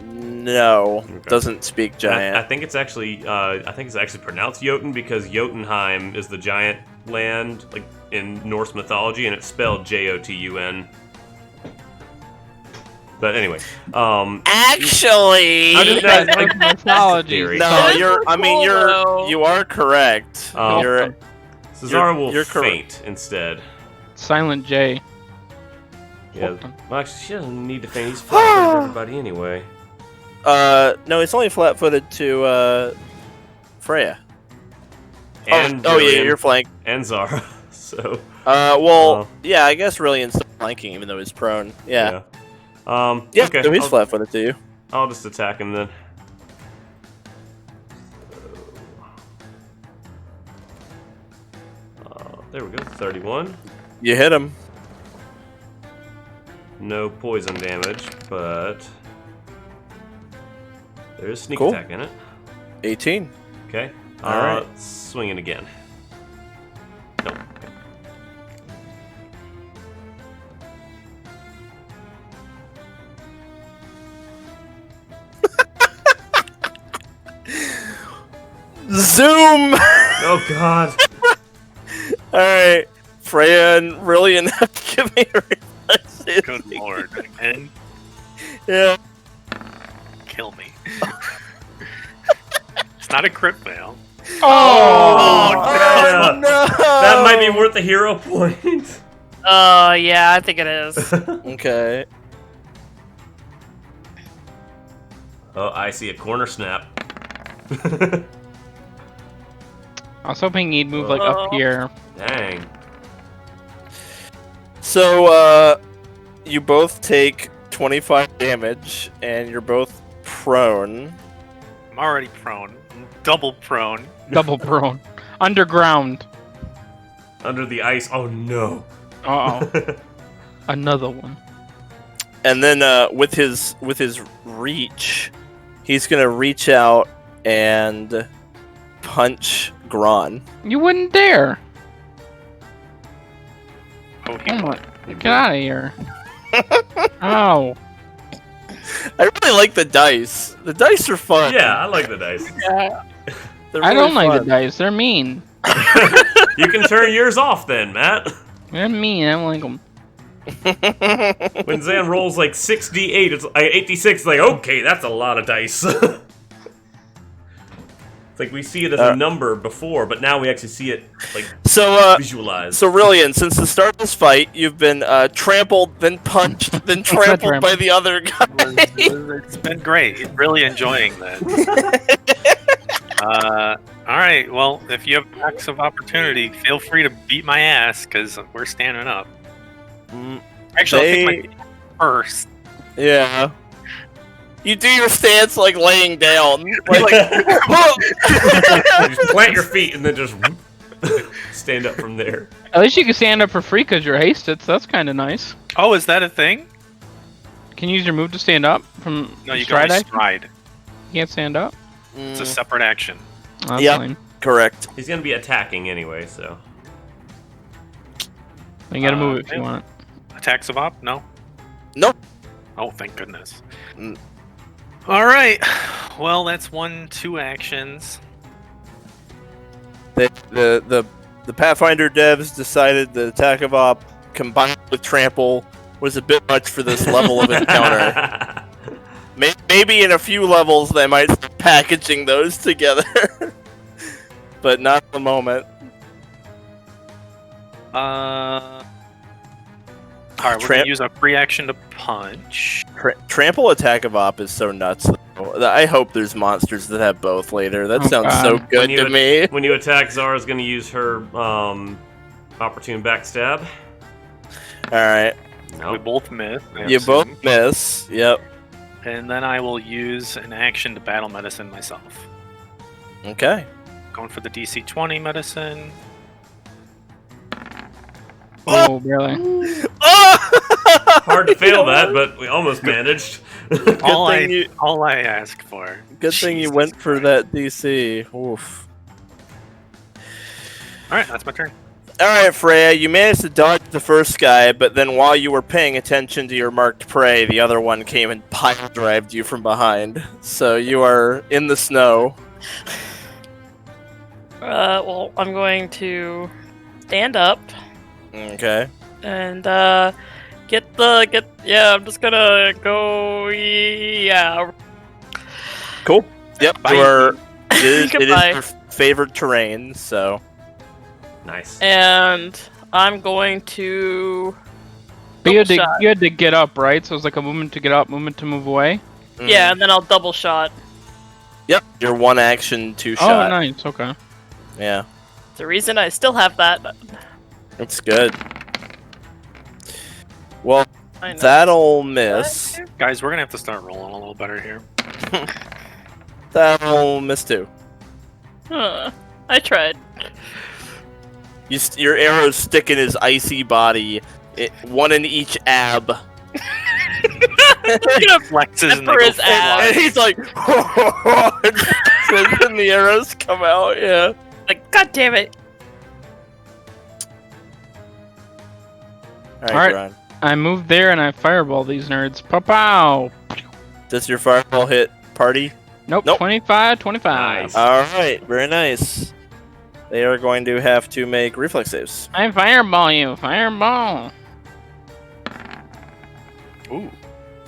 S1: No,
S3: Okay.
S1: doesn't speak giant.
S3: I think it's actually pronounced Jotun because Jotunheim is the giant land like in Norse mythology, and it's spelled Jotun. But anyway,
S1: Actually,
S3: I'm just
S5: like mythology.
S3: theory.
S1: no,
S2: Cool.
S1: you are correct.
S3: So Zara will
S1: you're correct.
S3: faint instead.
S5: Silent J.
S3: Yeah. Well, actually, she doesn't need to faint. He's flat for everybody anyway.
S1: No, it's only flat-footed to Freya.
S3: And
S1: yeah,
S3: Rylian
S1: you're flanked.
S3: and Zara. So.
S1: Yeah, I guess Rylian's still flanking even though he's prone. Yeah.
S3: Yeah. Okay.
S1: So he's flat-footed to you.
S3: I'll just attack him then. There we go. 31.
S1: You hit him.
S3: No poison damage, but there's sneak
S1: Cool.
S3: attack in it.
S1: 18.
S3: Okay.
S1: Alright.
S3: Swinging again. Nope. Okay.
S1: Zoom!
S3: Oh god.
S1: Alright. Freya and Rylian have to give me a reflex.
S4: Good lord. And
S1: Yeah.
S4: kill me. It's not a crit fail.
S5: Oh!
S3: Yeah.
S1: no!
S3: That might be worth a hero point.
S2: Oh, yeah, I think it is.
S1: Okay.
S3: Oh, I see a corner snap.
S5: I was hoping he'd move like up here.
S3: Dang.
S1: So, you both take 25 damage, and you're both prone.
S4: I'm already prone. I'm double prone.
S5: Double prone. Underground.
S3: Under the ice. Oh no.
S5: Uh-oh. Another one.
S1: And then, with his reach, he's gonna reach out and punch Gron.
S5: You wouldn't dare.
S4: Oh,
S5: Oh my. Get out of here. Ow.
S1: I really like the dice. The dice are fun.
S3: Yeah, I like the dice.
S1: They're
S5: I
S1: really
S5: don't like
S1: fun.
S5: the dice. They're mean.
S3: You can turn yours off then, Matt.
S5: They're mean. I don't like them.
S3: When Zan rolls like 6d8, it's like 86. It's like, okay, that's a lot of dice. It's like we see it as a number before, but now we actually see it like visualized.
S1: So Rylian, since the start of this fight, you've been trampled, then punched, then trampled by the other guy.
S4: It's been great. Really enjoying this. All right. Well, if you have attacks of opportunity, feel free to beat my ass because we're standing up. Actually, I'll take my first.
S1: Yeah. You do your stance like laying down.
S3: You just plant your feet and then just stand up from there.
S5: At least you can stand up for free because you're hasted, so that's kind of nice.
S4: Oh, is that a thing?
S5: Can you use your move to stand up from
S4: No, you can only stride.
S5: You can't stand up?
S4: It's a separate action.
S5: Oh,
S1: Yep, correct.
S3: He's gonna be attacking anyway, so.
S5: You gotta move it if you want.
S4: Attacks of op? No?
S1: Nope.
S4: Oh, thank goodness. Alright. Well, that's 2 actions.
S1: The Pathfinder devs decided the attack of op combined with trample was a bit much for this level of encounter. Maybe in a few levels they might start packaging those together. But not at the moment.
S4: Alright, we're gonna use a free action to punch.
S1: Trample attack of op is so nuts. I hope there's monsters that have both later. That sounds so good to me.
S3: When you attack, Zara's gonna use her opportune backstab.
S1: Alright.
S4: Nope. We both miss.
S1: You both miss. Yep.
S4: And then I will use an action to battle medicine myself.
S1: Okay.
S4: Going for the DC 20 medicine.
S5: Oh, barely.
S3: Hard to fail that, but we almost managed.
S4: all I ask for.
S1: Good thing you went for that DC. Oof.
S4: Alright, that's my turn.
S1: Alright, Freya, you managed to dodge the first guy, but then while you were paying attention to your marked prey, the other one came and pile-drived you from behind. So you are in the snow.
S2: Well, I'm going to stand up.
S1: Okay.
S2: And, I'm just gonna go, yeah.
S1: Cool. Yep, it is
S2: Goodbye.
S1: your favorite terrain, so...
S3: Nice.
S2: And I'm going to...
S5: But you had to get up, right? So it's like a movement to get up, movement to move away?
S2: Yeah, and then I'll double shot.
S1: Yep, your 1 action, 2
S5: Oh,
S1: shot.
S5: nice, okay.
S1: Yeah.
S2: The reason I still have that.
S1: That's good. Well, that'll miss.
S4: Guys, we're gonna have to start rolling a little better here.
S1: That'll miss too.
S2: Huh. I tried.
S1: Your arrows stick in his icy body, 1 in each ab.
S4: Flexes and
S2: for his ab.
S1: And he's like, and the arrows come out, yeah.
S2: Like, god damn it.
S1: Alright, Gron.
S5: I moved there and I fireball these nerds. Pow!
S1: Does your fireball hit party?
S5: Nope. 25.
S3: Nice.
S1: Alright, very nice. They are going to have to make reflex saves.
S5: I fireball you. Fireball.
S4: Ooh.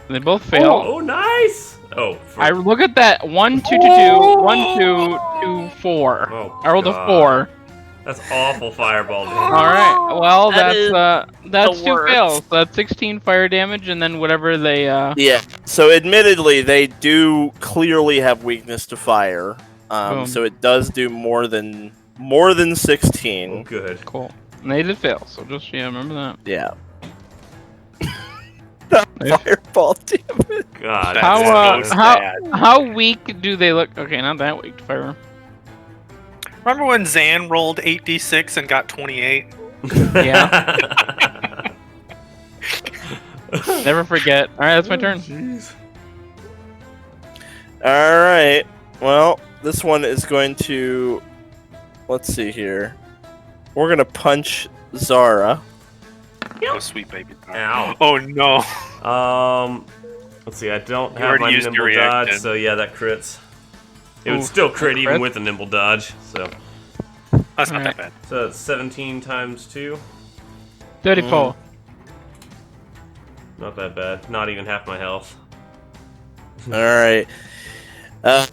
S5: They both fail.
S3: Oh, nice! Oh.
S5: I look at that. 1, 2, 2, 2. 1, 2, 2, 4.
S3: Oh,
S5: I rolled
S3: God.
S5: a 4.
S3: That's awful fireball damage.
S5: Alright, well,
S2: That
S5: that's
S2: the
S5: 2
S2: worst.
S5: fails. So that's 16 fire damage, and then whatever they,
S1: Yeah, so admittedly, they do clearly have weakness to fire. So it does do more than 16.
S3: Oh, good.
S5: Cool. And they did fail, so just, remember that.
S1: Yeah. That fireball damage.
S3: God.
S5: How weak do they look? Okay, not that weak to fire.
S4: Remember when Zan rolled 8d6 and got 28?
S5: Yeah. Never forget. Alright, that's my turn.
S3: Jeez.
S1: Alright. Well, this one is going to... Let's see here. We're going to punch Zara.
S4: Oh, sweet baby.
S3: Ow.
S4: Oh, no.
S3: Let's see, I don't
S4: You
S3: have
S4: already
S3: my
S4: used
S3: nimble
S4: your
S3: dodge,
S4: reaction.
S3: so yeah, that crits. It would
S5: Ooh,
S3: still crit even
S5: crit?
S3: with a nimble dodge, so.
S4: That's not
S5: Alright.
S4: that bad.
S3: So it's 17 times 2.
S5: 34.
S3: Not that bad. Not even half my health.
S1: Alright.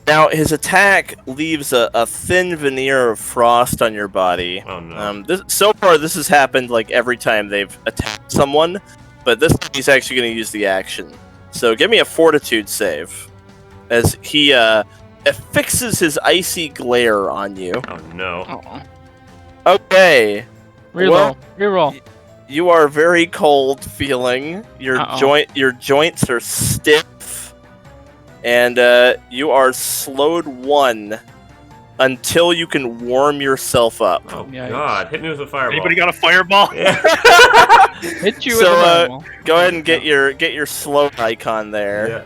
S1: Now, his attack leaves a thin veneer of frost on your body.
S3: Oh no.
S1: So far, this has happened like every time they've attacked someone, but this time he's actually going to use the action. So give me a fortitude save. As he affixes his icy glare on you.
S3: Oh no.
S5: Oh.
S1: Okay.
S5: Reroll. Reroll.
S1: You are very cold feeling. Your joints are stiff, and you are slowed 1 until you can warm yourself up.
S3: Oh
S5: Yikes.
S3: god. Hit me with a fireball.
S4: Anybody got a fireball?
S3: Yeah.
S5: Hit you
S1: So,
S5: with a normal.
S1: Go ahead and get your slow icon there.
S3: Yeah.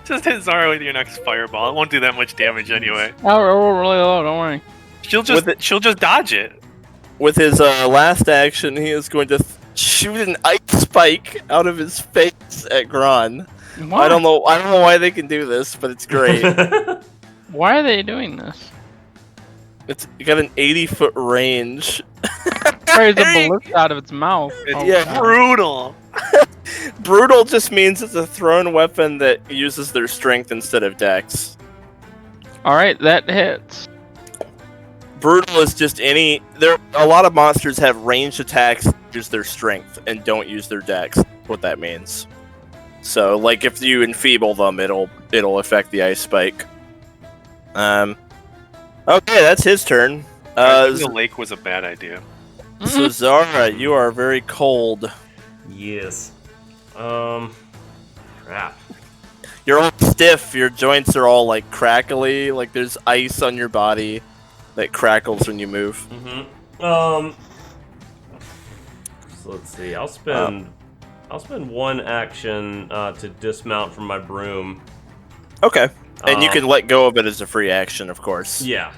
S4: Just hit Zara with your next fireball. It won't do that much damage anyway.
S5: Oh, roll really low. Don't worry.
S4: She'll just dodge it.
S1: With his last action, he is going to shoot an ice spike out of his face at Gron.
S5: Why?
S1: I don't know why they can do this, but it's great.
S5: Why are they doing this?
S1: It's got an 80-foot range.
S5: Fires a ballista out of its mouth.
S4: It's
S1: Yeah.
S4: brutal.
S1: Brutal just means it's a thrown weapon that uses their strength instead of dex.
S5: Alright, that hits.
S1: Brutal is just a lot of monsters have ranged attacks that use their strength and don't use their dex. That's what that means. So, like, if you enfeeble them, it'll affect the ice spike. Okay, that's his turn.
S4: I think the lake was a bad idea.
S1: So Zara, you are very cold.
S3: Yes. Crap.
S1: You're all stiff. Your joints are all like crackly. Like there's ice on your body that crackles when you move.
S3: So let's see. I'll spend 1 action to dismount from my broom.
S1: Okay. And you can let go of it as a free action, of course.
S3: Yeah.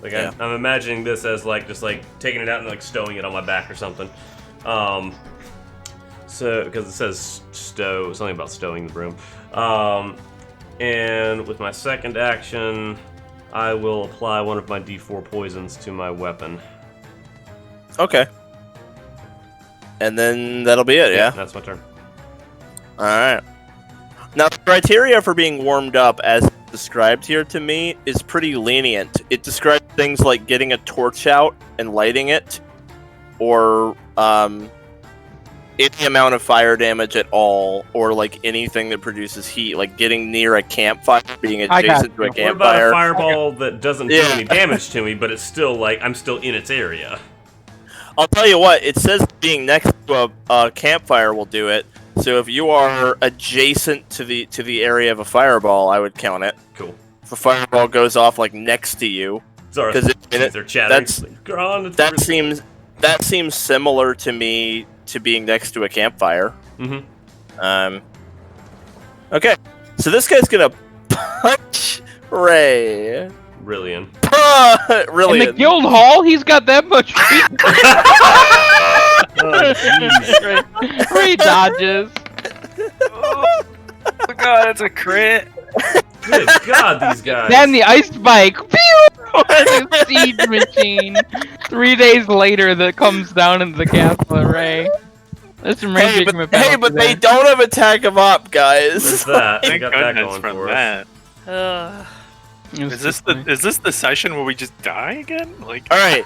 S3: Like
S1: Yeah.
S3: I'm imagining this as like just like taking it out and like stowing it on my back or something. So because it says stow, something about stowing the broom. And with my second action, I will apply one of my D4 poisons to my weapon.
S1: Okay. And then that'll be it, yeah?
S3: That's my turn.
S1: Alright. Now, the criteria for being warmed up, as described here to me, is pretty lenient. It describes things like getting a torch out and lighting it, or any amount of fire damage at all, or like anything that produces heat, like getting near a campfire, being adjacent to a
S3: What about
S1: campfire.
S3: a fireball that doesn't do any damage to me, but it's still like I'm still in its area?
S1: I'll tell you what, it says being next to a campfire will do it. So if you are adjacent to the area of a fireball, I would count it.
S3: Cool.
S1: If a fireball goes off like next to you,
S3: Sorry, they're chatting.
S1: that seems similar to me to being next to a campfire.
S3: Mm-hmm.
S1: Okay, so this guy's gonna punch Ray.
S3: Rylian.
S1: Really?
S5: In the guild hall, he's got that much Ray dodges.
S4: Oh god, that's a crit.
S3: Good God, these guys.
S5: Then the ice spike. Pew! Siege machine. 3 days later, that comes down into the castle of Ray. There's some
S1: Hey, but they don't have attack of op, guys.
S3: What's that? They
S4: Thank
S3: got that
S4: goodness
S3: going
S4: for
S3: for us.
S4: that. Is this the session where we just die again? Like,
S1: All right,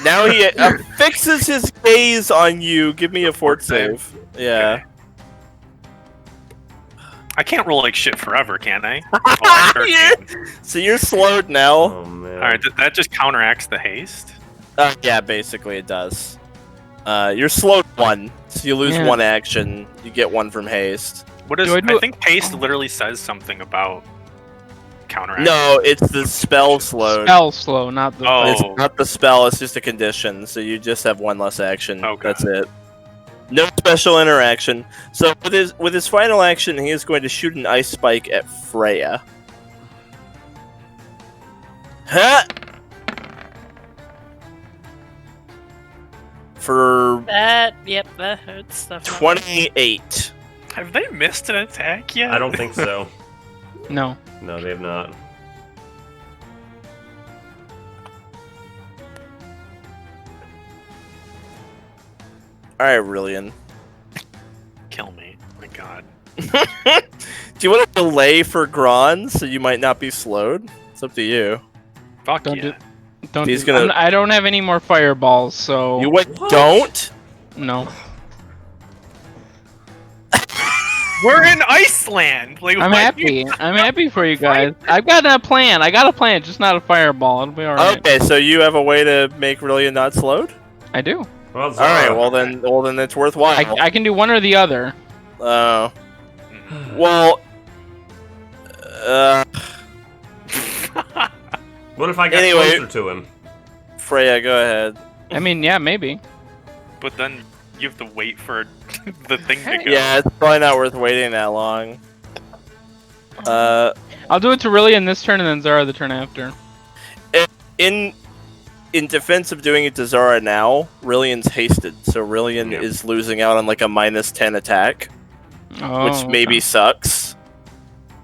S1: now he fixes his gaze on you. Give me a fort save. Yeah.
S4: I can't roll like shit forever, can I? Oh, I sure can.
S1: So you're slowed now.
S3: Oh man.
S4: All right, that just counteracts the haste.
S1: Yeah, basically it does. You're slowed 1, so you lose 1 action. You get 1 from haste.
S4: What is?
S5: Do I do
S4: I
S5: it-
S4: think haste literally says something about counteract.
S1: No, it's the spell slowed.
S5: Spell slow, not the.
S4: Oh.
S1: It's not the spell, it's just a condition, so you just have 1 less action.
S4: Okay.
S1: That's it. No special interaction. So with his final action, he is going to shoot an ice spike at Freya. Huh! For
S2: That hurts stuff.
S1: 28.
S4: Have they missed an attack yet?
S3: I don't think so.
S5: No.
S3: No, they have not.
S1: Alright, Rylian.
S4: Kill me. Oh my god.
S1: Do you want to delay for Gron so you might not be slowed? It's up to you.
S4: Fuck
S5: Don't
S4: yeah.
S5: Don't.
S1: He's
S5: do-
S1: gonna-
S5: I don't have any more fireballs, so
S1: You what?
S3: What?
S1: Don't?
S5: no.
S4: We're in Iceland. Like,
S5: I'm
S4: why
S5: happy. I'm happy for you guys. I've got a plan. I got a plan, just not a fireball. It'll be alright.
S1: Okay, so you have a way to make Rylian not slowed?
S5: I do.
S3: Well, Zara.
S1: Alright, well then it's worthwhile.
S5: I can do one or the other.
S1: Oh. Well,
S3: What if I got
S1: Anyway.
S3: closer to him?
S1: Freya, go ahead.
S5: I mean, yeah, maybe.
S4: But then you have to wait for the thing to go.
S1: Yeah, it's probably not worth waiting that long.
S5: I'll do it to Rylian this turn and then Zara the turn after.
S1: In defense of doing it to Zara now, Rylian's hasted, so Rylian
S3: Yeah.
S1: is losing out on like a -10 attack,
S5: Oh,
S1: which maybe sucks.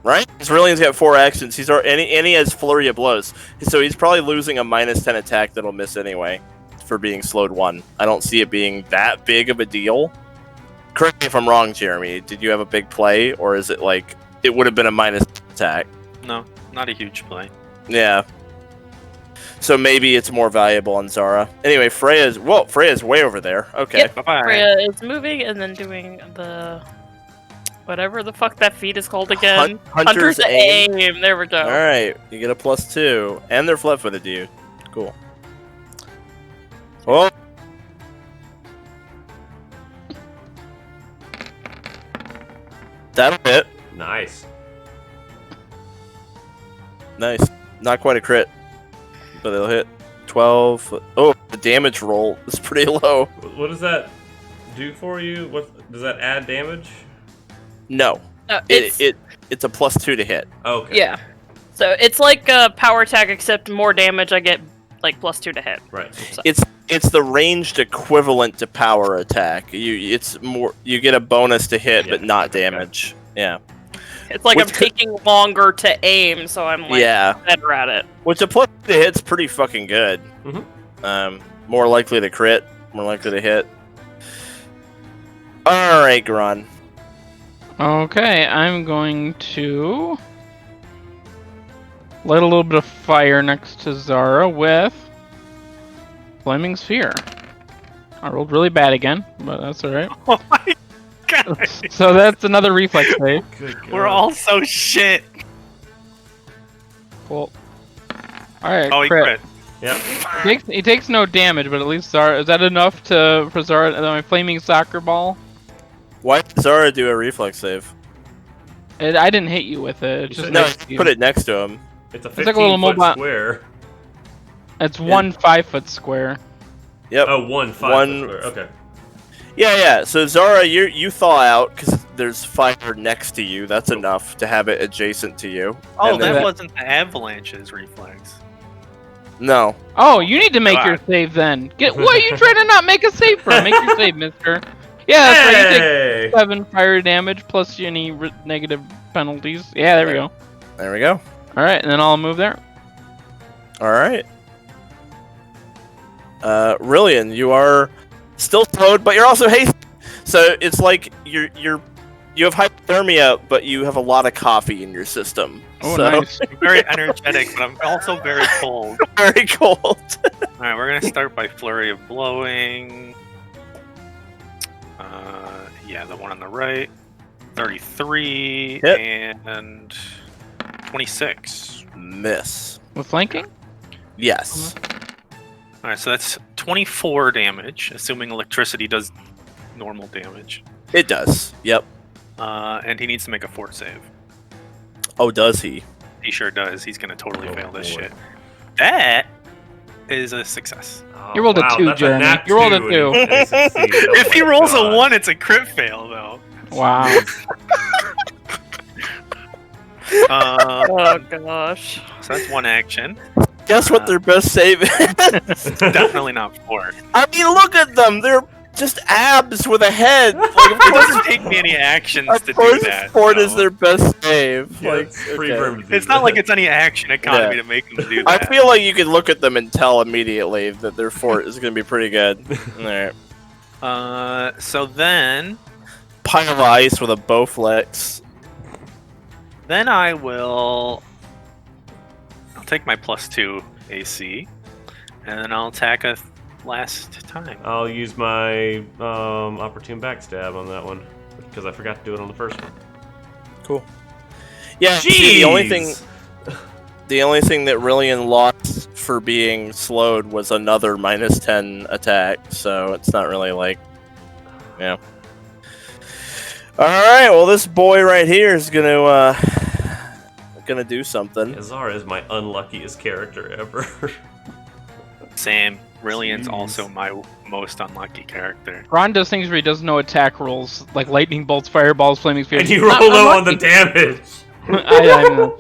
S1: Right? Because Rylian's got 4 actions. He's already, and he has flurry of blows, so he's probably losing a -10 attack that'll miss anyway for being slowed 1. I don't see it being that big of a deal. Correct me if I'm wrong, Jeremy. Did you have a big play, or is it like it would have been a -10 attack?
S4: No, not a huge play.
S1: Yeah. So maybe it's more valuable on Zara. Anyway, Freya's way over there. Okay.
S2: Yep.
S4: Bye bye.
S2: Freya is moving and then doing the whatever the fuck that feat is called again.
S1: Hunter's aim.
S2: There we go.
S1: All right, you get a +2, and they're flat-footed, dude. Cool. Oh. That'll hit.
S3: Nice.
S1: Nice. Not quite a crit, but it'll hit. 12. Oh, the damage roll is pretty low.
S3: What does that do for you? What does that add damage?
S1: No,
S2: It's
S1: it's a +2 to hit.
S3: Okay.
S2: yeah. So it's like a power attack, except more damage. I get like +2 to hit.
S3: Right.
S2: So,
S1: It's the ranged equivalent to power attack. You get a bonus to hit,
S3: Yeah,
S1: but not
S3: okay.
S1: damage. Yeah.
S2: it's like
S1: Which
S2: I'm
S1: could-
S2: taking longer to aim, so I'm like
S1: Yeah.
S2: better at it.
S1: Which a +2 to hit's pretty fucking good.
S3: Mhm.
S1: More likely to crit, more likely to hit. All right, Gron.
S5: Okay, I'm going to light a little bit of fire next to Zara with Flaming Sphere. I rolled really bad again, but that's alright.
S4: Oh my god.
S5: So that's another reflex save.
S3: Good God.
S4: We're all so shit.
S5: Cool. Alright,
S4: Oh, he
S5: crit.
S4: crit.
S3: Yep.
S5: He takes no damage, but at least Zara... Is that enough for Zara... my Flaming Soccer Ball?
S1: Why did Zara do a reflex save?
S5: I didn't hit you with it. It's
S3: You
S5: just
S3: said
S1: No,
S5: next to you.
S1: put it next to him.
S3: It's a
S5: It's like a little
S3: 15-foot
S5: mobile-
S3: square.
S5: It's one 5-foot square.
S1: Yep.
S3: Oh, one 5-foot
S1: One-
S3: square. Okay.
S1: Yeah. So Zara, you thaw out because there's fire next to you. That's enough to have it adjacent to you.
S4: Oh,
S1: And
S4: that
S1: then-
S4: wasn't the avalanche's reflex.
S1: No.
S5: Oh, you need to make
S4: God.
S5: your save then. What are you trying to not make a save for? Make your save, mister. Yeah, that's right. You take
S3: Hey!
S5: 7 fire damage plus any negative penalties. Yeah, there we go.
S1: There we go.
S5: Alright, and then I'll move there.
S1: All right. Rylian, you are still slowed, but you're also hasted. So it's like you have hypothermia, but you have a lot of coffee in your system.
S5: Oh,
S1: so,
S5: nice.
S4: I'm very energetic, but I'm also very cold.
S1: very cold.
S4: Alright, we're gonna start by Flurry of Blowing. Yeah, the one on the right. 33
S1: Hit.
S4: and 26.
S1: Miss.
S5: With flanking?
S1: Yes.
S4: Alright, so that's 24 damage, assuming electricity does normal damage.
S1: It does. Yep.
S4: And he needs to make a fort save.
S1: Oh, does he?
S4: He sure does. He's gonna totally
S3: Oh,
S4: fail this
S3: boy.
S4: shit. That is a success.
S3: Oh,
S5: You rolled a
S3: wow,
S5: 2,
S3: that's
S5: Jeremy.
S3: nat
S5: You rolled a
S3: 2
S5: 2.
S3: and he succeeded. Oh
S4: If he
S3: my
S4: rolls
S3: God.
S4: a 1, it's a crit fail, though.
S5: Wow.
S2: Oh gosh.
S4: So that's one action.
S1: Guess what their best save is?
S4: Definitely not fort.
S1: I mean, look at them. They're just abs with a head. Like, of
S4: It
S1: course,
S4: doesn't take me any actions
S1: of
S4: to do
S1: course
S4: that.
S1: Ford is
S4: so.
S1: their best save.
S3: Yeah,
S1: like,
S3: it's free
S1: okay.
S3: for him to do
S4: It's not
S3: that.
S4: like it's any action economy
S1: Yeah.
S4: to make them do
S1: I
S4: that.
S1: feel like you could look at them and tell immediately that their fort is going to be pretty good. All right.
S4: So then
S1: Pile of ice with a bowflex.
S4: I will. I'll take my +2 AC, and then I'll attack a last time.
S3: I'll use my opportune backstab on that one because I forgot to do it on the first one.
S1: Cool. Yeah.
S3: Jeez!
S1: See, the only thing that Rylian lost for being slowed was another -10 attack. So it's not really like, yeah. All right. Well, this boy right here is gonna do something.
S3: Yeah, Zara is my unluckiest character ever.
S4: Sam, Rylian's
S3: Jeez.
S4: also my most unlucky character.
S5: Ron does things where he does no attack rolls, like lightning bolts, fireballs, flaming spears.
S3: And you roll low on the damage.
S5: I know.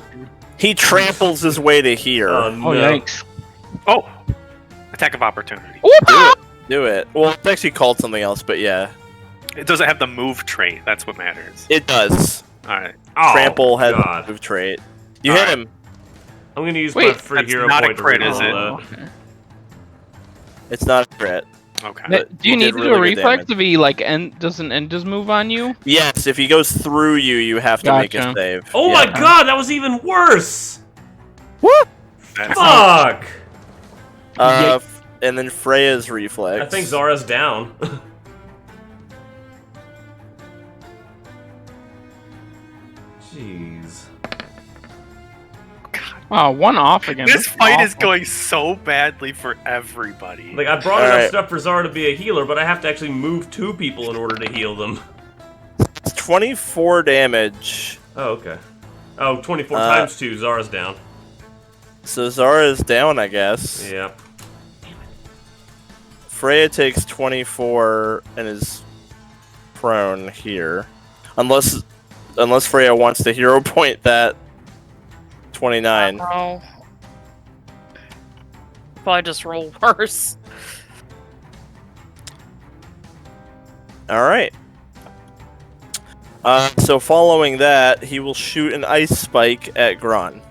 S1: He tramples his way to here.
S3: Oh no!
S5: Oh, yikes.
S4: Oh! Attack of opportunity.
S1: Do it. Well, it's actually called something else, but yeah,
S4: It doesn't have the move trait. That's what matters.
S1: it does.
S4: Alright.
S3: Oh,
S1: Trample has
S3: God.
S1: a move trait. You hit
S4: Alright.
S1: him.
S3: I'm gonna use my
S5: Wait,
S3: free
S4: that's
S3: hero
S4: not a
S3: point to
S4: crit,
S3: reroll
S4: is it?
S3: that.
S5: Okay.
S1: It's not a crit.
S4: Okay.
S1: But
S5: Do you
S1: you
S5: need
S1: did
S5: to do a
S1: really good
S5: reflex
S1: damage.
S5: if he like doesn't end his move on you?
S1: Yes, if he goes through you, you have to make a
S5: Gotcha.
S1: save.
S3: Oh
S1: Yeah.
S3: my God, that was even worse.
S4: That's
S3: Fuck!
S1: And then Freya's reflex.
S3: I think Zara's down. Jeez.
S5: Wow, one off again.
S4: This
S5: That's
S4: fight is
S5: awful.
S4: going so badly for everybody.
S3: Like, I brought enough
S1: Alright.
S3: stuff for Zara to be a healer, but I have to actually move 2 people in order to heal them.
S1: It's 24 damage.
S3: Oh, okay. Oh, 24
S1: Uh,
S3: times 2, Zara's down.
S1: So Zara's down, I guess.
S3: Yeah.
S1: Freya takes 24 and is prone here. Unless Freya wants to hero point that 29.
S2: Oh. Probably just roll worse.
S1: Alright. So following that, he will shoot an ice spike at Gron.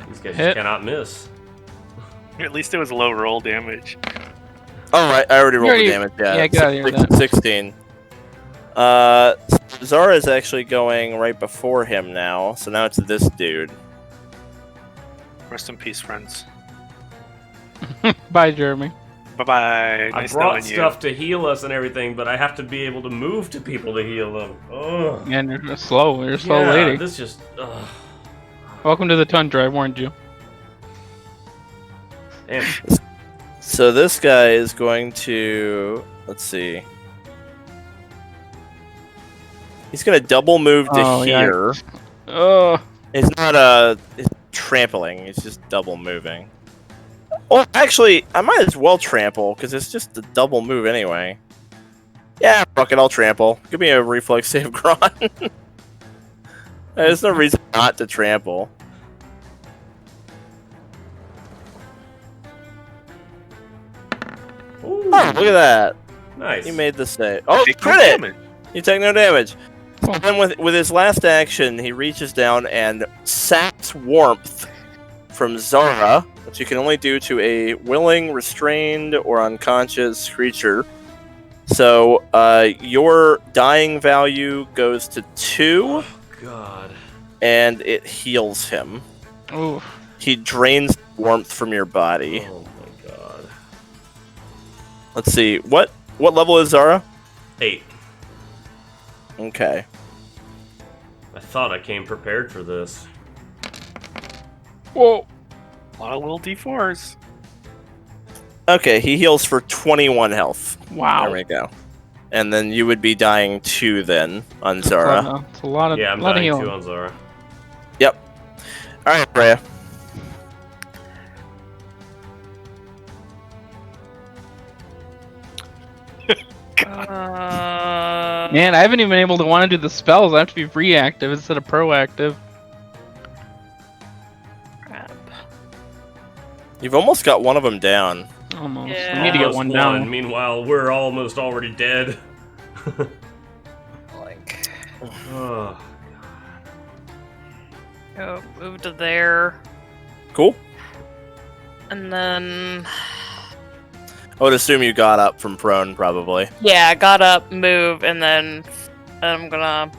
S3: These guys
S5: Hit.
S3: just cannot miss.
S4: At least it was low roll damage.
S1: Alright, I already rolled
S5: already-
S1: the damage. Yeah,
S5: yeah, get out of here with that.
S1: 16. Zara is actually going right before him now, so now it's this dude.
S4: Rest in peace, friends.
S5: Bye, Jeremy.
S4: Bye-bye.
S3: I
S4: Nice
S3: brought
S4: knowing you.
S3: stuff to heal us and everything, but I have to be able to move to people to heal them. Ugh.
S5: And you're slow. You're a slow
S3: Yeah,
S5: lady.
S3: this just... Ugh.
S5: Welcome to the Tundra. I warned you.
S3: And
S1: So this guy is going to... Let's see. He's going to double move to
S5: Oh, yeah.
S1: here.
S5: Oh,
S1: It's not it's trampling. It's just double moving. Well, actually, I might as well trample because it's just a double move anyway. Yeah, fuck it, I'll trample. Give me a reflex save, Gron. There's no reason not to trample.
S3: Ooh,
S1: Oh, look at that.
S3: nice.
S1: You made the save. Oh,
S4: Take no
S1: crit it!
S4: damage.
S1: You take no damage.
S5: Oh.
S1: Then with his last action, he reaches down and saps warmth from Zara, which you can only do to a willing, restrained, or unconscious creature. So your dying value goes to 2,
S3: Oh, God.
S1: and it heals him.
S5: ooh.
S1: He drains warmth from your body.
S3: Oh, my God.
S1: Let's see. What level is Zara?
S3: 8.
S1: Okay.
S3: I thought I came prepared for this.
S5: Whoa.
S4: A lot of little D4s.
S1: Okay, he heals for 21 health.
S5: Wow.
S1: There we go. And then you would be dying 2 then on Zara.
S5: It's a lot of,
S3: Yeah, I'm
S5: lot of
S3: dying
S5: healing.
S3: 2 on Zara.
S1: Alright, Freya.
S5: Man, I haven't even been able to want to do the spells. I have to be reactive instead of proactive.
S2: Crap.
S1: You've almost got one of them down.
S5: Almost.
S2: Yeah.
S5: I need to get
S3: Almost
S5: one down.
S3: Meanwhile, we're almost already dead.
S2: Like,
S3: Oh,
S2: go move to there,
S1: Cool.
S2: and then
S1: I would assume you got up from prone, probably.
S2: Yeah, I got up, move, and then I'm gonna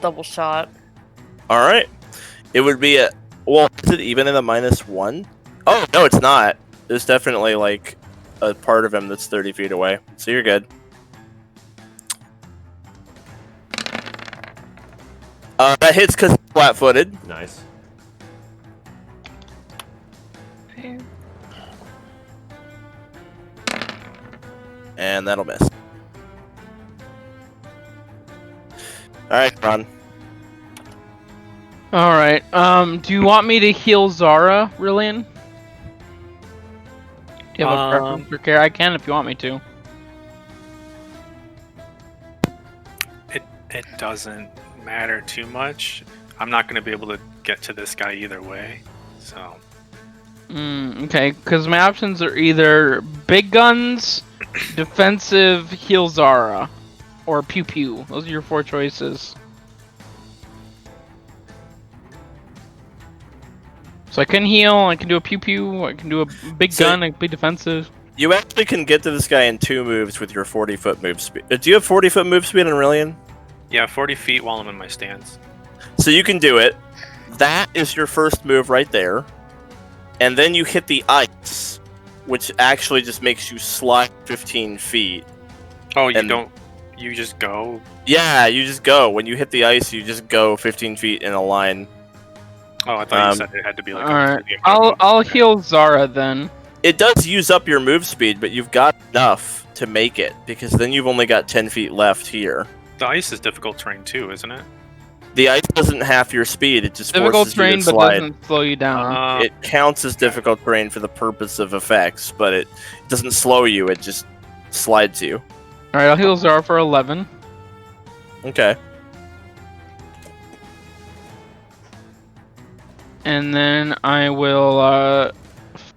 S2: double shot.
S1: All right. It would be a. Well, is it even in the -1? Oh no, it's not. There's definitely like a part of him that's 30 feet away, so you're good. That hits because he's flat-footed.
S3: Nice.
S1: And that'll miss. Alright, Gron.
S5: Alright, do you want me to heal Zara, Rylian? Do you have a preference for care? I can if you want me to.
S4: It doesn't matter too much. I'm not going to be able to get to this guy either way, so...
S5: Okay, because my options are either big guns, defensive, heal Zara, or pew pew. Those are your 4 choices. So I can heal, I can do a pew pew, I can do a big gun, I can be defensive.
S1: You actually can get to this guy in 2 moves with your 40-foot move speed. Do you have 40-foot move speed on Rylian?
S4: Yeah, 40 feet while I'm in my stance.
S1: So you can do it. That is your first move right there. And then you hit the ice, which actually just makes you slide 15 feet.
S4: Oh, you
S1: And-
S4: don't... You just go?
S1: Yeah, you just go. When you hit the ice, you just go 15 feet in a line.
S4: Oh, I thought you said it had to be like...
S5: Alright, I'll heal Zara then.
S1: It does use up your move speed, but you've got enough to make it, because then you've only got 10 feet left here.
S4: The ice is difficult terrain too, isn't it?
S1: The ice doesn't half your speed, it just
S5: Difficult
S1: forces
S5: terrain,
S1: you to
S5: but
S1: slide.
S5: doesn't slow you down.
S1: It counts as difficult terrain for the purpose of effects, but it doesn't slow you, it just slides you.
S5: Alright, I'll heal Zara for 11.
S1: Okay.
S5: And then I will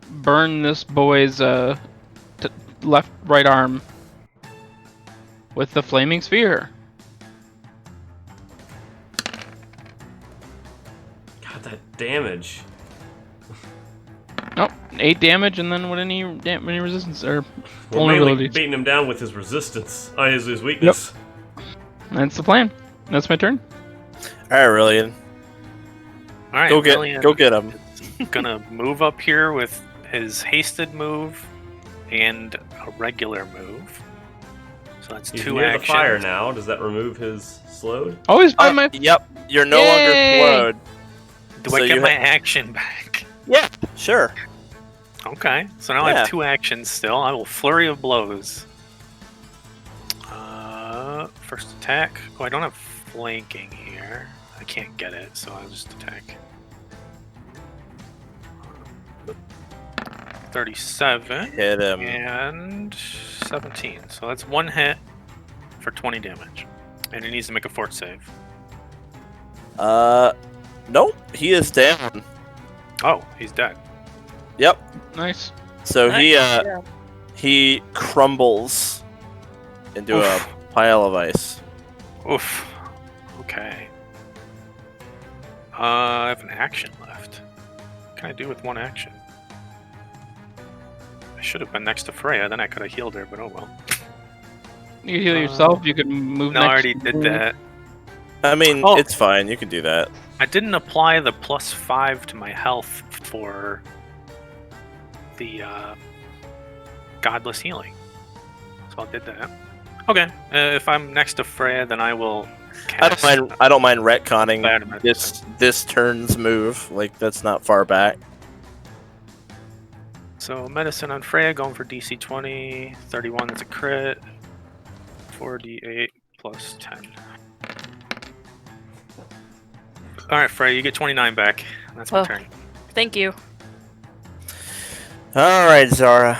S5: burn this boy's right arm with the flaming sphere.
S3: God, that damage.
S5: Nope, 8 damage, and then what any resistance or
S3: Well, mainly
S5: vulnerability.
S3: beating him down with his resistance. His weakness.
S5: That's the plan. That's my turn.
S1: Alright, Rylian.
S4: Alright,
S1: Go get him.
S4: Gonna move up here with his hasted move and a regular move. So that's
S3: He's
S4: 2
S3: near
S4: actions.
S3: the fire now. Does that remove his slowed?
S5: Always by my.
S1: Yep, you're no
S5: Yay!
S1: longer slowed.
S4: Do
S1: So
S4: I get
S1: you
S4: my action back?
S1: Yeah, sure.
S4: Okay, so now I
S1: Yeah.
S4: have 2 actions still. I will flurry of blows. First attack. Oh, I don't have flanking here. I can't get it, so I'll just attack. 37
S1: Hit him.
S4: and 17. So that's 1 hit for 20 damage, and he needs to make a fort save.
S1: Nope, he is down.
S4: Oh, he's dead.
S1: Yep.
S5: Nice.
S1: So
S2: Yeah.
S1: he crumbles into a pile of ice.
S4: Oof. Okay. I have an action left. What can I do with 1 action? I should have been next to Freya, then I could have healed her, but oh well.
S5: You heal yourself. You can move.
S4: No, I
S5: next
S4: already
S5: to
S4: did
S5: me.
S4: that.
S1: I mean,
S4: Oh.
S1: it's fine. You can do that.
S4: I didn't apply the +5 to my health for the godless healing. So I did that. Okay, if I'm next to Freya, then I will cast...
S1: I don't mind retconning
S4: Vladimir.
S1: this turn's move. Like, that's not far back.
S4: So medicine on Freya, going for DC 20, 31, that's a crit. 4d8 plus 10. Alright, Freya, you get 29 back. That's my
S2: Oh.
S4: turn.
S2: Thank you.
S1: All right, Zara.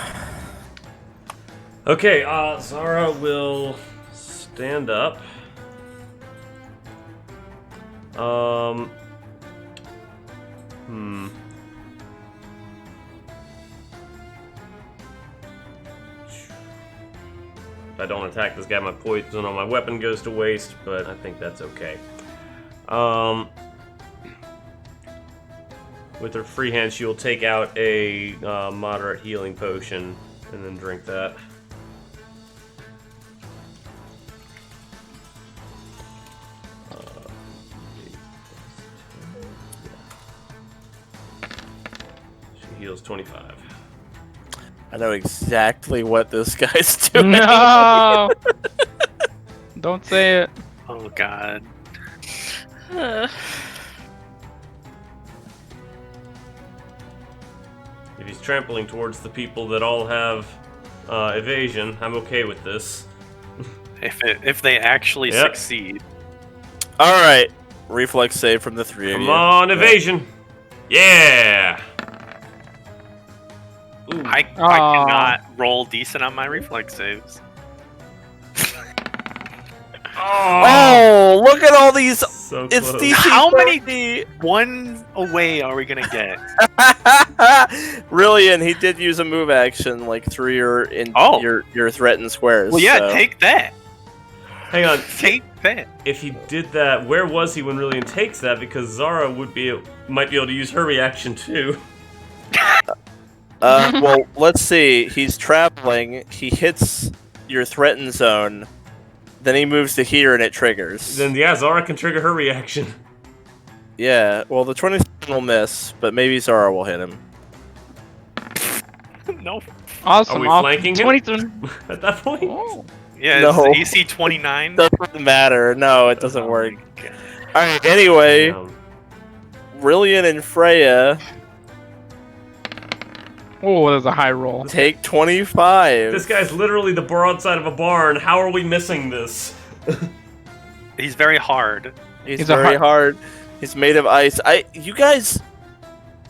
S3: Okay, Zara will stand up. If I don't attack this guy, my poison on my weapon goes to waste, but I think that's okay. With her free hand, she will take out a moderate healing potion And then drink that. She heals 25.
S1: I know exactly what this guy's doing.
S5: No! Don't say it.
S4: Oh god.
S3: If he's trampling towards the people that all have evasion, I'm okay with this.
S4: If they actually
S3: Yep.
S4: succeed.
S1: All right, reflex save from the three of
S3: Come
S1: you.
S3: on, evasion! Yeah! Ooh.
S4: I
S5: Aw.
S4: cannot roll decent on my reflex saves.
S1: Oh, look at all these.
S3: So
S1: It's
S3: close.
S1: DC
S4: How many
S1: 30.
S4: one away are we gonna get?
S1: Rylian, he did use a move action like through your threatened squares.
S4: Well, yeah,
S1: so.
S4: take that.
S3: Hang on.
S4: Take that.
S3: If he did that, where was he when Rylian takes that? Because Zara might be able to use her reaction too.
S1: Well, let's see. He's traveling. He hits your threatened zone. Then he moves to here and it triggers.
S3: Then yeah, Zara can trigger her reaction.
S1: Yeah, well, the 27 will miss, but maybe Zara will hit him.
S4: No.
S5: Awesome.
S3: Are we
S5: off
S3: flanking him?
S5: 23.
S3: At that point.
S5: Oh.
S4: Yeah,
S1: No.
S4: it's AC 29.
S1: Doesn't matter. No, it doesn't
S4: Oh
S1: work.
S4: my God.
S1: Alright, anyway, Rylian and Freya
S5: Oh, that's a high roll.
S1: take 25.
S3: This guy's literally the broadside of a barn. How are we missing this?
S4: He's very hard.
S1: He's
S5: He's a
S1: very
S5: hard-
S1: hard. He's made of ice. You guys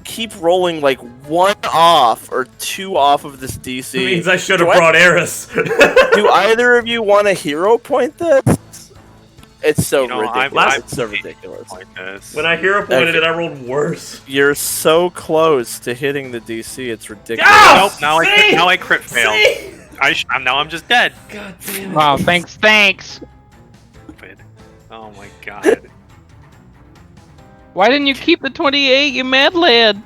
S1: keep rolling like 1 off or 2 off of this DC.
S3: It means I should have
S1: Do I-
S3: brought Eris.
S1: Do either of you want a hero point this? It's so
S4: You know,
S1: ridiculous. It's so ridiculous.
S4: Like this.
S3: When I hero pointed it, I rolled worse.
S1: You're so close to hitting the DC. It's ridiculous.
S3: Ah!
S4: Nope, now I crit failed.
S3: See?
S4: Now I'm just dead.
S3: God damn it.
S5: Wow, thanks.
S4: Stupid. Oh my god.
S5: Why didn't you keep the 28, you mad lad?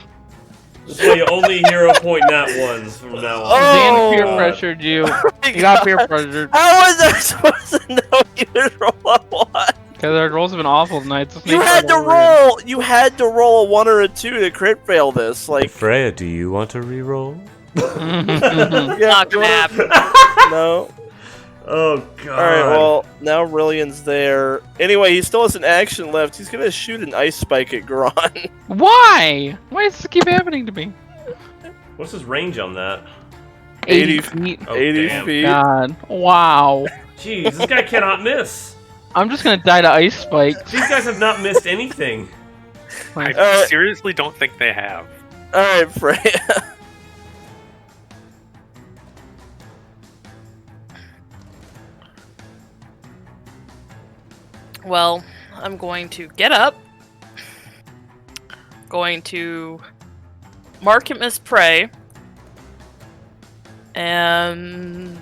S3: So you only hero point nat ones from now on.
S1: Oh!
S5: Dan peer
S3: God.
S5: pressured you. You got peer pressured.
S1: How was I supposed to know you would roll a 1?
S5: Because our rolls have been awful tonight. So
S1: You had to roll. You had to roll a 1 or a 2 to crit fail this. Like,
S3: Freya, do you want to re-roll?
S5: roll.
S1: yeah,
S2: Not
S1: do you
S2: gonna
S1: wanna-
S2: happen.
S1: No.
S3: Oh god.
S1: All right. Well, now Rylian's there. Anyway, he still has an action left. He's gonna shoot an ice spike at Gron.
S5: Why? Why does this keep happening to me?
S3: What's his range on that?
S1: 80
S5: feet.
S3: Oh,
S1: 80
S3: damn.
S1: feet.
S5: God. Wow.
S3: Jeez, this guy cannot miss.
S5: I'm just gonna die to ice spikes.
S3: These guys have not missed anything.
S4: I seriously don't think they have.
S1: All right, Freya.
S2: Well, I'm going to get up. Going to mark him as prey. And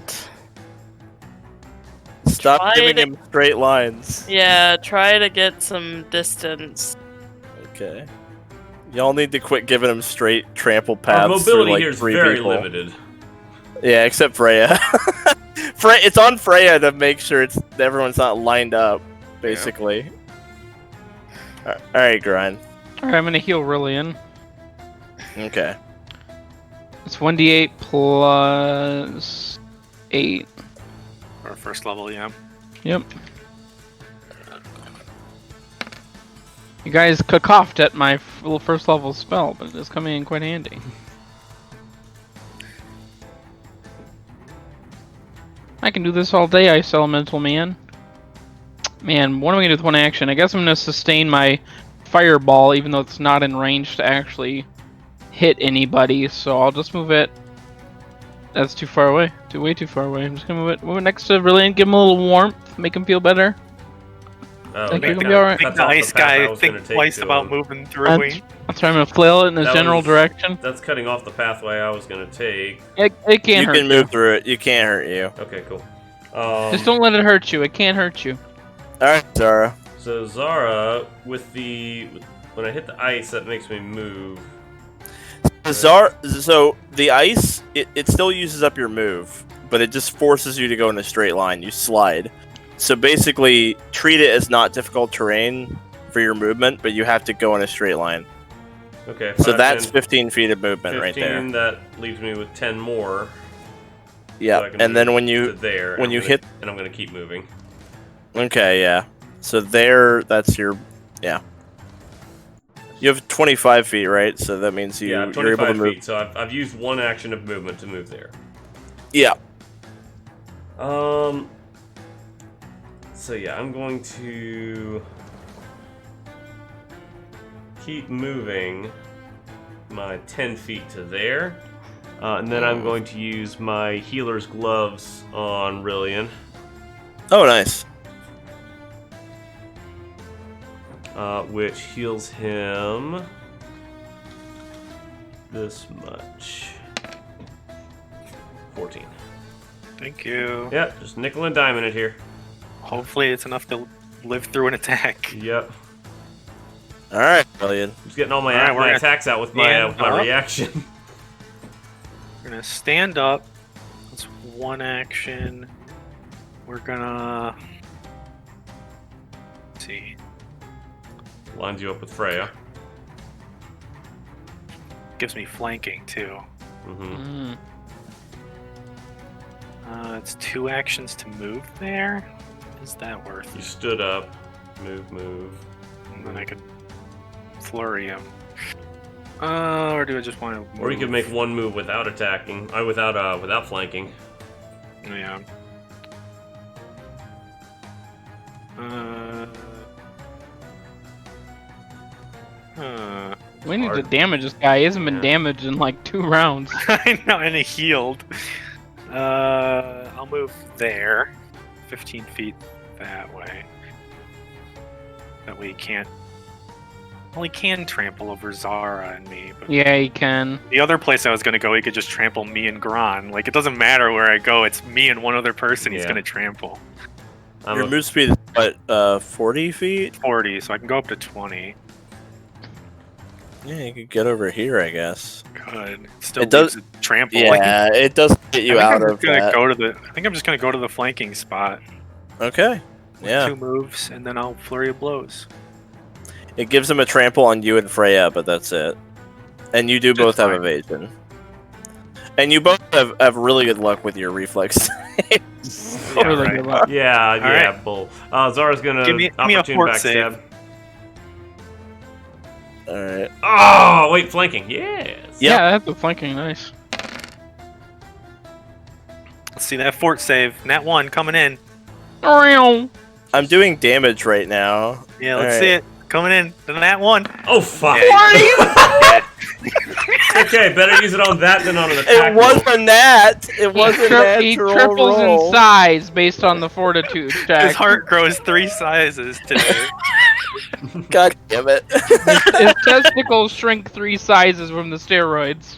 S1: Stop
S2: Try
S1: giving
S2: to-
S1: him straight lines.
S2: yeah, try to get some distance.
S1: Okay. Y'all need to quit giving him straight trample
S3: Our
S1: paths
S3: mobility
S1: through like
S3: here is
S1: 3
S3: very
S1: people.
S3: limited.
S1: Yeah, except Freya. It's on Freya to make sure everyone's not lined up, basically. All right, Gron.
S5: Alright, I'm gonna heal Rylian.
S1: Okay.
S5: It's 1d8 plus 8.
S4: Or first level, yeah.
S5: Yep. You guys coughed at my little first level spell, but it's coming in quite handy. I can do this all day, Ice Elemental Man. Man, what am I gonna do with one action? I guess I'm gonna sustain my fireball, even though it's not in range to actually hit anybody, so I'll just move it. That's too far away. Way too far away. I'm just gonna move it next to Rylian, give him a little warmth, make him feel better.
S3: Oh,
S5: Think
S3: okay.
S5: you'll be alright.
S4: Think
S3: That's
S4: the
S3: off the
S4: ice
S3: path I
S4: guy
S3: was
S4: think
S3: gonna take
S4: twice
S3: to
S4: about
S3: him.
S4: moving through.
S5: That's why I'm gonna flail it in a
S3: That
S5: general
S3: was-
S5: direction.
S3: That's cutting off the pathway I was gonna take.
S5: It can't
S1: You
S5: hurt
S1: can
S5: you.
S1: move through it. You can't hurt you.
S3: Okay, cool.
S5: Just don't let it hurt you. It can't hurt you.
S1: All right, Zara.
S3: So Zara, when I hit the ice, that makes me move.
S1: So the ice, it still uses up your move, but it just forces you to go in a straight line. You slide. So basically, treat it as not difficult terrain for your movement, but you have to go in a straight line.
S3: Okay.
S1: So
S3: 5,
S1: that's
S3: 10,
S1: 15 feet of movement
S3: 15,
S1: right there.
S3: That leaves me with 10 more.
S1: Yeah,
S3: So I can
S1: and then
S3: move
S1: when
S3: to
S1: you
S3: there,
S1: when
S3: and
S1: you
S3: I'm gonna-
S1: hit,
S3: and I'm gonna keep moving.
S1: okay, yeah. So there, that's your, yeah. You have 25 feet, right? So that means
S3: Yeah,
S1: you're
S3: 25
S1: able to move.
S3: feet. So I've used one action of movement to move there.
S1: Yeah.
S3: So yeah, I'm going to keep moving my 10 feet to there. And then I'm going to use my healer's gloves on Rylian.
S1: Oh, nice.
S3: Which heals him this much. 14.
S4: Thank you.
S3: Yep, just nickel and diamond it here.
S4: Hopefully it's enough to live through an attack.
S3: Yep.
S1: All right, brilliant.
S3: Just getting all my,
S4: Alright, we're
S3: my
S4: gonna
S3: attacks out with
S4: stand
S3: my
S4: up.
S3: reaction.
S4: We're gonna stand up. That's one action. We're gonna... Let's see.
S3: Lines you up with Freya.
S4: Gives me flanking, too.
S3: Mm-hmm.
S4: It's 2 actions to move there. Is that worth
S3: You
S4: it?
S3: stood up. Move.
S4: And then I could flurry him. Or do I just want to move?
S3: Or you could make one move without attacking. Without flanking.
S4: Yeah.
S5: We need to
S3: Hard.
S5: damage this guy. He hasn't been
S3: Yeah.
S5: damaged in like 2 rounds.
S4: I know, and he healed. I'll move there. 15 feet that way. That way he can't... Well, he can trample over Zara and me, but
S5: Yeah, he can.
S4: the other place I was going to go, he could just trample me and Gron. Like, it doesn't matter where I go, it's me and one other person he's
S3: Yeah.
S4: going to trample.
S1: Your move speed is what, 40 feet?
S4: 40, so I can go up to 20.
S1: Yeah, you could get over here, I guess.
S4: Good. Still
S1: It does-
S4: leaves a trample.
S1: Yeah, it does get you out of that.
S4: I think I'm just gonna go to the flanking spot.
S1: Okay.
S4: With
S1: Yeah.
S4: 2 moves, and then I'll flurry of blows.
S1: It gives him a trample on you and Freya, but that's it. And you do
S4: That's
S1: both have
S4: fine.
S1: evasion. And you both have really good luck with your reflex.
S4: Yeah,
S5: Really
S4: right.
S5: good luck.
S3: Yeah, yeah,
S4: right.
S3: bull. Zara's gonna
S4: Give me a
S3: opportune
S4: fort
S3: backstab.
S1: Alright.
S3: Oh, wait, flanking. Yes.
S1: Yep.
S5: Yeah, that's a flanking. Nice.
S4: Let's see that fort save. Nat 1 coming in.
S5: Meow.
S1: I'm doing damage right now.
S4: Yeah, let's
S1: Alright.
S4: see it. Coming in. The Nat 1.
S3: Oh, fuck.
S4: Yeah.
S3: Okay, better use it on that than on an attack.
S1: It was
S3: roll.
S1: a nat! It was a
S5: He
S1: natural
S5: triples
S1: roll.
S5: in size based on the fortitude check.
S4: His heart grows 3 sizes today.
S1: God damn it.
S5: His testicles shrink 3 sizes from the steroids.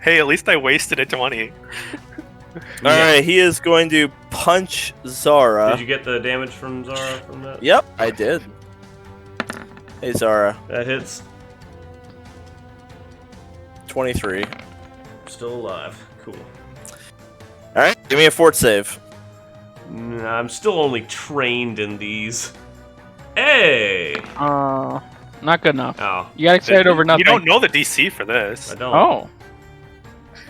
S4: Hey, at least I wasted a 20.
S1: Alright, he is going to punch Zara.
S3: Did you get the damage from Zara from that?
S1: Yep, I did. Hey, Zara.
S3: That hits.
S1: 23.
S3: Still alive. Cool.
S1: Alright, give me a fort save.
S3: Nah, I'm still only trained in these. Hey!
S5: Not good enough.
S3: Oh,
S5: You got excited over nothing.
S4: You don't know the DC for this.
S3: I don't.
S5: Oh.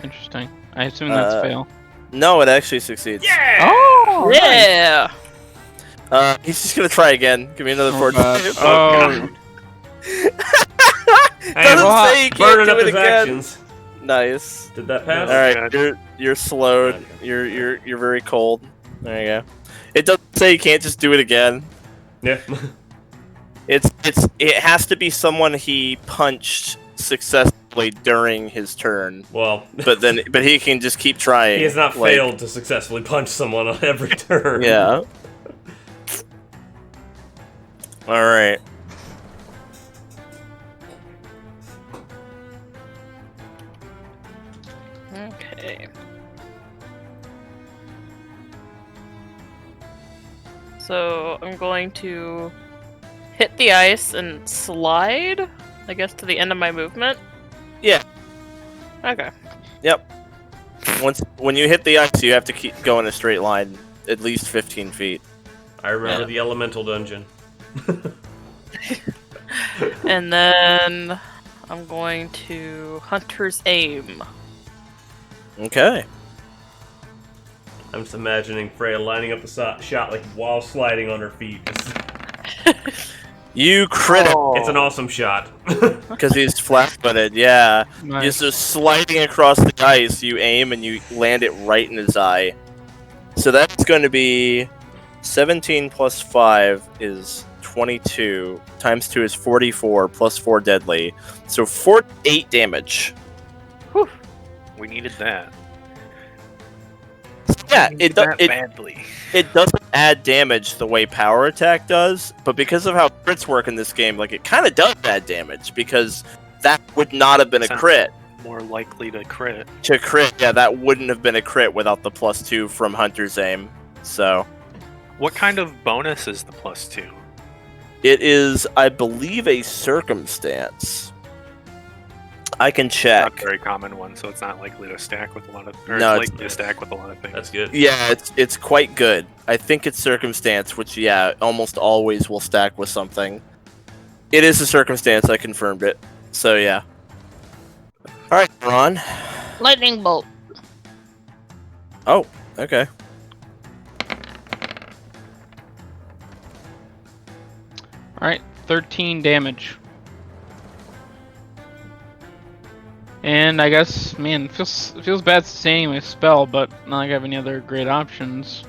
S5: Interesting. I assume that's fail.
S1: No, it actually succeeds.
S3: Yeah!
S5: Oh!
S2: Yeah.
S1: He's just gonna try again. Give me another fort
S5: God.
S1: save.
S5: Oh.
S3: Hey,
S1: Doesn't
S5: well,
S1: say you can't
S3: burning
S1: do
S3: up
S1: it
S3: his
S1: again.
S3: actions.
S1: Nice.
S3: Did that pass?
S1: All right,
S4: God.
S1: you're slowed.
S3: Okay.
S1: You're very cold. There you go. It doesn't say you can't just do it again.
S3: Yeah.
S1: It has to be someone he punched successfully during his turn.
S3: Well,
S1: But he can just keep trying.
S3: he has not
S1: like-
S3: failed to successfully punch someone on every turn.
S1: Yeah. All right.
S2: Okay. So I'm going to hit the ice and slide I guess to the end of my movement?
S1: Yeah.
S2: Okay.
S1: Yep. When you hit the ice, you have to keep going a straight line, at least 15 feet.
S3: I remember the elemental dungeon.
S2: And then I'm going to Hunter's Aim.
S1: Okay.
S3: I'm just imagining Freya lining up the shot like while sliding on her feet.
S1: You crit him
S3: It's an awesome shot.
S1: because he's flat-footed. Yeah.
S5: Nice.
S1: Just sliding across the ice, you aim and you land it right in his eye. So that's going to be 17 plus 5 is 22. Times 2 is 44, plus 4 deadly. So 48 damage.
S4: We needed that.
S1: Yeah,
S4: We
S1: it
S4: needed
S1: does.
S4: that badly.
S1: It doesn't add damage the way power attack does, but because of how crits work in this game, like it kind of does add damage because that would not have been a
S4: Sounds
S1: crit.
S4: More likely to crit.
S1: To crit, yeah, that wouldn't have been a crit without the +2 from Hunter's Aim. So
S4: What kind of bonus is the +2?
S1: it is, I believe, a circumstance. I can
S4: Not a
S1: check.
S4: very common one, so it's not likely to stack with a lot of. Or
S1: No,
S4: it's
S1: it's-
S4: likely to stack with a lot of things.
S3: That's good.
S1: Yeah, it's quite good. I think it's circumstance, which almost always will stack with something. It is a circumstance. I confirmed it. So yeah. All right, Ron.
S2: Lightning Bolt.
S1: Oh, okay.
S5: Alright, 13 damage. And I guess, man, it feels bad sustaining my spell, but not like I have any other great options.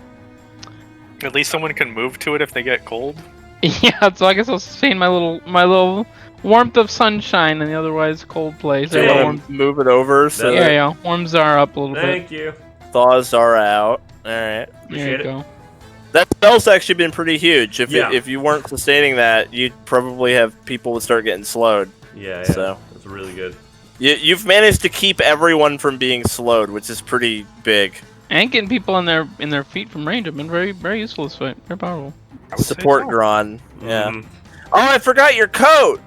S4: At least someone can move to it if they get cold.
S5: Yeah, so I guess I'll sustain my little warmth of sunshine in the otherwise cold place.
S1: So you
S5: Or
S1: wanna
S5: warm,
S1: move it over so
S5: yeah,
S1: that
S5: yeah, warm Zara up a little bit.
S3: Thank you.
S1: thaws Zara out. All right.
S5: There
S3: Appreciate
S5: you
S3: it.
S5: go.
S1: That spell's actually been pretty huge.
S3: Yeah.
S1: If you weren't sustaining that, you'd probably have people would start getting slowed.
S3: Yeah,
S1: So.
S3: that's really good.
S1: You've managed to keep everyone from being slowed, which is pretty big.
S5: And getting people in their feet from range have been very, very useful this fight. Very powerful.
S4: I would say
S1: Support
S4: so.
S1: Gron. Yeah.
S3: Mhm.
S1: Oh, I forgot your coat.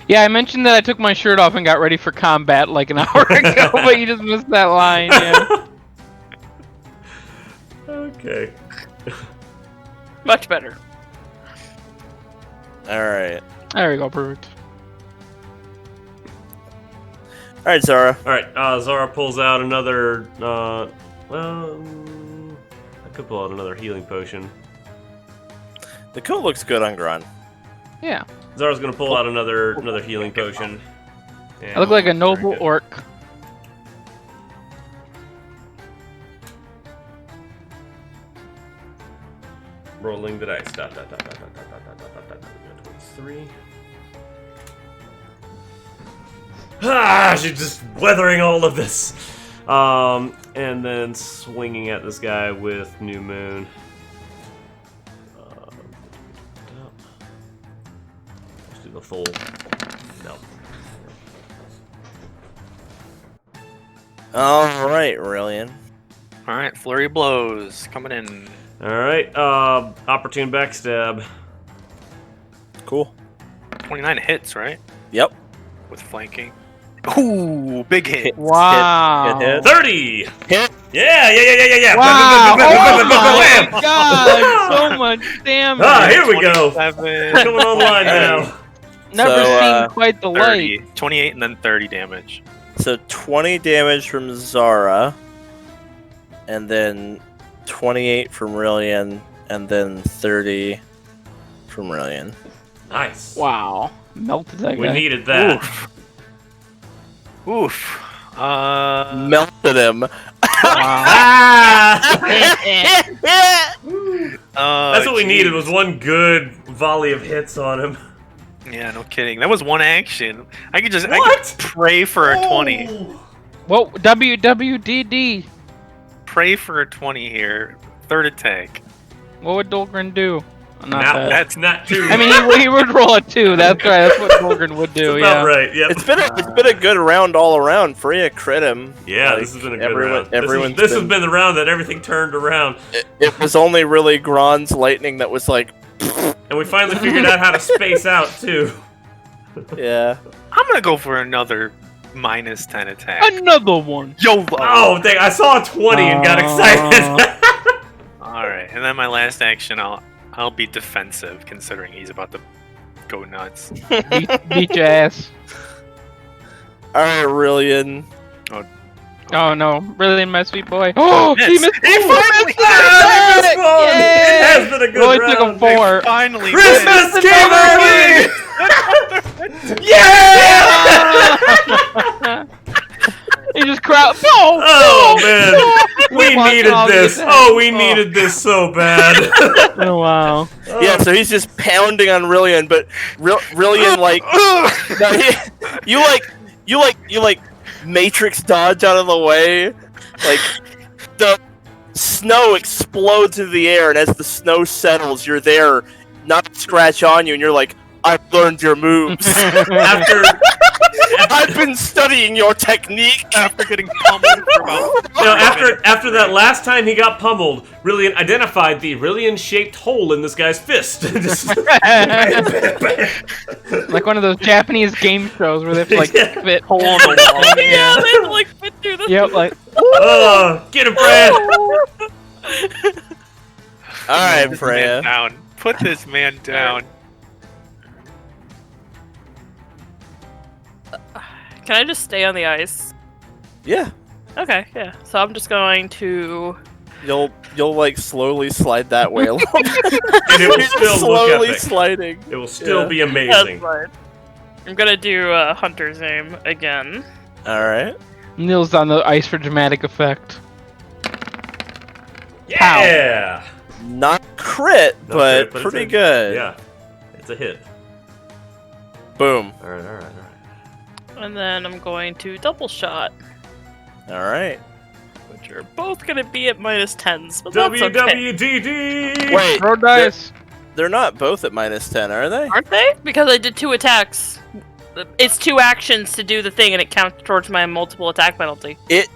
S5: Yeah, I mentioned that I took my shirt off and got ready for combat like an hour ago, but you just missed that line. Yeah.
S3: Okay.
S2: Much better.
S1: All right.
S5: There we go. Perfect.
S1: All right, Zara.
S3: All right. Zara pulls out another. I could pull out another healing potion.
S1: The coat looks good on Gron.
S5: Yeah.
S3: Zara's gonna pull out another healing potion.
S5: I look like a
S3: Very
S5: noble
S3: good.
S5: orc.
S3: Rolling the dice. 23. She's just weathering all of this. And then swinging at this guy with New Moon. Let's do the full. No.
S1: All right, Rylian.
S4: All right, flurry of blows coming in.
S3: All right. Opportune backstab.
S1: Cool.
S4: 29 hits, right?
S1: Yep.
S4: With flanking. Ooh, big hit.
S5: Wow.
S1: Hit.
S3: 30.
S1: Hit.
S3: Yeah.
S5: Wow!
S3: Bam, bam, bam, bam, bam,
S5: Oh
S3: bam, bam,
S5: my
S3: bam.
S5: God! So much damage.
S3: Ah, here we go.
S4: 27,
S3: Coming online now.
S5: Never
S1: So,
S5: seen quite the light.
S4: 30, 28, and then 30 damage.
S1: So 20 damage from Zara, and then 28 from Rylian, and then 30 from Rylian.
S3: Nice.
S5: Wow. Melted that
S3: We
S5: guy.
S3: needed that.
S4: Oof.
S1: Melted him.
S5: Wow.
S3: Ah! That's what we
S4: geez.
S3: needed was one good volley of hits on him.
S4: Yeah, no kidding. That was one action. I could just I
S3: What?
S4: could pray for a 20.
S5: Whoa, WWDD.
S4: Pray for a 20 here. Third attack.
S5: What would Dolgren do? Not
S3: Now,
S5: that.
S3: that's not too.
S5: I mean, he would roll a 2. That's right. That's what Dolgren would do.
S3: That's
S5: Yeah.
S3: about right. Yep.
S1: It's been a good round all around. Freya crit him.
S3: Yeah,
S1: Like,
S3: this has been a good
S1: everyone-
S3: round.
S1: everyone's
S3: This has been the round that everything turned around,
S1: It was only really Gron's lightning that was like.
S3: and we finally figured out how to space out too.
S1: Yeah.
S4: I'm gonna go for another -10 attack.
S5: Another one.
S4: YOLO!
S3: Oh, dang, I saw a 20 and got excited.
S4: Alright, and then my last action, I'll be defensive, considering he's about to go nuts.
S5: Beat your ass.
S1: All right, Rylian.
S5: Oh no, really, my sweet boy. Oh, he
S4: Miss.
S5: missed.
S4: He finally
S3: It has been a good
S5: Really
S3: round.
S5: took him 4.
S4: finally
S3: Christmas
S4: missed.
S3: came early! Yeah!
S5: He just crowd. No!
S3: Oh, man. We
S5: Watching
S3: needed
S5: all
S3: this.
S5: these
S3: Oh, we
S5: attacks.
S3: needed this so bad.
S5: Oh wow.
S1: Yeah, so he's just pounding on Rylian, but Rylian like, no, you like Matrix dodge out of the way, like the snow explodes into the air, and as the snow settles, you're there, not to scratch on you, and you're like, I've learned your moves. I've been studying your technique.
S4: After getting pummeled for about
S3: After that last time he got pummeled, Rylian identified the Rylian-shaped hole in this guy's fist. Just-
S5: Like one of those Japanese game shows where they have to like fit hole in the wall.
S2: Yeah, they like fit through the.
S5: Yep, like
S3: Oh, get him, Fred!
S1: All right,
S4: man
S1: Freya.
S4: down. Put this man down.
S2: Can I just stay on the ice?
S1: Yeah,
S2: Okay, yeah. So I'm just going to.
S1: you'll like slowly slide that way along.
S3: And it will
S1: You're
S3: still look
S1: slowly
S3: epic.
S1: sliding.
S3: It will still
S1: Yeah.
S3: be amazing.
S2: That's fine. I'm gonna do Hunter's Aim again.
S1: All right.
S5: Neil's on the ice for dramatic effect.
S3: Yeah!
S1: Not crit,
S3: Not
S1: but
S3: crit, but
S1: pretty
S3: it's
S1: good.
S3: Yeah. It's a hit.
S1: Boom.
S3: Alright.
S2: And then I'm going to double shot,
S1: All right.
S2: which are both gonna be at -10s, but that's okay.
S3: WWDD!
S1: Wait,
S5: Throw dice.
S1: they're not both at -10, are they?
S2: Aren't they? Because I did 2 attacks. It's 2 actions to do the thing, and it counts towards my multiple attack penalty.
S1: It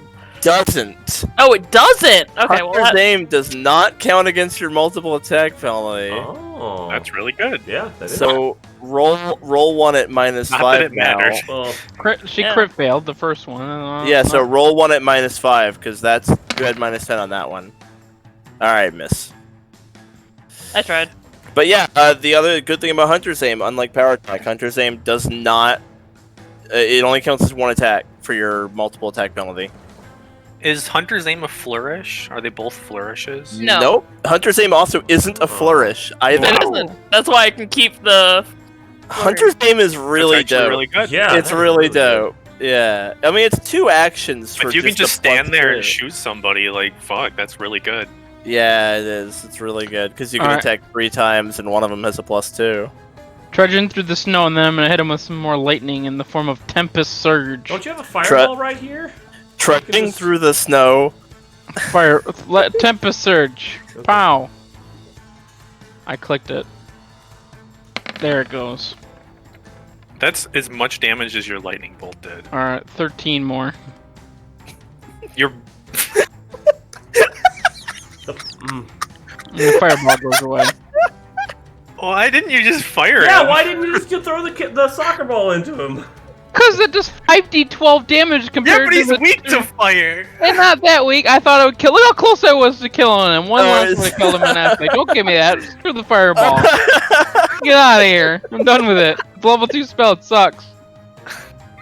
S1: doesn't.
S2: Oh, it doesn't. Okay, well,
S1: Hunter's
S2: that,
S1: aim does not count against your multiple attack penalty.
S3: Oh.
S4: That's really good.
S3: Yeah, that is.
S1: So roll one at
S4: Not that
S1: -5
S4: it
S1: now.
S4: matters.
S3: Well,
S5: She
S2: Yeah.
S5: crit failed the first one.
S1: Yeah, so roll one at -5 because that's you had -10 on that one. All right, miss.
S2: I tried.
S1: But yeah, the other good thing about Hunter's aim, unlike power attack, Hunter's aim does not. It only counts as 1 attack for your multiple attack penalty.
S4: Is Hunter's Aim a flourish? Are they both flourishes?
S2: No.
S1: Nope. Hunter's aim also isn't a flourish either.
S2: It isn't. That's why I can keep the.
S1: Hunter's aim is really
S4: That's actually
S1: dope.
S4: really good.
S3: yeah.
S1: It's
S3: that is
S1: really
S3: good.
S1: dope. Yeah, I mean it's 2 actions for
S4: If you can
S1: a
S4: just stand
S1: plus
S4: there
S1: 2.
S4: and shoot somebody, like, fuck, that's really good.
S1: Yeah, it is. It's really good because you can
S5: Alright.
S1: attack 3 times and one of them has a +2.
S5: Trudging through the snow, and then I'm gonna hit him with some more lightning in the form of Tempest Surge.
S3: Don't you have a fireball right here?
S1: Trudging
S3: just-
S1: through the snow.
S5: Fire, Tempest Surge.
S3: Okay.
S5: Pow. I clicked it. There it goes.
S4: That's as much damage as your lightning bolt did.
S5: All right, 13 more.
S4: You're
S3: Mm.
S5: And the fireball goes away.
S4: why didn't you just fire
S3: Yeah,
S4: him?
S3: why didn't you just throw the soccer ball into him?
S5: Cause it does 5d12 damage
S4: Yeah,
S5: compared
S4: but
S5: to
S4: he's
S5: the
S4: weak to fire.
S5: And not that weak. I thought I would kill. Look how close I was to killing him. One less would have killed him in that. Like, don't give me that. Screw the fireball. Get out of here. I'm done with it. The level 2 spell. It sucks.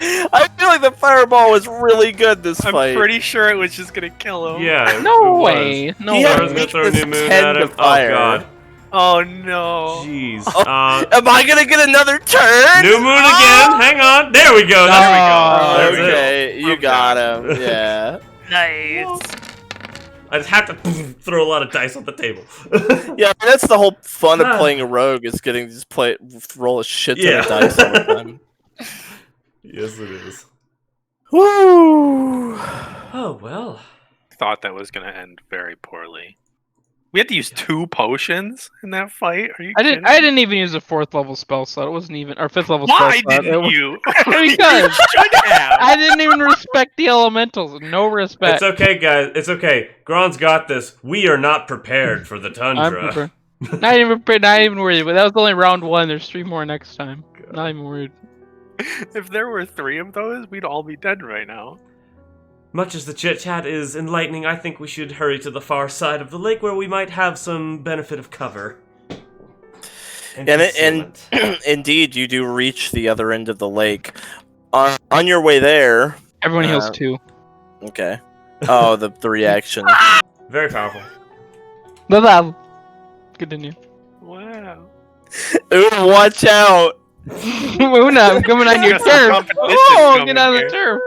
S1: I feel like the fireball was really good this
S4: I'm
S1: fight.
S4: pretty sure it was just gonna kill him.
S3: Yeah.
S5: No
S3: it was.
S5: way. No
S1: He
S5: way.
S3: I
S1: had
S3: was gonna throw a
S1: weakness
S3: new moon
S1: 10
S3: at
S1: to
S3: him.
S1: fire.
S3: Oh god.
S4: Oh no.
S3: Jeez.
S1: Am I gonna get another turn?
S3: New moon again. Hang on. There we go. There we go.
S1: Oh,
S3: That's it.
S1: okay, you
S4: I'm
S1: got
S4: down.
S1: him. Yeah.
S2: Nice.
S3: I just have to throw a lot of dice on the table.
S1: Yeah, but that's the whole fun of playing a rogue is getting to just roll a shit ton of dice all the time.
S3: Yes, it is.
S1: Woo!
S3: Oh well.
S4: Thought that was gonna end very poorly. We had to use 2 potions in that fight. Are you
S5: I
S4: kidding?
S5: didn't even use a 4th level spell slot. It wasn't even or 5th level
S4: Why
S5: spell slot.
S4: didn't you?
S5: Because
S4: should have.
S5: I didn't even respect the elementals. No respect.
S3: It's okay, guys. It's okay. Gron's got this. We are not prepared for the
S5: I'm
S3: tundra.
S5: prepared. Not even prepared. Not even worried. But that was only round 1. There's 3 more next time. Not even worried.
S4: If there were 3 of those, we'd all be dead right now.
S3: Much as the chit-chat is enlightening, I think we should hurry to the far side of the lake where we might have some benefit of cover.
S1: And indeed, you do reach the other end of the lake. On your way there...
S5: Everyone heals 2.
S1: Okay. Oh, the reaction.
S3: Very powerful.
S5: Blah. Continue.
S4: Wow.
S1: Ooh, watch out!
S5: Una, I'm coming on your
S4: Got some
S5: turf.
S4: competition
S5: Oh,
S4: coming
S5: get on the
S4: here.
S5: turf.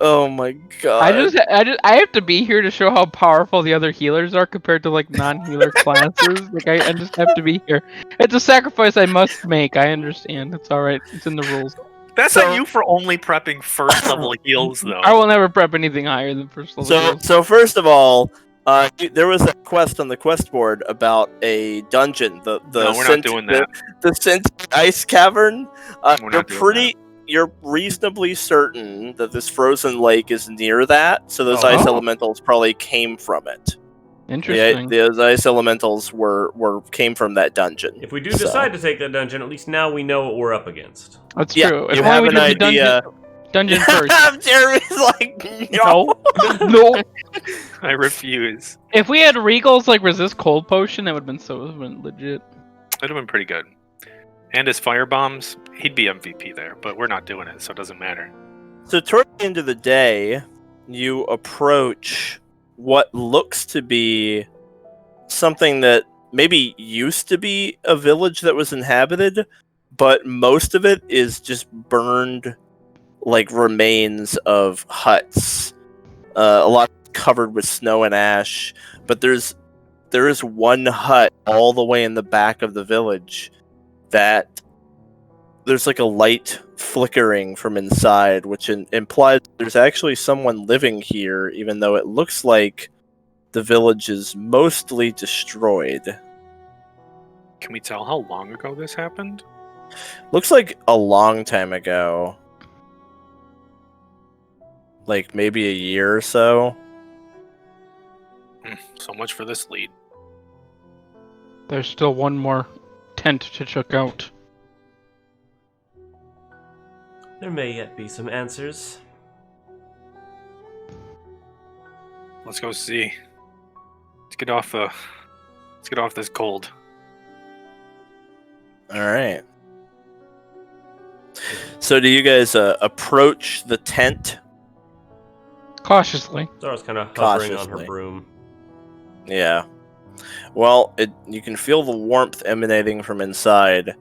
S1: Oh my god.
S5: I have to be here to show how powerful the other healers are compared to like non-healer classes. Like I just have to be here. It's a sacrifice I must make. I understand. It's all right. It's in the rules.
S4: That's
S1: So-
S4: on you for only prepping first level heals, though.
S5: I will never prep anything higher than first level. heals.
S1: So first of all, there was a quest on the quest board about a dungeon. The
S4: No, we're not doing that.
S1: The sentient ice cavern.
S4: We're not doing
S1: You're reasonably certain that this frozen lake is near that, so those
S3: Oh.
S1: ice elementals probably came from it.
S5: Interesting.
S1: Those ice elementals came from that dungeon.
S3: If we do
S1: So-
S3: decide to take that dungeon, at least now we know what we're up against.
S5: That's
S1: Yeah,
S5: true. If
S1: you
S5: only
S1: have
S5: we
S1: an
S5: did the
S1: idea.
S5: dungeon first.
S1: Jeremy's like, no.
S5: No.
S4: I refuse.
S5: If we had Regal's like resist cold potion, that would have been legit.
S4: That'd have been pretty good. And his fire bombs, he'd be MVP there, but we're not doing it, so it doesn't matter.
S1: So toward the end of the day, you approach what looks to be something that maybe used to be a village that was inhabited, but most of it is just burned, like remains of huts. A lot covered with snow and ash, but there is one hut all the way in the back of the village that there's like a light flickering from inside, which implies there's actually someone living here, even though it looks like the village is mostly destroyed.
S4: Can we tell how long ago this happened?
S1: Looks like a long time ago. Like maybe a year or so.
S4: So much for this lead.
S5: There's still one more tent to check out.
S3: There may yet be some answers.
S4: Let's go see. Let's get off this cold.
S1: All right. So do you guys approach the tent?
S5: Cautiously.
S3: Zara's kind of hovering on her
S1: Cautiously.
S3: broom.
S1: Yeah. Well, you can feel the warmth emanating from inside.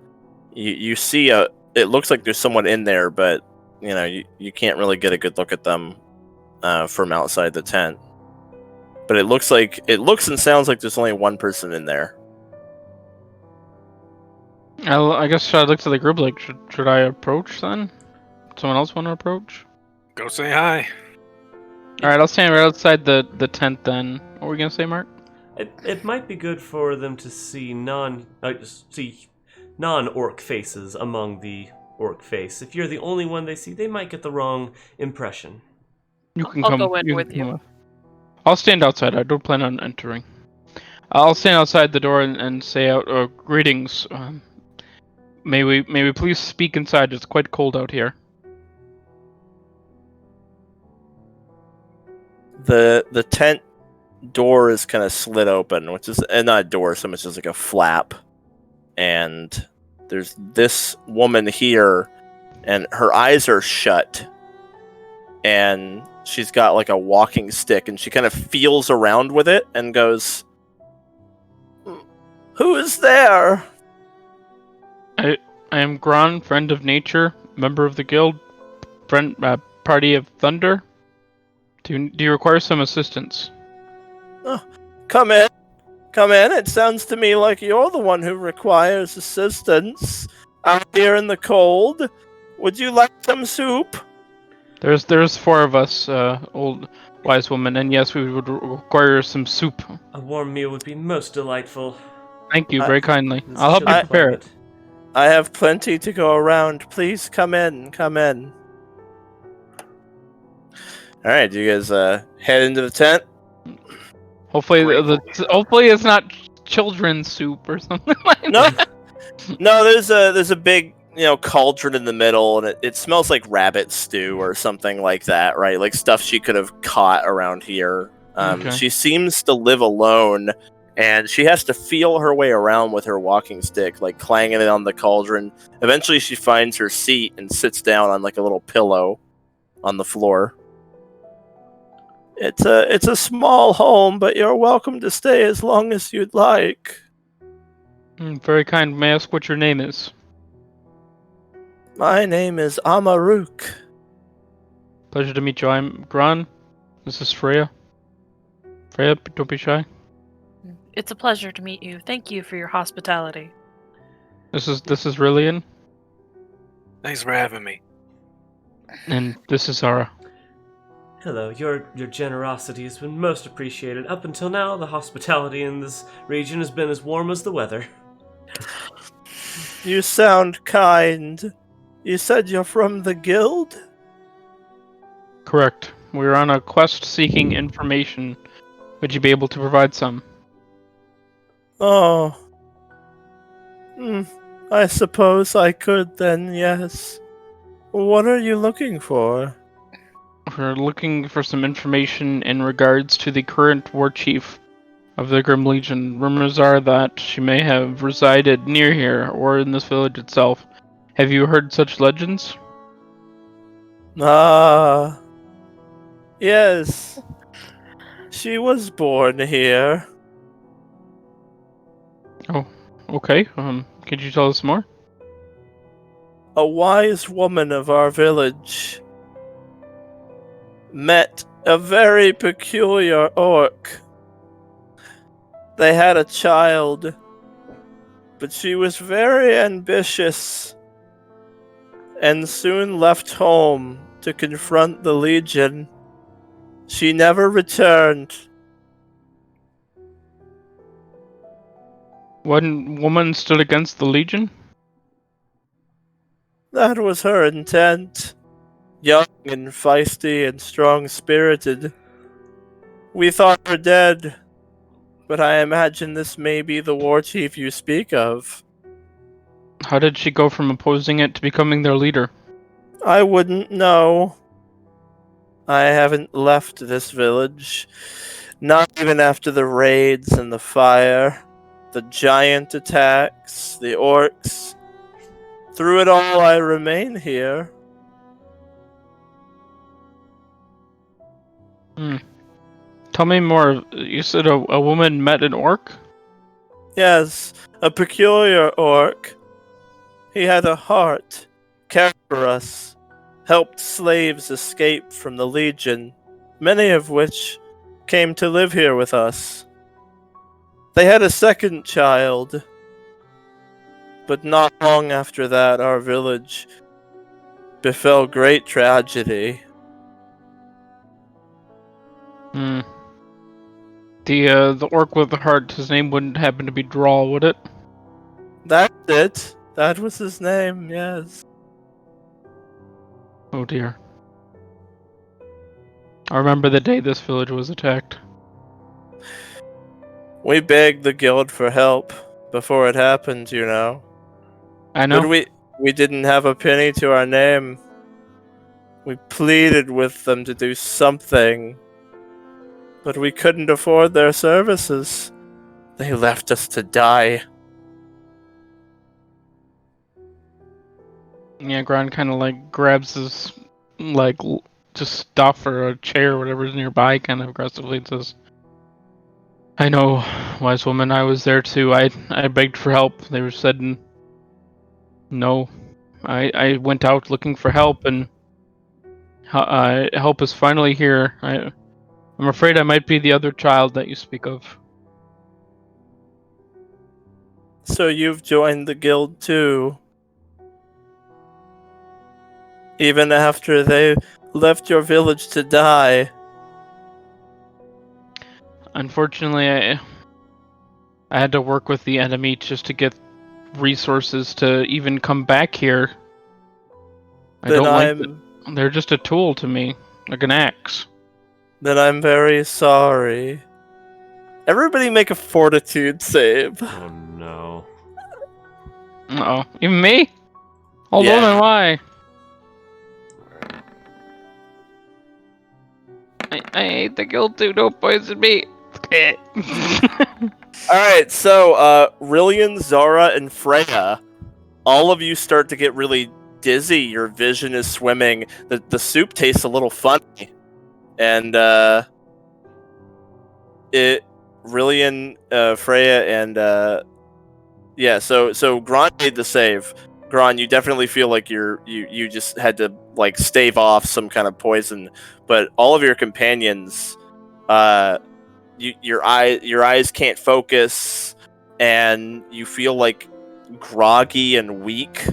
S1: You see it looks like there's someone in there, but you can't really get a good look at them from outside the tent. But it looks and sounds like there's only one person in there.
S5: I guess I looked at the group like, should I approach then? Someone else want to approach?
S4: Go say hi.
S5: All right, I'll stand right outside the tent then. What were we gonna say, Mark?
S3: It might be good for them to see non-orc faces among the orc face. If you're the only one they see, they might get the wrong impression.
S5: You can
S2: I'll
S5: come.
S2: go in
S5: can
S2: with
S5: come
S2: you.
S5: with. I'll stand outside. I don't plan on entering. I'll stand outside the door and say out, greetings. May we please speak inside? It's quite cold out here.
S1: The tent door is kind of slit open, which is not a door so much as like a flap, and there's this woman here, and her eyes are shut, and she's got like a walking stick, and she kind of feels around with it and goes, "Who is there?"
S5: I am Gron, friend of nature, member of the guild, party of thunder. Do you require some assistance?
S1: Come in. It sounds to me like you're the one who requires assistance out here in the cold. Would you like some soup?
S5: There's 4 of us, old wise woman, and yes, we would require some soup.
S3: A warm meal would be most delightful.
S5: Thank you very kindly.
S3: This
S5: I'll help you
S3: chilly
S5: prepare it.
S3: climate.
S1: I have plenty to go around. Please come in. Alright, do you guys head into the tent?
S5: Hopefully,
S4: Great.
S5: hopefully it's not children's soup or something like
S1: No.
S5: that.
S1: No, there's a big cauldron in the middle, and it smells like rabbit stew or something like that, right? Like stuff she could have caught around here.
S5: Okay.
S1: She seems to live alone, and she has to feel her way around with her walking stick, like clanging it on the cauldron. Eventually, she finds her seat and sits down on like a little pillow on the floor. It's a small home, but you're welcome to stay as long as you'd like.
S5: Very kind. May I ask what your name is?
S1: My name is Amaruk.
S5: Pleasure to meet you. I'm Gron. This is Freya. Freya, don't be shy.
S2: It's a pleasure to meet you. Thank you for your hospitality.
S5: This is Rylian,
S4: Thanks for having me.
S5: and this is Zara.
S3: Hello, your generosity has been most appreciated. Up until now, the hospitality in this region has been as warm as the weather.
S1: You sound kind. You said you're from the guild?
S5: Correct. We're on a quest seeking information. Would you be able to provide some?
S1: Oh. I suppose I could then, yes. What are you looking for?
S5: We're looking for some information in regards to the current war chief of the Grim Legion. Rumors are that she may have resided near here or in this village itself. Have you heard such legends?
S1: Ah. Yes. She was born here.
S5: Oh, okay. Could you tell us more?
S1: A wise woman of our village met a very peculiar orc. They had a child, but she was very ambitious and soon left home to confront the Legion. She never returned.
S5: One woman stood against the Legion?
S1: That was her intent. Young and feisty and strong-spirited. We thought her dead, but I imagine this may be the war chief you speak of.
S5: How did she go from opposing it to becoming their leader?
S1: I wouldn't know. I haven't left this village. Not even after the raids and the fire, the giant attacks, the orcs. Through it all, I remain here.
S5: Tell me more. You said a woman met an orc?
S1: Yes, a peculiar orc. He had a heart, cared for us, helped slaves escape from the Legion, many of which came to live here with us. They had a second child, but not long after that our village befell great tragedy.
S5: The orc with the heart, his name wouldn't happen to be Drawl, would it?
S1: That's it. That was his name, yes.
S5: Oh dear. I remember the day this village was attacked.
S1: We begged the guild for help before it happened, you know.
S5: I know.
S1: But we didn't have a penny to our name. We pleaded with them to do something, but we couldn't afford their services. They left us to die.
S5: Yeah, Gron kind of like grabs his just stuff or a chair or whatever's nearby kind of aggressively and says, I know, wise woman, I was there too. I begged for help. They were said no. I went out looking for help and help is finally here. I'm afraid I might be the other child that you speak of.
S1: So you've joined the guild too. Even after they left your village to die.
S5: Unfortunately, I had to work with the enemy just to get resources to even come back here. I don't like them. They're just a tool to me, like an axe.
S1: Then I'm very sorry. Everybody make a fortitude save.
S3: Oh no.
S5: Uh-oh. Even me? Hold
S1: Yeah.
S5: on, and why? I hate the guild too. Don't poison me.
S1: All right, so Rylian, Zara, and Freya, all of you start to get really dizzy. Your vision is swimming. The soup tastes a little funny, and Rylian, Freya, and yeah. So Gron made the save. Gron, you definitely feel like you just had to like stave off some kind of poison, but all of your companions, your eyes can't focus, and you feel like groggy and weak.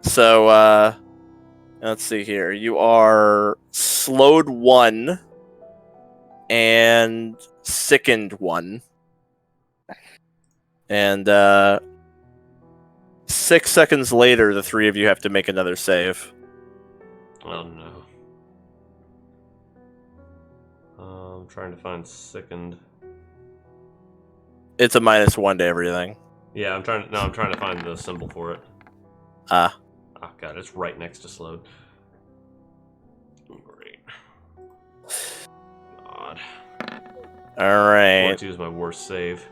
S1: So let's see here. You are slowed 1 and sickened 1. And 6 seconds later, the 3 of you have to make another save.
S3: Oh no. I'm trying to find sickened.
S1: It's a -1 to everything.
S3: Yeah, I'm trying to find the symbol for it.
S1: Ah.
S3: Oh god, it's right next to slowed. Great. God.
S1: Alright.
S3: 42 is my worst save.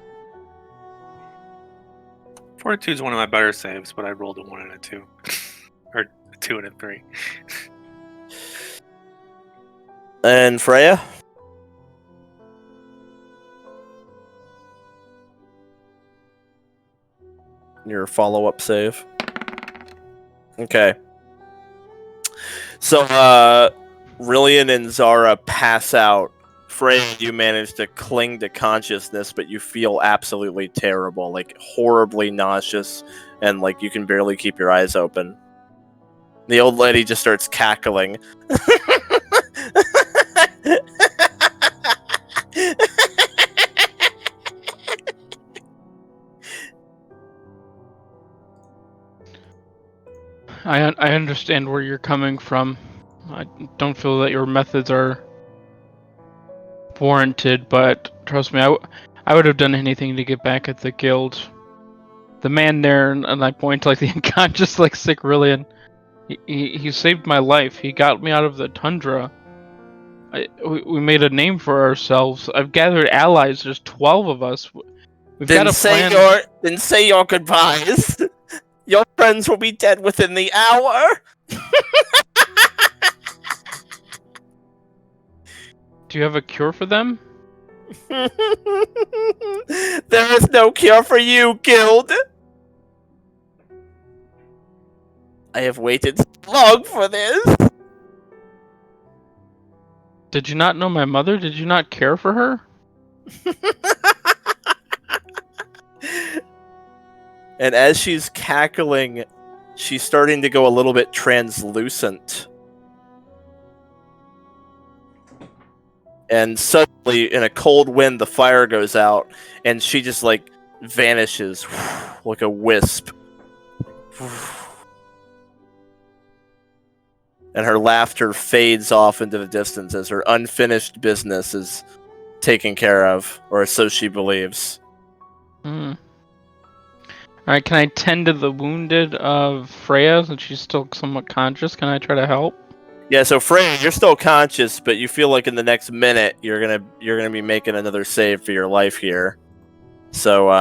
S4: Fortitude is one of my better saves, but I rolled a 1 and a 2. Or a 2 and a 3.
S1: And Freya? Your follow-up save. Okay. So, Rylian and Zara pass out. Freya, you manage to cling to consciousness, but you feel absolutely terrible, like horribly nauseous, and like you can barely keep your eyes open. The old lady just starts cackling.
S5: I understand where you're coming from. I don't feel that your methods are warranted, but trust me, I would have done anything to get back at the guild. The man there, and I point to like the unconscious, like sick Rylian. He saved my life. He got me out of the Tundra. We made a name for ourselves. I've gathered allies. There's 12 of us. We've got a plan.
S1: Then say your goodbyes. Your friends will be dead within the hour.
S5: Do you have a cure for them?
S1: There is no cure for you, guild. I have waited so long for this.
S5: Did you not know my mother? Did you not care for her?
S1: And as she's cackling, she's starting to go a little bit translucent. And suddenly, in a cold wind, the fire goes out, and she just, like, vanishes like a wisp. And her laughter fades off into the distance as her unfinished business is taken care of, or so she believes.
S5: Alright, can I tend to the wounded of Freya since she's still somewhat conscious? Can I try to help?
S1: Yeah, so Freya, you're still conscious, but you feel like in the next minute you're gonna be making another save for your life here. So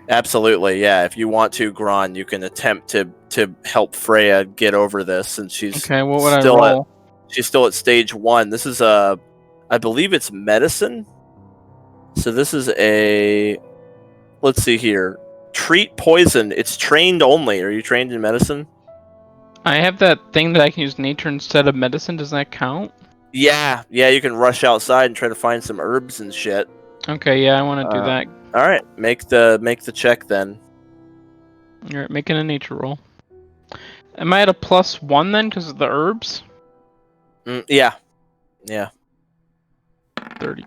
S1: absolutely, yeah. If you want to, Gron, you can attempt to help Freya get over this, and she's
S5: Okay, what would
S1: still
S5: I roll?
S1: she's still at stage 1. This is I believe it's medicine. So this is let's see here. Treat poison. It's trained only. Are you trained in medicine?
S5: I have that thing that I can use nature instead of medicine. Does that count?
S1: Yeah, you can rush outside and try to find some herbs and shit.
S5: Okay, yeah, I want to do that.
S1: All right, make the check then.
S5: Alright, making a nature roll. Am I at a +1 then because of the herbs?
S1: Yeah.
S5: 30.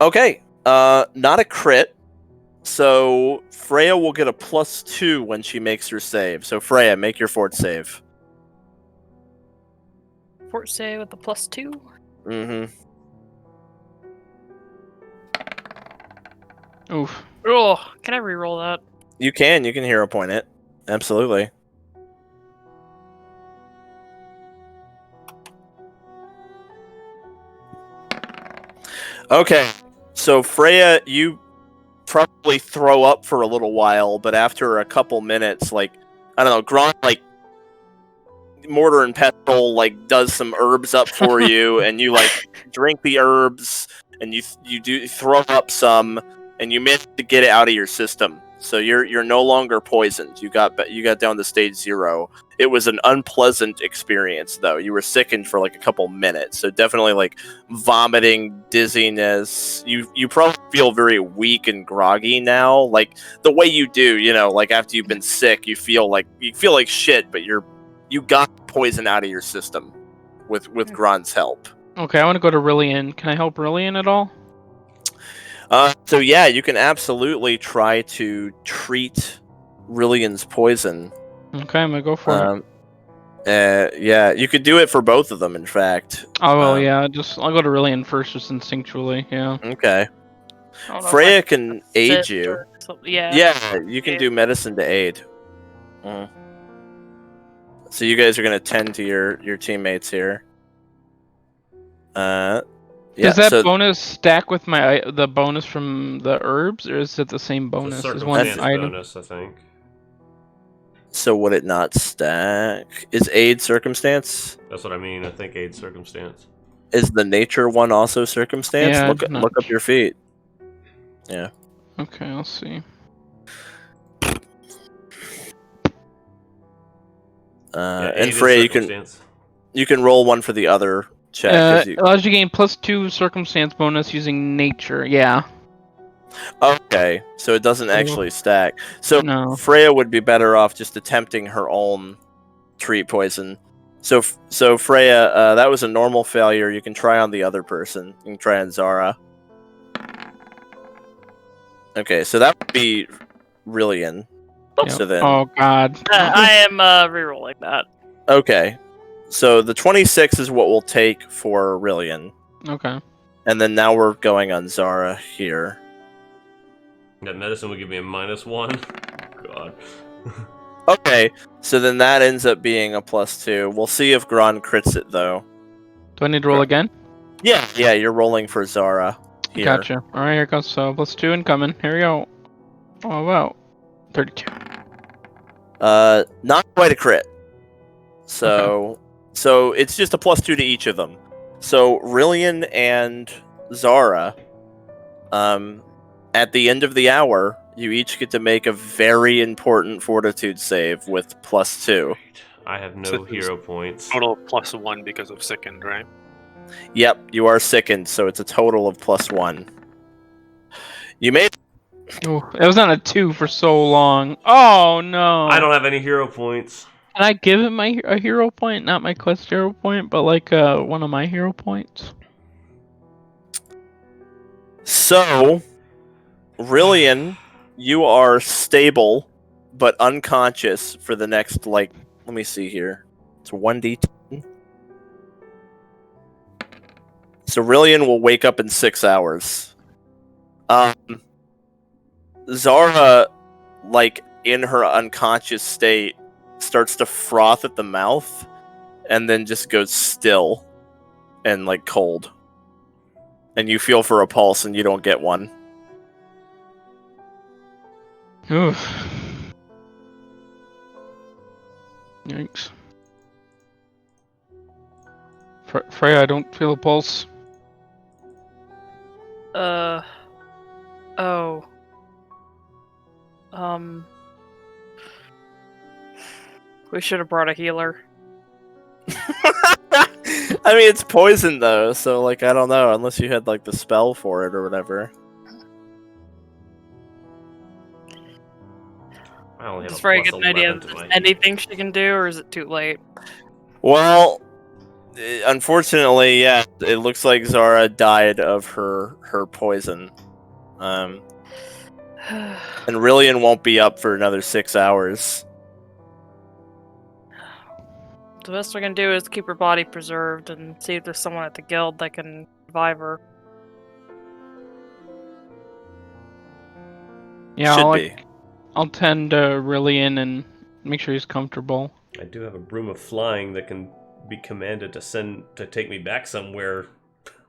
S1: Okay. Not a crit. So Freya will get a +2 when she makes her save. So Freya, make your fort save.
S2: Fort save with a +2.
S1: Mm-hmm.
S5: Oof.
S2: Oh, can I reroll that?
S1: You can hero point it. Absolutely. Okay, so Freya, you probably throw up for a little while, but after a couple minutes, like, I don't know, Gron, like, mortar and pestle, like, does some herbs up for you, and you, like, drink the herbs, and you do throw up some, and you manage to get it out of your system. So you're no longer poisoned. You got down to stage 0. It was an unpleasant experience, though. You were sickened for like a couple minutes, so definitely like vomiting, dizziness. You probably feel very weak and groggy now, like the way you do. You know, like after you've been sick, you feel like shit, but you got poison out of your system with Gron's help.
S5: Okay, I want to go to Rylian. Can I help Rylian at all?
S1: So yeah, you can absolutely try to treat Rylian's poison.
S5: Okay, I'm gonna go for it.
S1: Yeah, you could do it for both of them, in fact.
S5: Oh well, yeah. I'll go to Rylian first, just instinctually. Yeah.
S1: Okay.
S2: I don't know if
S1: Freya
S2: I
S1: can aid
S2: assist
S1: you.
S2: or something. Yeah.
S1: Yeah, you can do medicine to aid. So you guys are gonna tend to your teammates here. Yeah,
S5: Does that
S1: so
S5: bonus stack with the bonus from the herbs, or is it the same bonus
S3: It's a
S5: as one
S3: circumstance
S5: item?
S3: bonus, I think.
S1: So would it not stack? Is aid circumstance?
S3: That's what I mean. I think aid circumstance.
S1: Is the nature one also circumstance?
S5: Yeah,
S1: Look up your feet. Yeah.
S5: Okay, I'll see.
S3: Yeah,
S1: And
S3: aid is
S1: Freya,
S3: circumstance.
S1: you can roll one for the other check. 'cause
S5: Allows you to gain +2 circumstance bonus using nature. Yeah.
S1: Okay, so it doesn't actually stack. So
S5: No.
S1: Freya would be better off just attempting her own treat poison. So Freya, that was a normal failure. You can try on the other person. You can try on Zara. Okay, so that would be Rylian.
S5: Yep.
S1: So then,
S5: Oh God.
S2: I am re-rolling that.
S1: okay, so the 26 is what we'll take for Rylian,
S5: Okay.
S1: and then now we're going on Zara here.
S3: That medicine would give me a -1. God.
S1: Okay, so then that ends up being a +2. We'll see if Gron crits it though.
S5: Do I need to roll again?
S1: Yeah, you're rolling for Zara here.
S5: Gotcha. All right, here goes. So +2 incoming. Here we go. Oh wow. 32.
S1: Not quite a crit. So it's just a +2 to each of them. So Rylian and Zara, at the end of the hour, you each get to make a very important fortitude save with +2.
S3: I have no
S4: So
S3: hero points.
S4: Total +1 because of sickened, right?
S1: Yep, you are sickened, so it's a total of +1. You made.
S5: Oh, it was on a 2 for so long. Oh no.
S3: I don't have any hero points.
S5: Can I give him a hero point? Not my quest hero point, but like one of my hero points.
S1: So, Rylian, you are stable but unconscious for the next, like, let me see here. It's 1d10. So Rylian will wake up in 6 hours. Zara, like, in her unconscious state, starts to froth at the mouth and then just goes still and, like, cold. And you feel for a pulse and you don't get one.
S5: Oof. Yikes. Freya, I don't feel a pulse.
S2: Oh. We should have brought a healer.
S1: I mean, it's poison though, so like I don't know, unless you had like the spell for it or whatever.
S3: I only have
S2: Does
S3: a
S2: Freya get an idea
S3: +11
S2: of
S3: to my-
S2: anything she can do, or is it too late?
S1: Well, unfortunately, yeah, it looks like Zara died of her poison. And Rylian won't be up for another 6 hours.
S2: The best we can do is keep her body preserved and see if there's someone at the guild that can revive her.
S5: Yeah,
S1: Should
S5: I'll,
S1: be.
S5: I'll tend to Rylian and make sure he's comfortable.
S3: I do have a broom of flying that can be commanded to take me back somewhere.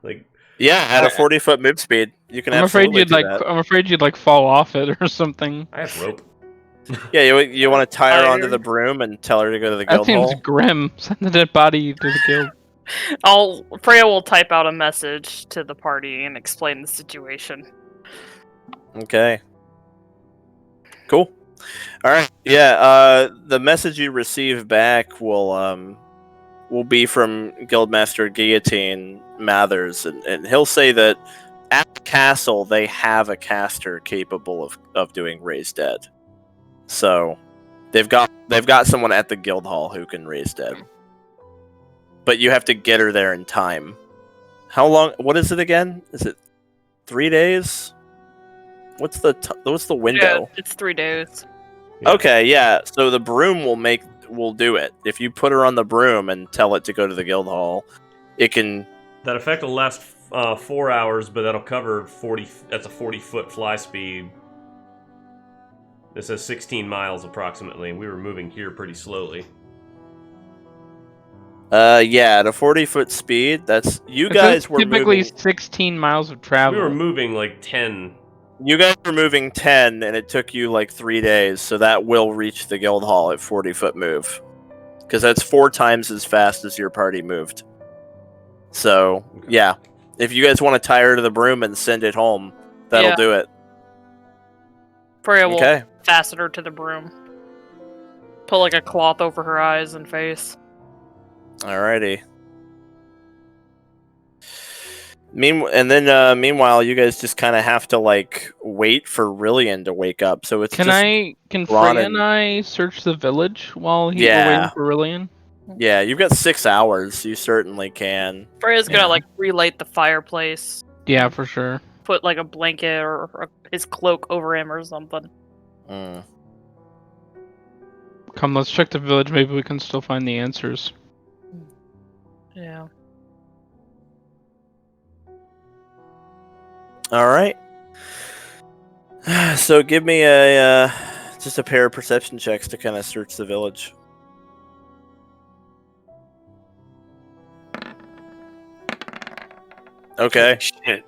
S3: Like,
S1: Yeah, at a 40-foot move speed, you can
S5: I'm afraid
S1: absolutely
S5: you'd
S1: do
S5: like.
S1: that.
S5: I'm afraid you'd like fall off it or something.
S3: I have rope.
S1: Yeah, you want to tie her onto
S2: Tired.
S1: the broom and tell her to go to the
S5: That
S1: guild
S5: seems
S1: hall?
S5: grim. Send the dead body to the guild.
S2: Freya will type out a message to the party and explain the situation.
S1: Okay. Cool. All right. Yeah. The message you receive back will be from Guildmaster Guillotine Mathers, and he'll say that at the castle they have a caster capable of doing raise dead. So they've got someone at the guild hall who can raise dead. But you have to get her there in time. How long? What is it again? Is it 3 days? What's the window?
S2: Yeah, it's 3 days.
S3: Yeah.
S1: Okay, yeah. So the broom will do it. If you put her on the broom and tell it to go to the guild hall, it can.
S3: That effect will last 4 hours, but that'll cover 40. That's a 40-foot fly speed. This says 16 miles approximately. We were moving here pretty slowly.
S1: Yeah, at a 40-foot speed. That's you
S5: It
S1: guys
S5: says
S1: were
S5: typically
S1: moving.
S5: 16 miles of travel.
S3: We were moving like 10.
S1: You guys were moving 10, and it took you like 3 days. So that will reach the guild hall at 40-foot move, because that's 4 times as fast as your party moved. So yeah, if you guys want to tie her to the broom and send it home, that'll
S2: Yeah.
S1: do it.
S2: Freya will
S1: Okay.
S2: fasten her to the broom. Put like a cloth over her eyes and face.
S1: Alrighty. Meanwhile, you guys just kind of have to like wait for Rylian to wake up. So it's
S5: Can
S1: Gron
S5: Freya
S1: and-
S5: and I search the village while we're
S1: Yeah.
S5: waiting for Rylian?
S1: Yeah, you've got 6 hours. You certainly can.
S2: Freya's gonna
S5: Yeah.
S2: like relight the fireplace,
S5: Yeah, for sure.
S2: put like a blanket or his cloak over him or something.
S1: Mm.
S5: Come, let's check the village. Maybe we can still find the answers.
S2: Yeah.
S1: All right. So give me just a pair of perception checks to kind of search the village. Okay.
S4: Shit.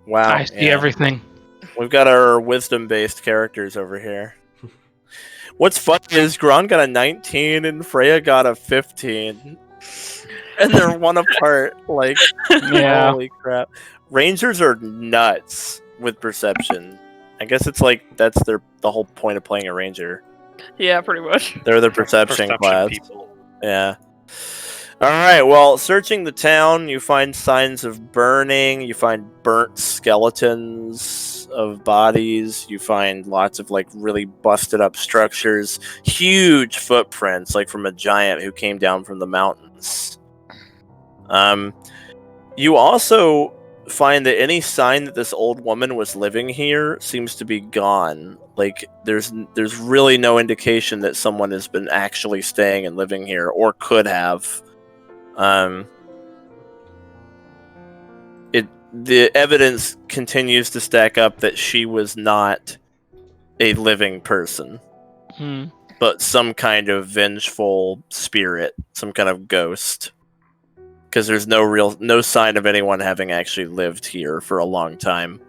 S1: Wow.
S5: I see
S1: yeah.
S5: everything.
S1: We've got our wisdom-based characters over here. What's funny is Gron got a 19 and Freya got a 15. And they're one apart. Like,
S5: Yeah.
S1: holy crap. Rangers are nuts with perception. I guess it's like that's the whole point of playing a ranger.
S2: Yeah, pretty much.
S1: They're the perception class.
S4: people.
S1: Yeah. All right. Well, searching the town, you find signs of burning. You find burnt skeletons of bodies. You find lots of like really busted up structures, huge footprints, like from a giant who came down from the mountains. You also find that any sign that this old woman was living here seems to be gone. Like there's really no indication that someone has been actually staying and living here or could have. The evidence continues to stack up that she was not a living person, but some kind of vengeful spirit, some kind of ghost. Because there's no sign of anyone having actually lived here for a long time.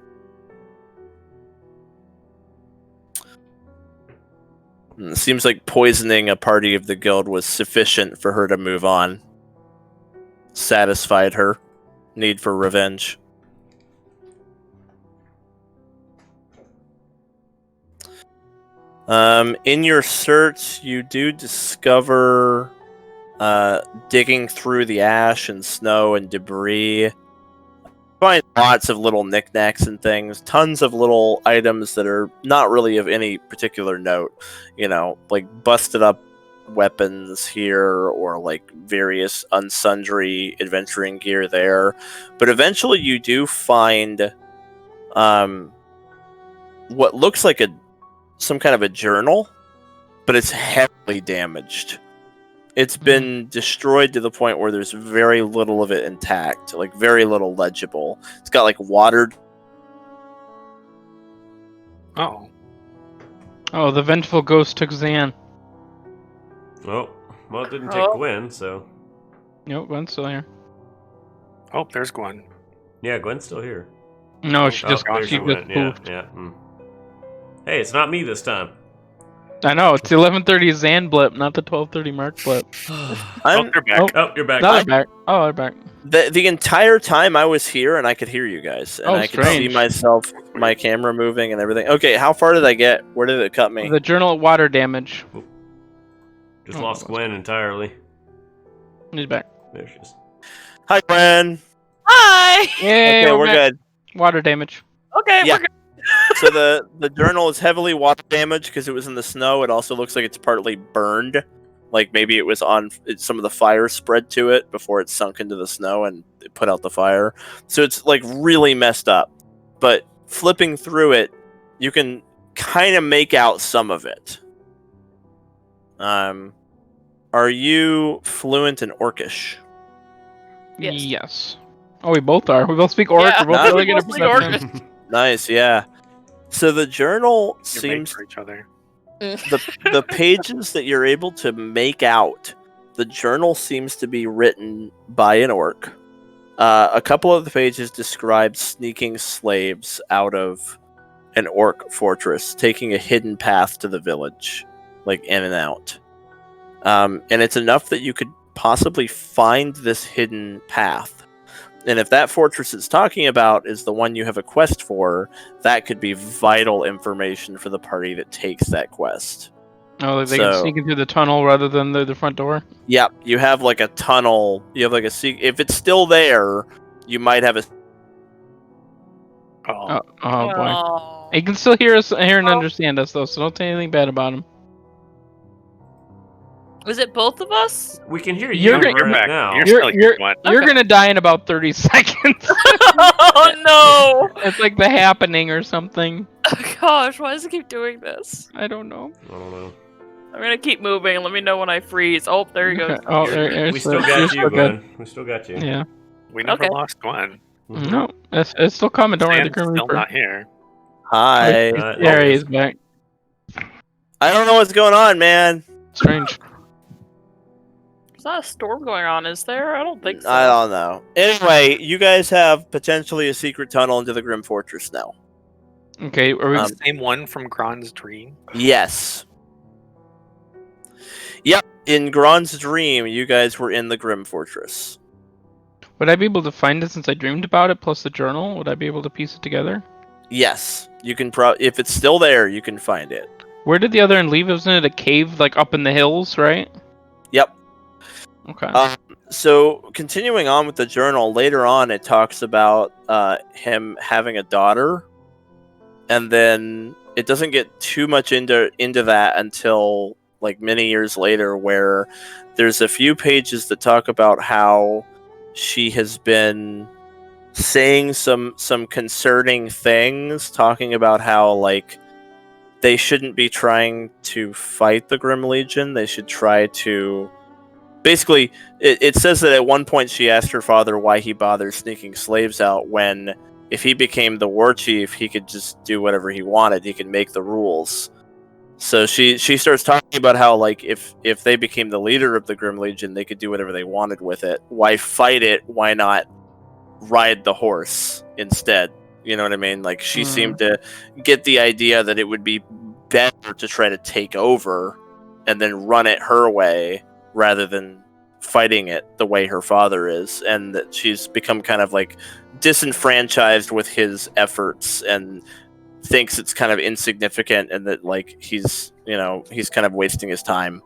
S1: It seems like poisoning a party of the guild was sufficient for her to move on. Satisfied her need for revenge. In your search, you do discover digging through the ash and snow and debris. Find lots of little knickknacks and things, tons of little items that are not really of any particular note. You know, like busted up weapons here or like various unsundry adventuring gear there. But eventually you do find what looks like some kind of a journal, but it's heavily damaged. It's been destroyed to the point where there's very little of it intact, like very little legible. It's got like watered.
S4: Oh.
S5: Oh, the vengeful ghost took Zan.
S3: Oh, well, it didn't take
S2: Oh.
S3: Gwen, so.
S5: Nope, Gwen's still here.
S4: Oh, there's Gwen.
S3: Yeah, Gwen's still here.
S5: No, she just
S3: there
S5: she
S3: she went.
S5: just
S3: Yeah,
S5: poofed.
S3: yeah. Hey, it's not me this time.
S5: I know it's 11:30 Zan blip, not the 12:30 Mark blip.
S1: I'm
S4: they're back.
S5: Oh,
S3: Oh, you're back.
S5: now they're back. Oh, they're back.
S1: the entire time I was here and I could hear you guys and
S5: Oh,
S1: I could see
S5: strange.
S1: myself, my camera moving and everything. Okay, how far did I get? Where did it cut me?
S5: The journal of water damage.
S3: Just
S5: Oh,
S3: lost
S5: lost
S3: Gwen entirely.
S5: He's back.
S3: There she is.
S1: Hi, Gwen.
S2: Hi.
S5: Yay,
S1: Okay,
S5: we're
S1: we're
S5: back.
S1: good.
S5: Water damage.
S2: Okay,
S1: Yeah.
S2: we're good.
S1: So the journal is heavily water damaged because it was in the snow. It also looks like it's partly burned. Like maybe it was on some of the fire spread to it before it sunk into the snow and it put out the fire. So it's like really messed up. But flipping through it, you can kind of make out some of it. Are you fluent in Orcish?
S2: Yes.
S5: Oh, we both are. We both speak Orc.
S2: Yeah,
S5: We're both
S1: we
S5: really good at
S2: both speak
S5: perception.
S1: Nice, yeah. So the journal
S4: You're made
S1: seems
S4: for each other.
S1: the pages that you're able to make out, the journal seems to be written by an orc. A couple of the pages describe sneaking slaves out of an orc fortress, taking a hidden path to the village, like in and out. And it's enough that you could possibly find this hidden path. And if that fortress it's talking about is the one you have a quest for, that could be vital information for the party that takes that quest.
S5: Oh, like they can
S1: So-
S5: sneak in through the tunnel rather than the front door.
S1: Yep, you have like a tunnel. You have like a if it's still there, you might have a.
S4: Oh,
S5: Oh boy.
S2: Oh.
S5: He can still hear us, hear and understand us though, so don't say anything bad about him.
S2: Was it both of us?
S3: We can hear
S5: You're
S3: you
S5: gonna-
S3: right
S4: you're back.
S3: now.
S4: You're
S5: You're
S4: still
S5: you're,
S4: Gwen.
S5: you're
S2: Okay.
S5: gonna die in about 30 seconds.
S2: Oh
S5: It's like the happening or something.
S2: no! Gosh, why does it keep doing this?
S5: I don't know.
S3: I don't know.
S2: I'm gonna keep moving. Let me know when I freeze. Oh, there he goes.
S5: Okay. Oh,
S3: You're-
S5: there's
S3: we still
S5: the-
S3: got
S5: you're
S3: you,
S5: still good.
S3: Gwen. We still got you.
S5: Yeah.
S4: We never
S2: Okay.
S4: lost Gwen.
S3: Mhm.
S5: No, it's still coming. Don't worry, the
S4: Sam's
S5: Grim
S4: still
S5: Reaper.
S4: not here.
S1: Hi.
S5: There he is back.
S1: I don't know what's going on, man.
S5: Strange.
S2: There's not a storm going on, is there? I don't think so.
S1: I don't know. Anyway, you guys have potentially a secret tunnel into the Grim Fortress now.
S5: Okay, are we?
S4: Same one from Gron's dream.
S1: Yes. Yep. In Gron's dream, you guys were in the Grim Fortress.
S5: Would I be able to find it since I dreamed about it? Plus the journal. Would I be able to piece it together?
S1: Yes, you can. If it's still there, you can find it.
S5: Where did the other end leave? Wasn't it a cave like up in the hills, right?
S1: Yep.
S5: Okay.
S1: So continuing on with the journal, later on it talks about him having a daughter, and then it doesn't get too much into that until like many years later, where there's a few pages that talk about how she has been saying some concerning things, talking about how like they shouldn't be trying to fight the Grim Legion. They should try to. Basically, it says that at one point she asked her father why he bothered sneaking slaves out when, if he became the war chief, he could just do whatever he wanted. He could make the rules. So she starts talking about how, like, if they became the leader of the Grim Legion, they could do whatever they wanted with it. Why fight it? Why not ride the horse instead? You know what I mean? Like, she seemed to get the idea that it would be better to try to take over and then run it her way, rather than fighting it the way her father is, and that she's become kind of like disenfranchised with his efforts and thinks it's kind of insignificant, and that like he's kind of wasting his time.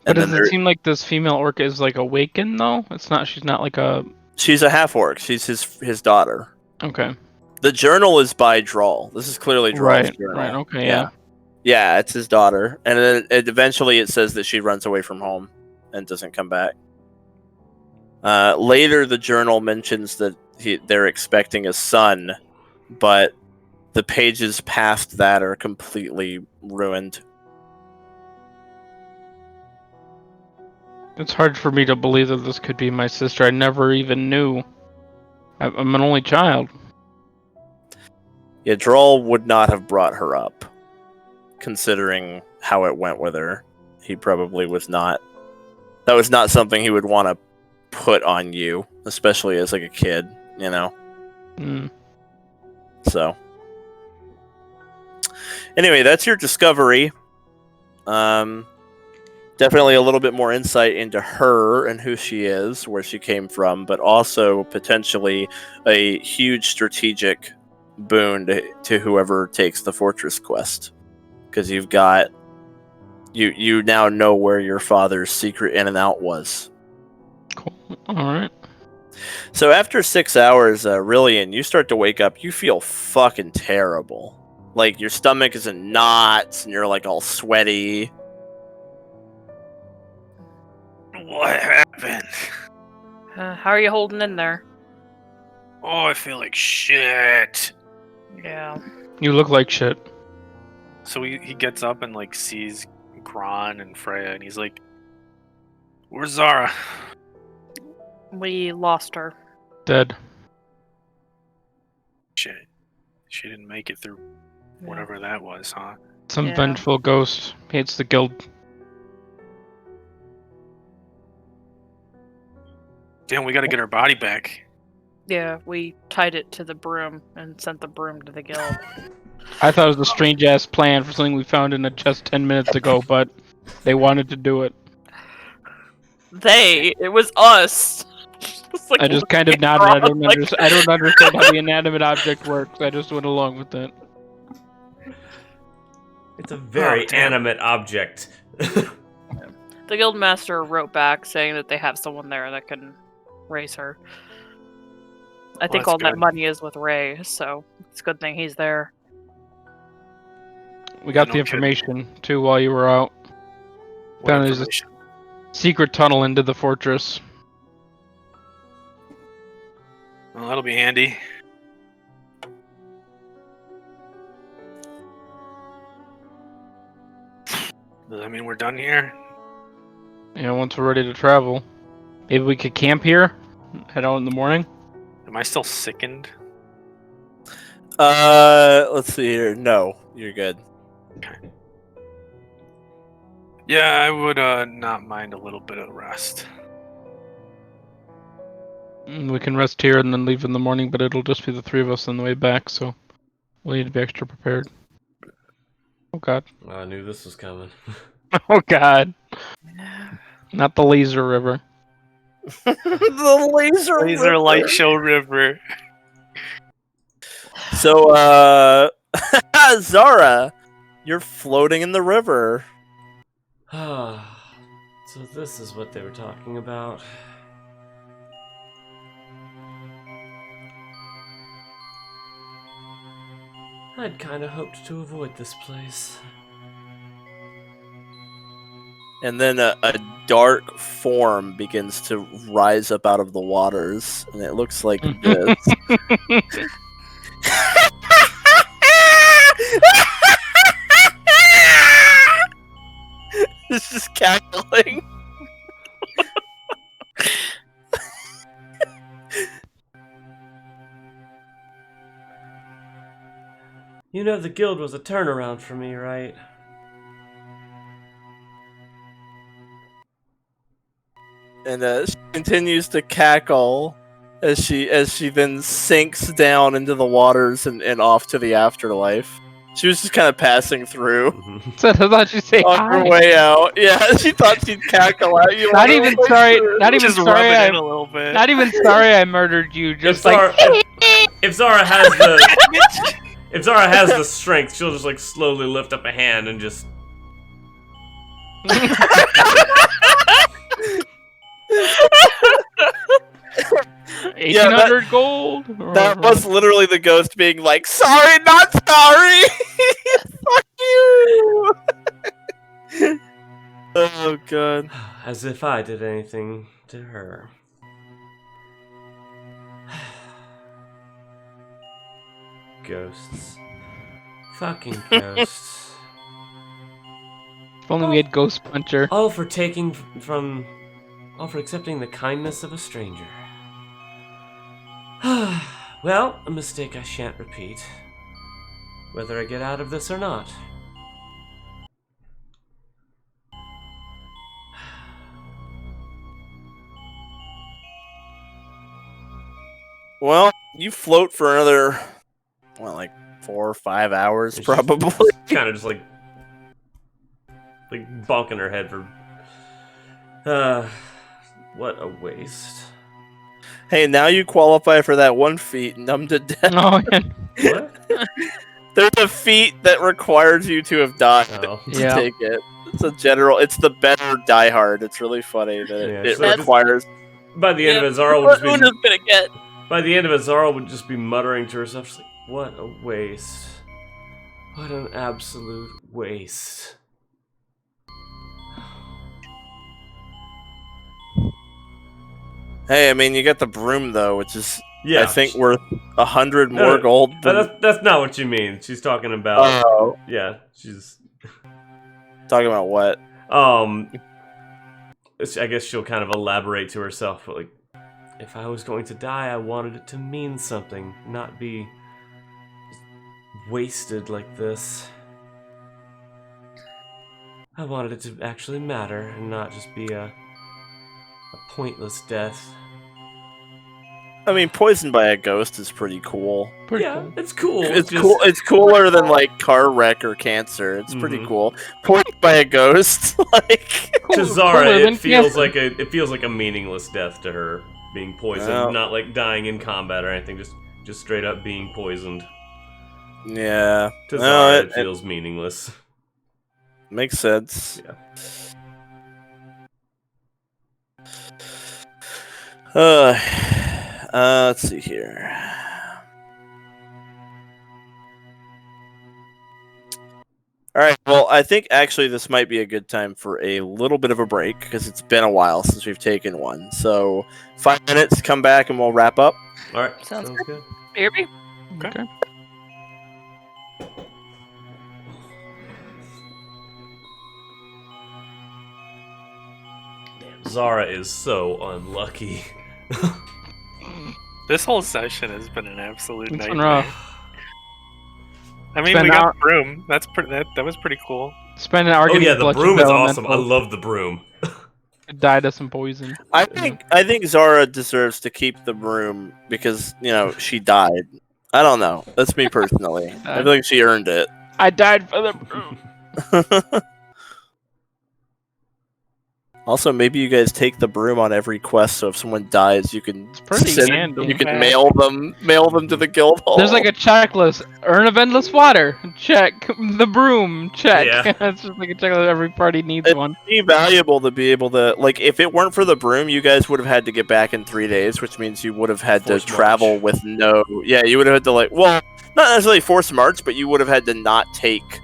S5: But
S1: And
S5: does
S1: then
S5: it seem like this female orc is like awakened though? It's not. She's not like a.
S1: she's a half orc. She's his daughter.
S5: Okay.
S1: The journal is by Drawl. This is clearly Drawl's
S5: Right.
S1: journal.
S5: Right. Okay. Yeah.
S1: Yeah, it's his daughter, and then eventually it says that she runs away from home and doesn't come back. Later, the journal mentions that they're expecting a son, but the pages past that are completely ruined.
S5: It's hard for me to believe that this could be my sister. I never even knew. I'm an only child.
S1: Yeah, Drawl would not have brought her up, considering how it went with her. He probably was not. That was not something he would want to put on you, especially as like a kid. you know.
S5: Mm.
S1: So, anyway, that's your discovery. Definitely a little bit more insight into her and who she is, where she came from, but also potentially a huge strategic boon to whoever takes the fortress quest, because you've got you now know where your father's secret in and out was.
S5: Cool. All right.
S1: So after 6 hours, Rylian, you start to wake up. You feel fucking terrible. Like your stomach is in knots, and you're like all sweaty.
S4: What happened?
S2: How are you holding in there?
S4: Oh, I feel like shit.
S2: Yeah.
S5: You look like shit.
S4: So he gets up and like sees Gron and Freya, and he's like, "Where's Zara?"
S2: We lost her.
S5: Dead.
S4: Shit, she didn't make it through whatever that was, huh?
S5: Some
S2: Yeah.
S5: vengeful ghost hates the guild.
S4: Damn, we gotta get her body back.
S2: Yeah, we tied it to the broom and sent the broom to the guild.
S5: I thought it was a strange ass plan for something we found in a chest 10 minutes ago, but they wanted to do it.
S2: It was us. It's like,
S5: I just kind of nodded. I don't understand how the inanimate object works. I just went along with it.
S3: It's a very
S4: damn.
S3: animate object.
S2: The guildmaster wrote back saying that they have someone there that can raise her. I think
S4: that's
S2: all that
S4: good.
S2: money is with Ray, so it's a good thing he's there.
S5: We got
S4: No
S5: the
S4: kidding.
S5: information, too, while you were out.
S4: What
S5: Found his
S4: information?
S5: secret tunnel into the fortress.
S4: Well, that'll be handy. Does that mean we're done here?
S5: You know, once we're ready to travel. Maybe we could camp here? Head out in the morning?
S4: Am I still sickened?
S1: Let's see here. No, you're good.
S4: Yeah, I would not mind a little bit of rest.
S5: We can rest here and then leave in the morning, but it'll just be the three of us on the way back, so we'll need to be extra prepared. Oh god.
S3: I knew this was coming.
S5: Oh god. Not the laser river.
S1: The laser
S4: Laser light show river.
S1: So, Zara, you're floating in the river.
S3: So this is what they were talking about. I'd kind of hoped to avoid this place.
S1: And then a dark form begins to rise up out of the waters, and it looks like this. It's just cackling.
S3: You know the guild was a turnaround for me, right?
S1: And she continues to cackle as she then sinks down into the waters and off to the afterlife. She was just kind of passing through
S5: So I thought you'd say
S1: on her
S5: hi.
S1: way out. Yeah, she thought she'd cackle at you.
S5: Not even sorry. Not even
S4: Just rub
S5: sorry.
S4: it in
S5: I,
S4: a little bit.
S5: not even sorry. I murdered you. Just like
S3: If Zara has the if Zara has the strength, she'll just like slowly lift up a hand and just
S5: 1800 gold.
S1: That was literally the ghost being like, "Sorry, not sorry. Fuck you." Oh god.
S3: as if I did anything to her. Ghosts. Fucking ghosts.
S5: If only we had Ghost Puncher.
S3: All for accepting the kindness of a stranger. Well, a mistake I shan't repeat. Whether I get out of this or not.
S1: Well, you float for another, like 4 or 5 hours,
S3: And she's
S1: probably.
S3: kind of just like bonking her head for. What a waste.
S1: Hey, now you qualify for that 1 feat, numb to death.
S5: Oh, yeah.
S3: What?
S1: There's a feat that requires you to have died
S3: Oh.
S1: to
S5: Yeah.
S1: take it. It's a general. It's the better Die Hard. It's really funny that
S3: Yeah,
S1: it
S3: so just-
S1: requires.
S3: By the end
S2: Yeah,
S3: of it, Zara would
S2: what
S3: just be.
S2: Una's gonna get?
S3: By the end of it, Zara would just be muttering to herself, just like, "What a waste! What an absolute waste!"
S1: Hey, I mean, you get the broom though, which is
S3: Yeah,
S1: I think worth 100
S3: No,
S1: more
S3: no,
S1: gold. Than...
S3: that's not what you mean. She's talking about.
S1: Oh,
S3: Yeah, she's.
S1: talking about what?
S3: I guess she'll kind of elaborate to herself, but like, if I was going to die, I wanted it to mean something, not be wasted like this. I wanted it to actually matter and not just be a pointless death.
S1: I mean, poisoned by a ghost is pretty cool.
S5: Pretty
S3: Yeah,
S5: cool.
S3: it's cool.
S1: It's
S3: just-
S1: cool. It's cooler than like car wreck or cancer. It's pretty
S3: Mhm.
S1: cool. Poisoned by a ghost, like.
S3: To Zara,
S5: cooler than
S3: it feels
S5: cancer.
S3: like a meaningless death to her, being poisoned,
S1: Well.
S3: not like dying in combat or anything. Just straight up being poisoned.
S1: Yeah.
S3: To
S1: No,
S3: Zara, it
S1: it
S3: feels meaningless.
S1: makes sense.
S3: Yeah.
S1: Let's see here. All right. Well, I think actually this might be a good time for a little bit of a break because it's been a while since we've taken one. So 5 minutes, come back, and we'll wrap up.
S3: All right,
S2: Sounds
S3: good.
S2: BRB.
S5: Okay.
S3: Zara is so unlucky.
S4: This whole session has been an absolute
S5: It's been
S4: nightmare.
S5: rough.
S4: I mean,
S5: Spend
S4: we got
S5: out-
S4: the broom. That was pretty cool.
S5: Spend an hour
S3: Oh
S5: getting
S3: yeah, the
S5: collection
S3: broom is
S5: of
S3: awesome. I
S5: elementals.
S3: love the broom.
S5: Died of some poison.
S1: I think Zara deserves to keep the broom because she died. I don't know. That's me personally. I feel like she earned it.
S5: I died for the broom.
S1: Also, maybe you guys take the broom on every quest, so if someone dies, you can
S5: pretty
S1: send-
S5: handy.
S1: You can
S4: Back.
S1: mail them to the guild hall.
S5: There's like a checklist. Earn of endless water. Check. The broom. Check.
S3: Yeah.
S5: It's just like a checklist. Every party needs one.
S1: It'd be valuable to be able to, like, if it weren't for the broom, you guys would have had to get back in 3 days, which means you would have had to
S3: Force
S1: travel
S3: march.
S1: with no. Yeah, you would have had to not necessarily force march, but you would have had to not take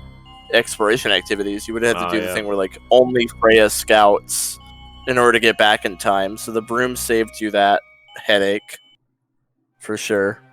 S1: exploration activities. You would have had to
S3: Oh,
S1: do the
S3: yeah.
S1: thing where like only Freya scouts in order to get back in time. So the broom saved you that headache for sure.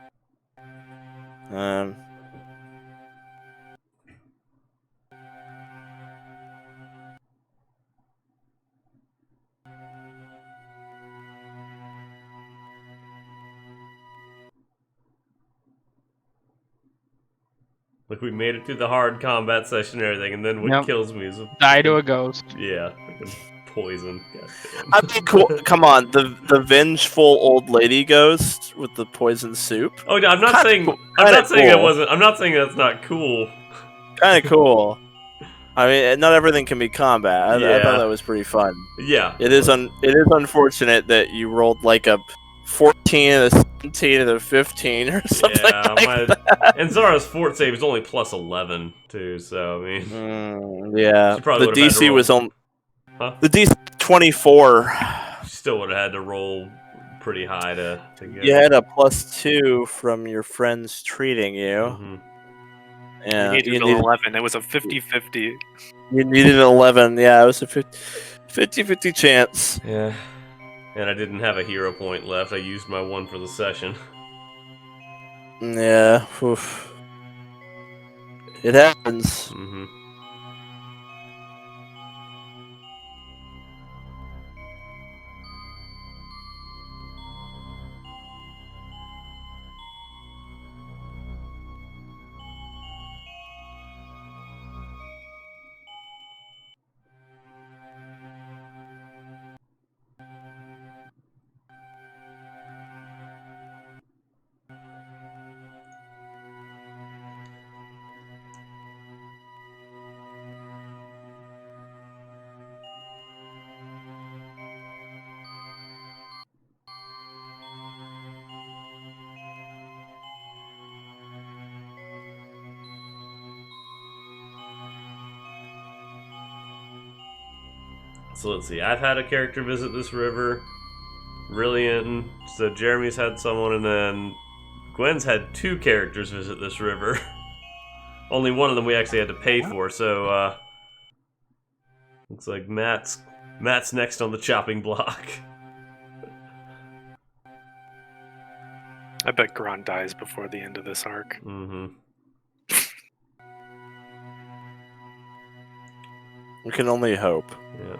S3: Like we made it through the hard combat session and everything, and then what
S5: Yep.
S3: kills me is
S5: Die to a ghost.
S3: yeah, fucking poison. Goddamn.
S1: I mean, cool. Come on, the vengeful old lady ghost with the poison soup.
S3: Oh, no, I'm not
S1: Kinda
S3: saying
S1: cool-
S3: I'm
S1: kinda
S3: not saying it
S1: cool.
S3: wasn't. I'm not saying that's not cool.
S1: Kind of cool. I mean, not everything can be combat. I
S3: Yeah.
S1: thought that was pretty fun.
S3: Yeah,
S1: It is unfortunate that you rolled like a 14 and a 17 and a 15 or something like that.
S3: And Zara's fort save is only plus 11 too. So I mean,
S1: Yeah,
S3: She probably
S1: the
S3: would've had to
S1: DC
S3: roll.
S1: was on
S3: Huh?
S1: the DC 24.
S3: she still would have had to roll pretty high to get.
S1: You had a +2 from your friends treating you.
S3: Mhm.
S1: Yeah,
S4: we needed an 11. It was a 50-50.
S1: you needed an 11. Yeah, it was a 50-50 chance.
S3: Yeah. And I didn't have a hero point left. I used my one for the session.
S1: Yeah, oof. It happens.
S3: Mm-hmm. So let's see. I've had a character visit this river. Rylian. So Jeremy's had someone, and then Gwen's had 2 characters visit this river. Only one of them we actually had to pay for. So looks like Matt's next on the chopping block.
S4: I bet Gron dies before the end of this arc.
S3: Mm-hmm.
S1: We can only hope.
S3: Yeah.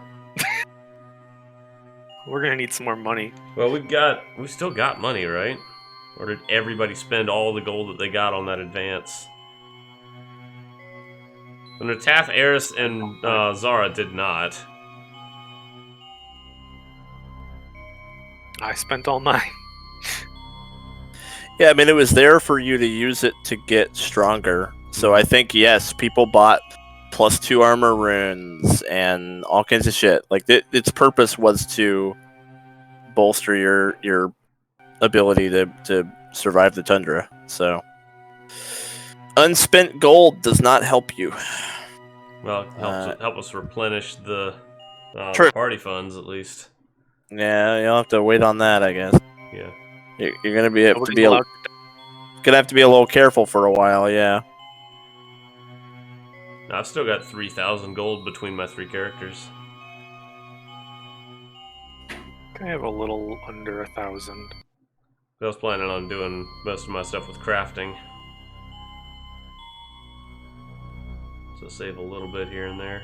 S4: We're gonna need some more money.
S3: Well, we still got money, right? Or did everybody spend all the gold that they got on that advance? And Taff, Eris, and Zara did not.
S4: I spent all mine.
S1: Yeah, I mean, it was there for you to use it to get stronger. So I think, yes, people bought +2 armor runes and all kinds of shit. Like, its purpose was to bolster your ability to survive the Tundra. So, unspent gold does not help you.
S3: Well, it help us replenish the
S1: True.
S3: party funds, at least.
S1: Yeah, you'll have to wait on that, I guess.
S3: Yeah.
S1: You're gonna be have to
S4: Nobody's
S1: be
S4: allowed-
S1: gonna have to be a little careful for a while. Yeah.
S3: I've still got 3,000 gold between my 3 characters.
S4: I have a little under 1,000.
S3: I was planning on doing most of my stuff with crafting. So save a little bit here and there.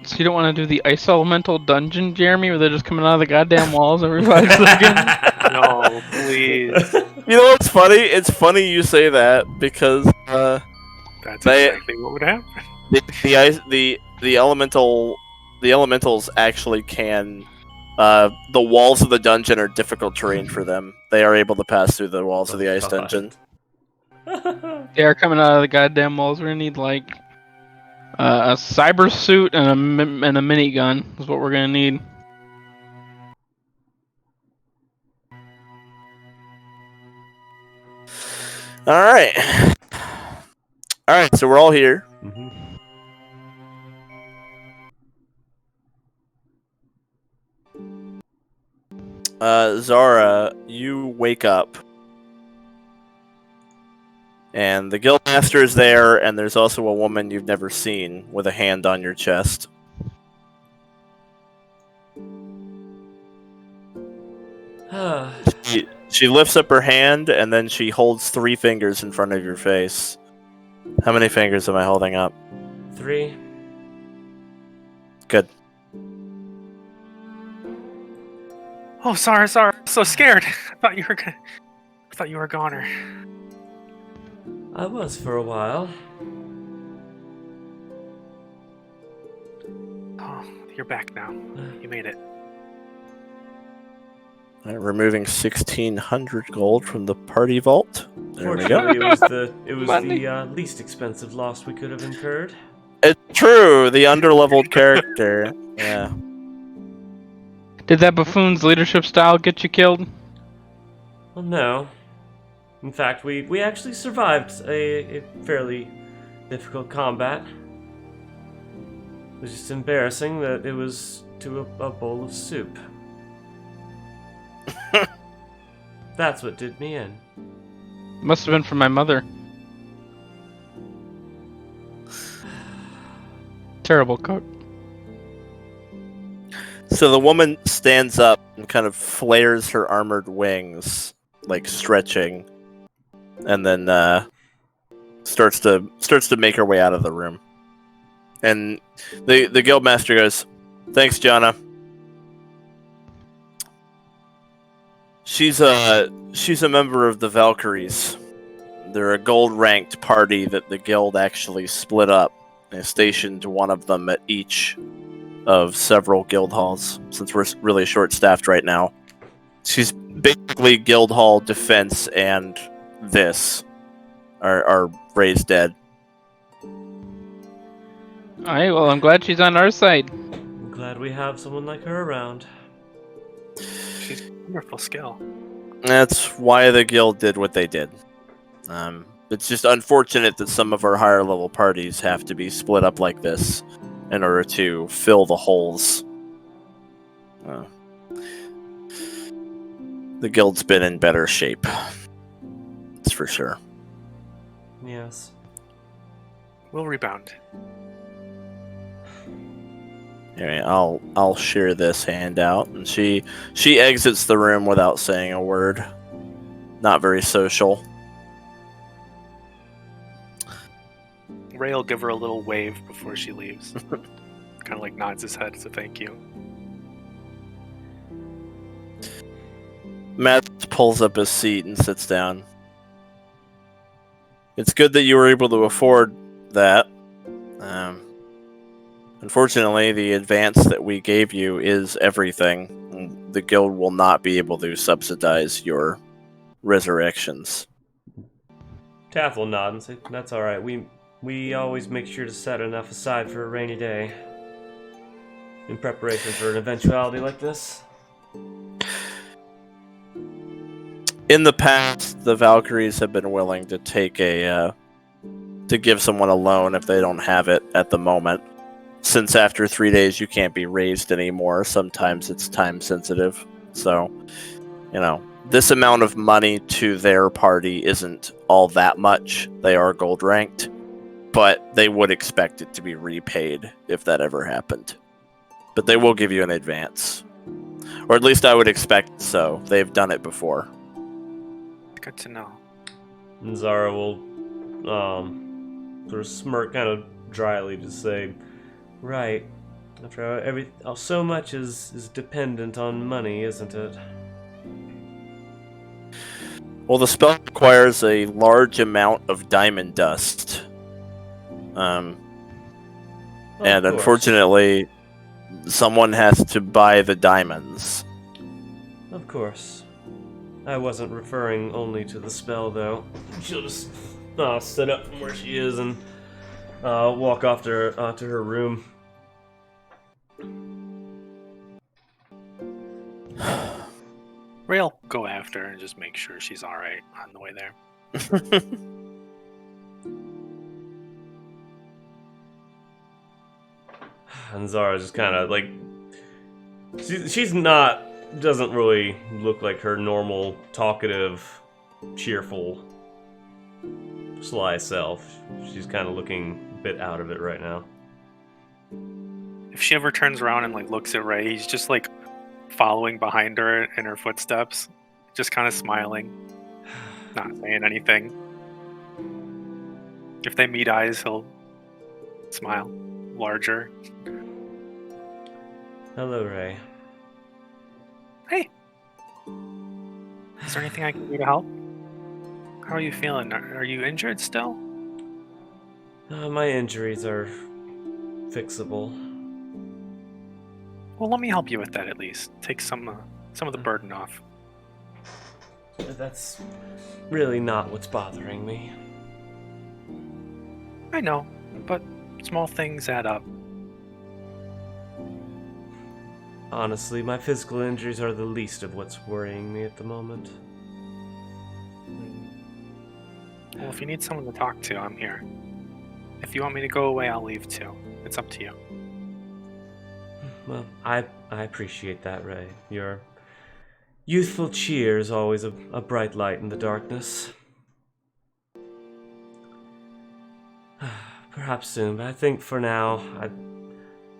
S5: So you don't want to do the ice elemental dungeon, Jeremy, where they're just coming out of the goddamn walls every 5 seconds?
S4: No, please.
S1: You know what's funny? It's funny you say that because
S4: That's
S1: They-
S4: exactly what would happen.
S1: the elementals actually can. The walls of the dungeon are difficult terrain for them. They are able to pass through the walls of the ice
S3: God.
S1: dungeon.
S5: They are coming out of the goddamn walls. We're gonna need like a cyber suit and a minigun is what we're gonna need.
S1: All right, so we're all here.
S3: Mhm.
S1: Zara, you wake up, and the guildmaster is there, and there's also a woman you've never seen with a hand on your chest. She lifts up her hand, and then she holds 3 fingers in front of your face. How many fingers am I holding up?
S3: 3.
S1: Good.
S4: Oh, sorry. I'm so scared. I thought you were a goner.
S3: I was for a while.
S4: Oh, you're back now. You made it.
S1: All right, removing 1,600 gold from the party vault. There we go.
S3: Fortunately, it was
S5: Money.
S3: the least expensive loss we could have incurred.
S1: It's true, the underleveled character. Yeah.
S5: Did that buffoon's leadership style get you killed?
S3: Well, no. In fact, we actually survived a fairly difficult combat. It was just embarrassing that it was to a bowl of soup. That's what did me in.
S5: Must have been from my mother. Terrible cook.
S1: So the woman stands up and kind of flares her armored wings, like stretching, and then starts to make her way out of the room. And the guildmaster goes, "Thanks, Jonna." She's a member of the Valkyries. They're a gold-ranked party that the guild actually split up I stationed one of them at each of several guild halls, since we're really short-staffed right now. She's basically guild hall defense and this are raised dead.
S5: Alright, well, I'm glad she's on our side.
S3: I'm glad we have someone like her around.
S4: She's a wonderful skill.
S1: That's why the guild did what they did. It's just unfortunate that some of our higher level parties have to be split up like this in order to fill the holes. The guild's been in better shape. That's for sure.
S3: Yes.
S4: We'll rebound.
S1: Anyway, I'll share this handout, and she exits the room without saying a word. Not very social.
S4: Ray will give her a little wave before she leaves. Kind of like nods his head as a thank you.
S1: Matt pulls up his seat and sits down. It's good that you were able to afford that. Unfortunately, the advance that we gave you is everything. The guild will not be able to subsidize your resurrections.
S3: Taff will nod and say, "That's all right. We always make sure to set enough aside for a rainy day, in preparation for an eventuality like this."
S1: In the past, the Valkyries have been willing to take to give someone a loan if they don't have it at the moment. Since after 3 days you can't be raised anymore, sometimes it's time sensitive. So, this amount of money to their party isn't all that much. They are gold ranked, but they would expect it to be repaid if that ever happened. But they will give you an advance. Or at least I would expect so. They've done it before.
S4: Good to know.
S3: And Zara will sort of smirk kind of dryly to say, "Right. After all, so much is dependent on money, isn't it?"
S1: Well, the spell requires a large amount of diamond dust. And
S3: Of course.
S1: unfortunately, someone has to buy the diamonds.
S3: Of course. I wasn't referring only to the spell, though. She'll just sit up from where she is and walk off to her room.
S4: Ray'll go after her and just make sure she's alright on the way there.
S3: And Zara just kind of like she's not doesn't really look like her normal talkative, cheerful, sly self. She's kind of looking a bit out of it right now.
S4: If she ever turns around and like looks at Ray, he's just like following behind her in her footsteps, just kind of smiling, not saying anything. If they meet eyes, he'll smile larger.
S3: Hello, Ray.
S4: Hey, is there anything I can do to help? How are you feeling? Are you injured still?
S3: My injuries are fixable.
S4: Well, let me help you with that at least. Take some of the burden off.
S3: That's really not what's bothering me.
S4: I know, but small things add up.
S3: Honestly, my physical injuries are the least of what's worrying me at the moment.
S4: Well, if you need someone to talk to, I'm here. If you want me to go away, I'll leave too. It's up to you.
S3: Well, I appreciate that, Ray. Your youthful cheer is always a bright light in the darkness. Perhaps soon, but I think for now,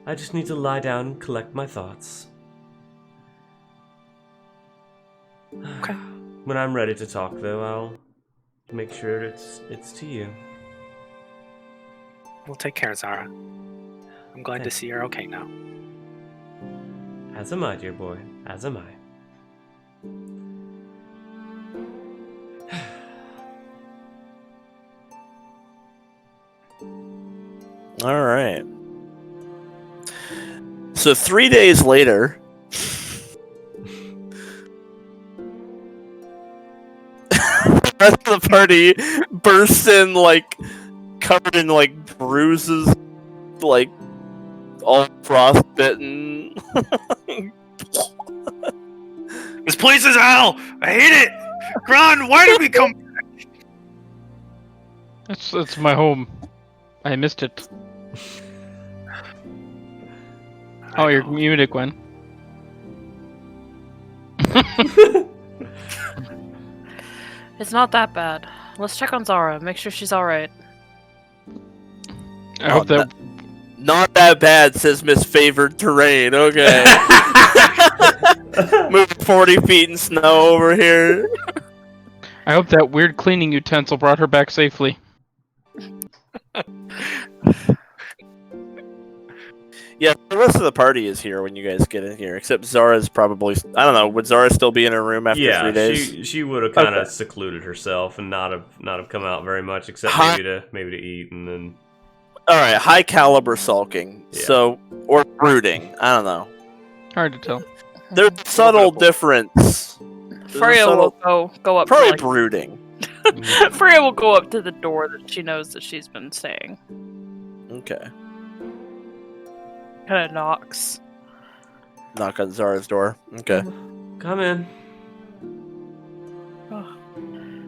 S3: I just need to lie down and collect my thoughts.
S4: Okay.
S3: When I'm ready to talk, though, I'll make sure it's to you.
S4: Well, take care, Zara. I'm glad to see you're okay now.
S3: As am I, dear boy. As am I.
S1: All right. So 3 days later, the rest of the party bursts in, like, covered in, like, bruises, like, all frostbitten.
S4: This place is hell! I hate it! Gron, why did we come?
S5: It's my home. I missed it. Oh, you're muted, Gwen.
S2: It's not that bad. Let's check on Zara. Make sure she's all right.
S5: I hope that.
S1: Not that bad, says Miss Favored Terrain. Okay. Moving 40 feet in snow over here.
S5: I hope that weird cleaning utensil brought her back safely.
S1: Yeah, the rest of the party is here when you guys get in here, except Zara's probably... I don't know, would Zara still be in her room after 3 days?
S3: She would have kind of secluded herself and not have come out very much, except maybe to eat and then...
S1: Alright, high caliber sulking.
S3: Yeah.
S1: So, or brooding. I don't know.
S5: Hard to tell.
S1: There's a subtle difference.
S2: Freya will go up.
S1: Probably
S2: To, like,
S1: brooding.
S2: Freya will go up to the door that she knows that she's been staying.
S1: Okay.
S2: Kind of knocks.
S1: Knock on Zara's door. Okay.
S3: Come in.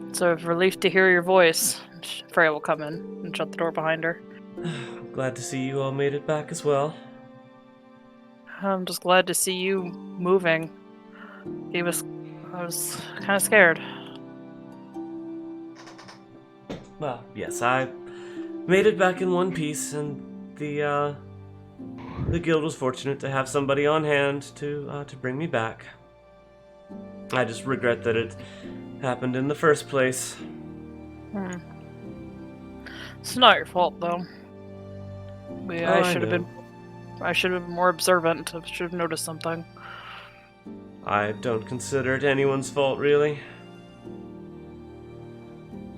S2: It's a relief to hear your voice. Freya will come in and shut the door behind her.
S3: I'm glad to see you all made it back as well.
S2: I'm just glad to see you moving. I was kind of scared.
S3: Well, yes, I made it back in one piece, and the guild was fortunate to have somebody on hand to bring me back. I just regret that it happened in the first place.
S2: It's not your fault, though. I should have been more observant. I should have noticed something.
S3: I don't consider it anyone's fault, really.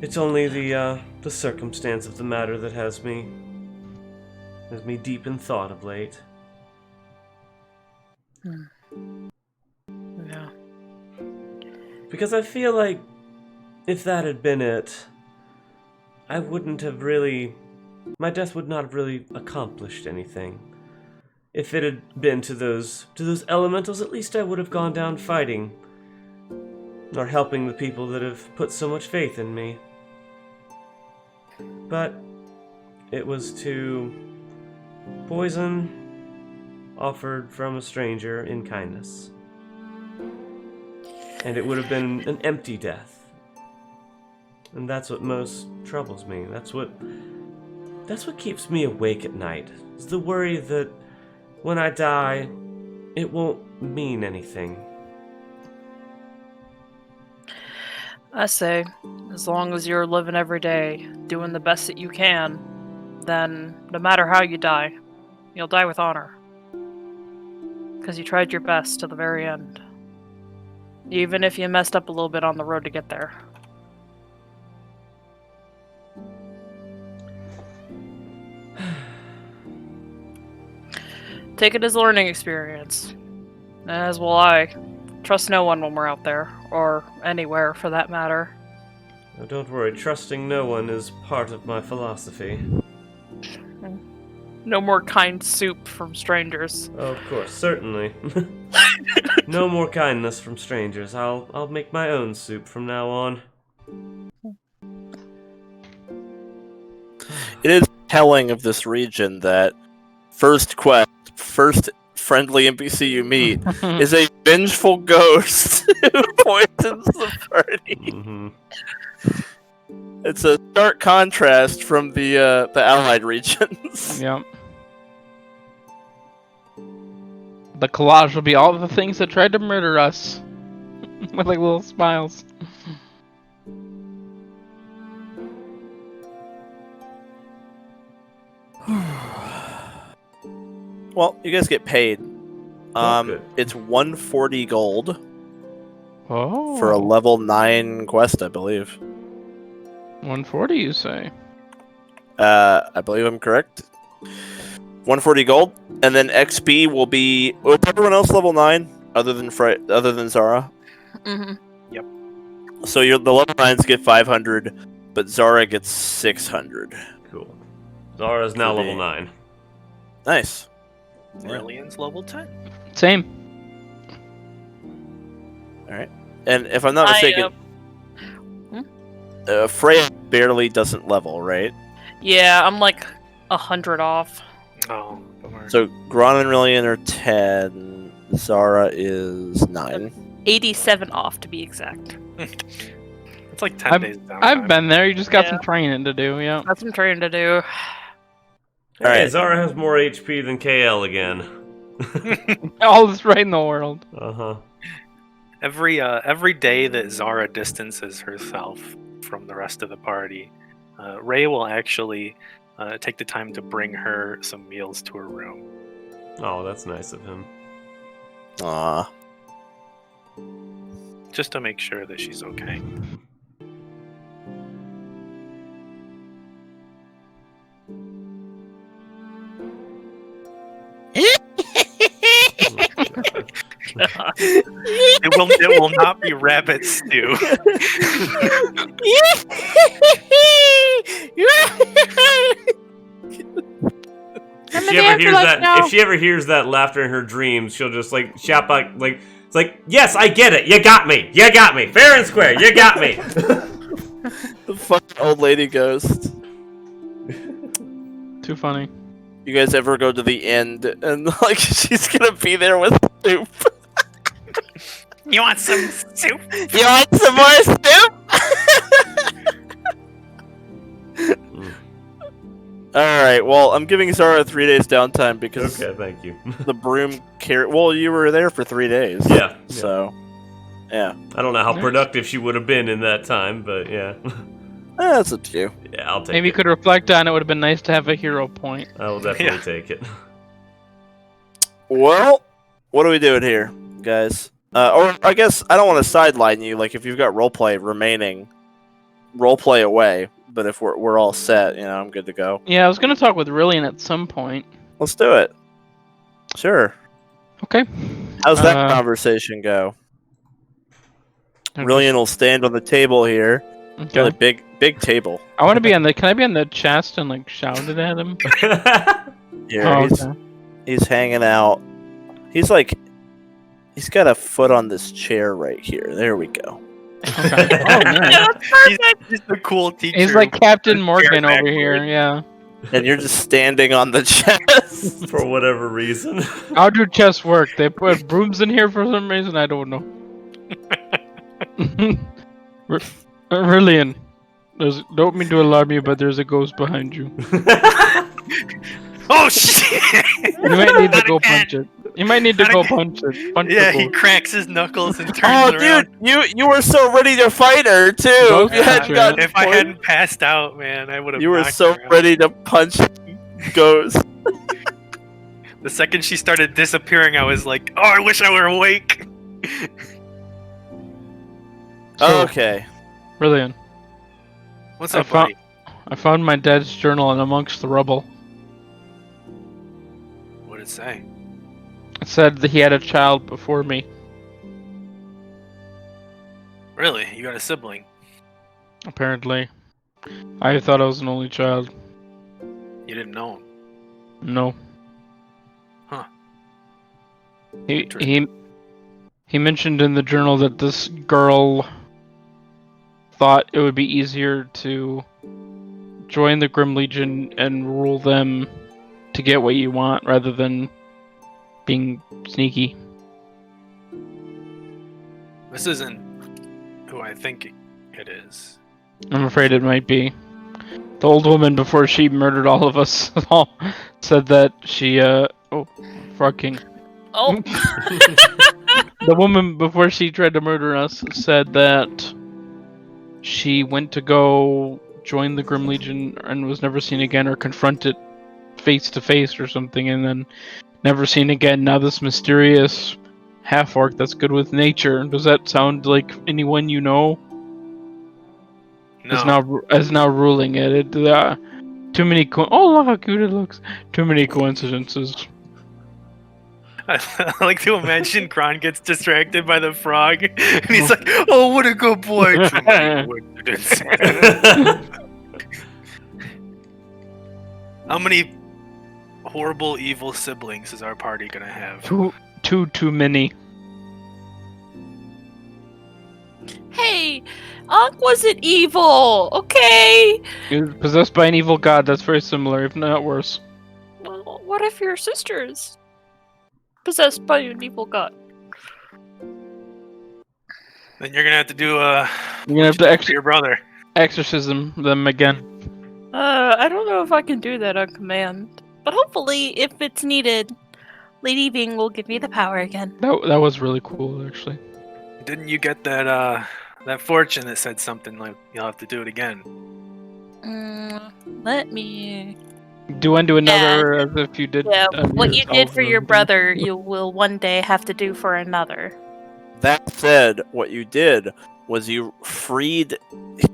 S3: It's only the circumstance of the matter that has me deep in thought of late.
S2: Yeah.
S3: Because I feel like if that had been it, I wouldn't have really... My death would not have really accomplished anything. If it had been to those elementals, at least I would have gone down fighting. Or helping the people that have put so much faith in me. But it was to poison offered from a stranger in kindness. And it would have been an empty death. And that's what most troubles me. That's what keeps me awake at night. Is the worry that when I die, it won't mean anything.
S2: I say, as long as you're living every day, doing the best that you can, then no matter how you die, you'll die with honor. Because you tried your best to the very end. Even if you messed up a little bit on the road to get there. Take it as a learning experience. As will I. Trust no one when we're out there, or anywhere for that matter.
S3: Oh, don't worry, trusting no one is part of my philosophy.
S2: No more kind soup from strangers.
S3: Oh, of course, certainly. No more kindness from strangers. I'll make my own soup from now on.
S1: It is telling of this region that first friendly NPC you meet is a vengeful ghost who poisons the party.
S3: Mm-hmm.
S1: It's a stark contrast from the allied regions.
S5: Yep. The collage will be all the things that tried to murder us. With like little smiles.
S1: Well, you guys get paid.
S3: Good.
S1: It's 140 gold
S5: Oh.
S1: for a level 9 quest, I believe.
S5: 140, you say?
S1: I believe I'm correct. 140 gold, and then XP will be. Was everyone else level 9 other than Zara?
S2: Mm-hmm.
S1: So the level 9s get 500, but Zara gets 600.
S3: Cool. Zara's now level 9.
S1: Nice.
S4: Rylian's level 10.
S5: Same.
S1: And if I'm not mistaken, Freya barely doesn't level, right?
S2: Yeah, I'm like 100 off.
S4: Oh, bummer.
S1: So Gron and Rylian are 10. Zara is 9.
S2: 87 off to be exact.
S4: It's like 10 days down.
S5: I've been there. You just got
S2: Yeah.
S5: some training to do. Yeah.
S2: That's what I'm trying to do.
S3: Hey,
S1: Alright.
S3: Zara has more HP than KL again.
S5: All that's right in the world.
S3: Uh-huh.
S4: Every day that Zara distances herself from the rest of the party, Ray will actually take the time to bring her some meals to her room.
S3: Oh, that's nice of him.
S1: Aw.
S4: Just to make sure that she's okay. It will not be rabbit stew.
S3: If she ever hears that laughter in her dreams, she'll just like shout back like it's like, yes, I get it. You got me. Fair and square. You got me.
S1: The fucking old lady ghost.
S5: Too funny.
S1: You guys ever go to the end and like she's gonna be there with soup?
S4: You want some soup?
S1: You want some more soup? Alright, well, I'm giving Zara 3 days downtime because
S3: Okay, thank you.
S1: the broom carried. Well, you were there for 3 days.
S3: Yeah.
S1: So, yeah.
S3: I don't know how
S5: Nice.
S3: productive she would have been in that time, but yeah.
S1: That's up to you.
S3: Yeah, I'll take
S5: Maybe you
S3: it.
S5: could reflect on it. Would have been nice to have a hero point.
S3: I will definitely take it.
S1: Well, what are we doing here, guys? Or I guess I don't want to sideline you. Like, if you've got roleplay remaining, roleplay away. But if we're all set, I'm good to go.
S5: Yeah, I was gonna talk with Rylian at some point.
S1: Let's do it. Sure.
S5: Okay.
S1: How's that conversation go? Rylian will stand on the table here.
S5: Okay.
S1: Really big table.
S5: I want to be on the. Can I be on the chest and like shout it at him?
S1: Here,
S5: Oh, okay.
S1: he's hanging out. He's got a foot on this chair right here. There we go.
S5: Okay. Oh, nice.
S4: He's the cool teacher.
S5: He's like Captain Morgan over
S4: backwards.
S5: here. Yeah.
S1: And you're just standing on the chest.
S3: For whatever reason.
S5: How do chests work? They put brooms in here for some reason. I don't know. Rylian, don't mean to alarm you, but there's a ghost behind you.
S4: Oh shit!
S5: You might need to
S4: Not
S5: go
S4: again.
S5: punch it. You might need to
S4: Not
S5: go
S4: again.
S5: punch it. Punch
S4: Yeah,
S5: the
S4: he
S5: ghost.
S4: cracks his knuckles and
S1: Oh,
S4: turns around.
S1: dude, you were so ready to fight her too.
S5: Ghost
S1: If you hadn't
S5: puncher.
S1: gotten
S4: If I
S1: poisoned,
S4: hadn't passed out, man, I would have.
S1: you were
S4: knocked
S1: so
S4: her out.
S1: ready to punch ghost.
S4: The second she started disappearing, I was like, "Oh, I wish I were awake."
S5: So,
S1: Okay.
S5: Rylian,
S4: What's
S5: I
S4: up, buddy?
S5: I found my dad's journal and amongst the rubble.
S4: What did it say?
S5: It said that he had a child before me.
S4: Really? You got a sibling?
S5: Apparently, I thought I was an only child.
S4: You didn't know him?
S5: No.
S4: Huh.
S5: He mentioned in the journal that this girl thought it would be easier to join the Grim Legion and rule them to get what you want rather than being sneaky.
S4: This isn't who I think it is.
S5: I'm afraid it might be. The old woman before she murdered all of us said that she Frog King.
S2: Oh,
S5: The woman before she tried to murder us said that she went to go join the Grim Legion and was never seen again or confronted face to face or something, and then never seen again. Now this mysterious half-orc that's good with nature. Does that sound like anyone you know?
S4: No.
S5: Is now ruling it. To Too many oh, look how cute it looks. Too many coincidences.
S4: I like to imagine Gron gets distracted by the frog, and he's like, "Oh, what a good boy!" Too many coincidences. How many horrible, evil siblings is our party gonna have?
S5: Too many.
S2: Hey, Ankh wasn't evil, okay?
S5: He was possessed by an evil god. That's very similar, if not worse.
S2: Well, what if your sister's possessed by an evil god?
S4: Then you're gonna have to do
S5: You're gonna have to
S4: for your brother.
S5: exorcism them again.
S2: I don't know if I can do that on command. But hopefully, if it's needed, Lady Bing will give me the power again.
S5: That was really cool, actually.
S4: Didn't you get that that fortune that said something like you'll have to do it again?
S2: Let me...
S5: Do unto another as if you did.
S2: Yeah, what you did
S5: yourself
S2: for
S5: or
S2: your
S5: something.
S2: brother, you will one day have to do for another.
S1: That said, what you did was you freed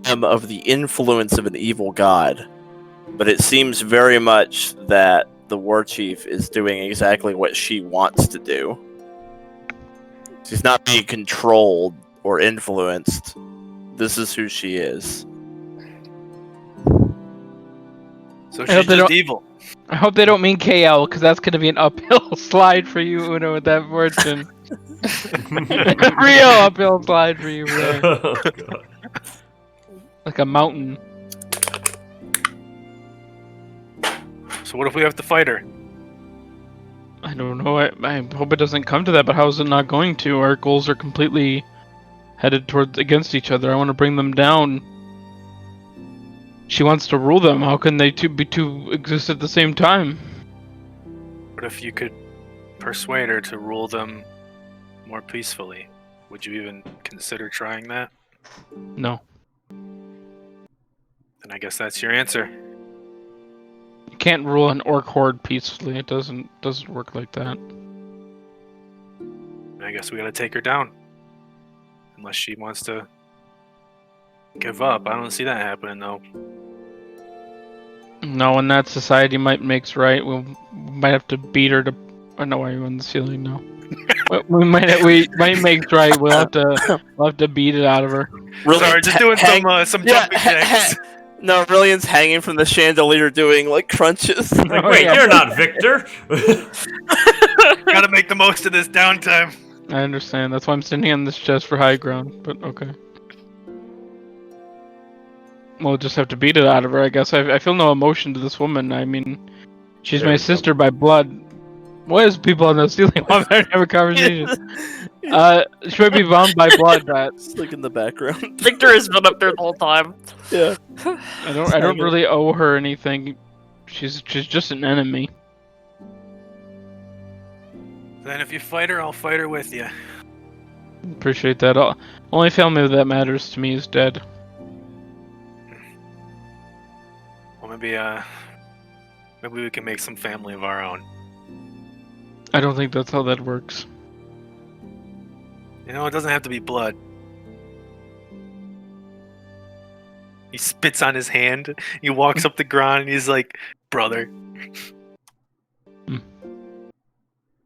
S1: him of the influence of an evil god. But it seems very much that the war chief is doing exactly what she wants to do. She's not being controlled or influenced. This is who she is.
S4: So
S5: I hope
S4: she's
S5: they
S4: just
S5: don't-
S4: evil.
S5: I hope they don't mean KL, because that's going to be an uphill slide for you, Uno, with that fortune. Real uphill slide for you there.
S3: Oh, God.
S5: Like a mountain.
S4: So what if we have to fight her?
S5: I don't know. I hope it doesn't come to that, but how is it not going to? Our goals are completely headed towards against each other. I want to bring them down. She wants to rule them. How can they two exist at the same time?
S4: What if you could persuade her to rule them more peacefully? Would you even consider trying that?
S5: No.
S4: Then I guess that's your answer.
S5: You can't rule an orc horde peacefully. It doesn't work like that.
S4: I guess we gotta take her down. Unless she wants to give up. I don't see that happening though.
S5: No, in that society might makes right. We might have to beat her to. Oh no, why are you on the ceiling now? we might make right. We'll have to beat it out of her.
S1: Really,
S4: Sorry, just doing some jumping jacks.
S1: No, Rylian's hanging from the chandelier doing like crunches.
S3: Like,
S5: Oh,
S3: wait,
S5: yeah.
S3: you're not Victor.
S4: Gotta make the most of this downtime.
S5: I understand. That's why I'm standing on this chest for high ground. But okay. We'll just have to beat it out of her, I guess. I feel no emotion to this woman. I mean, she's
S3: There
S5: my
S3: we go.
S5: sister by blood. What is people on the ceiling? Why don't have a conversation? She might be bound by blood, but
S1: Just like in the background.
S2: Victor has been up there the whole time.
S1: Yeah.
S5: I don't really owe her anything. She's just an enemy.
S4: Then if you fight her, I'll fight her with you.
S5: Appreciate that. Only family that matters to me is dead.
S4: Well, maybe we can make some family of our own.
S5: I don't think that's how that works.
S4: You know, it doesn't have to be blood. He spits on his hand. He walks up to Gron and he's like, "Brother."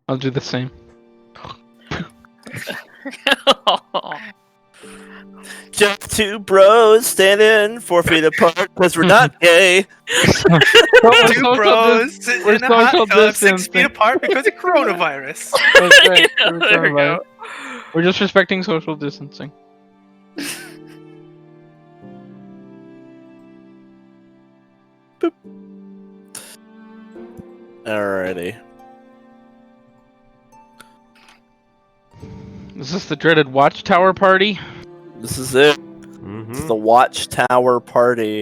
S5: I'll do the same.
S1: Just two bros standing 4 feet apart because we're not gay.
S4: Two bros sitting
S5: we're
S4: in a hot
S5: social
S4: tub 6
S5: distancing.
S4: feet apart because of coronavirus.
S5: That's right.
S2: There we go.
S5: We're just respecting social distancing.
S1: Alrighty.
S5: Is this the dreaded watchtower party?
S1: This is it.
S3: Mhm.
S1: It's the Watchtower Party.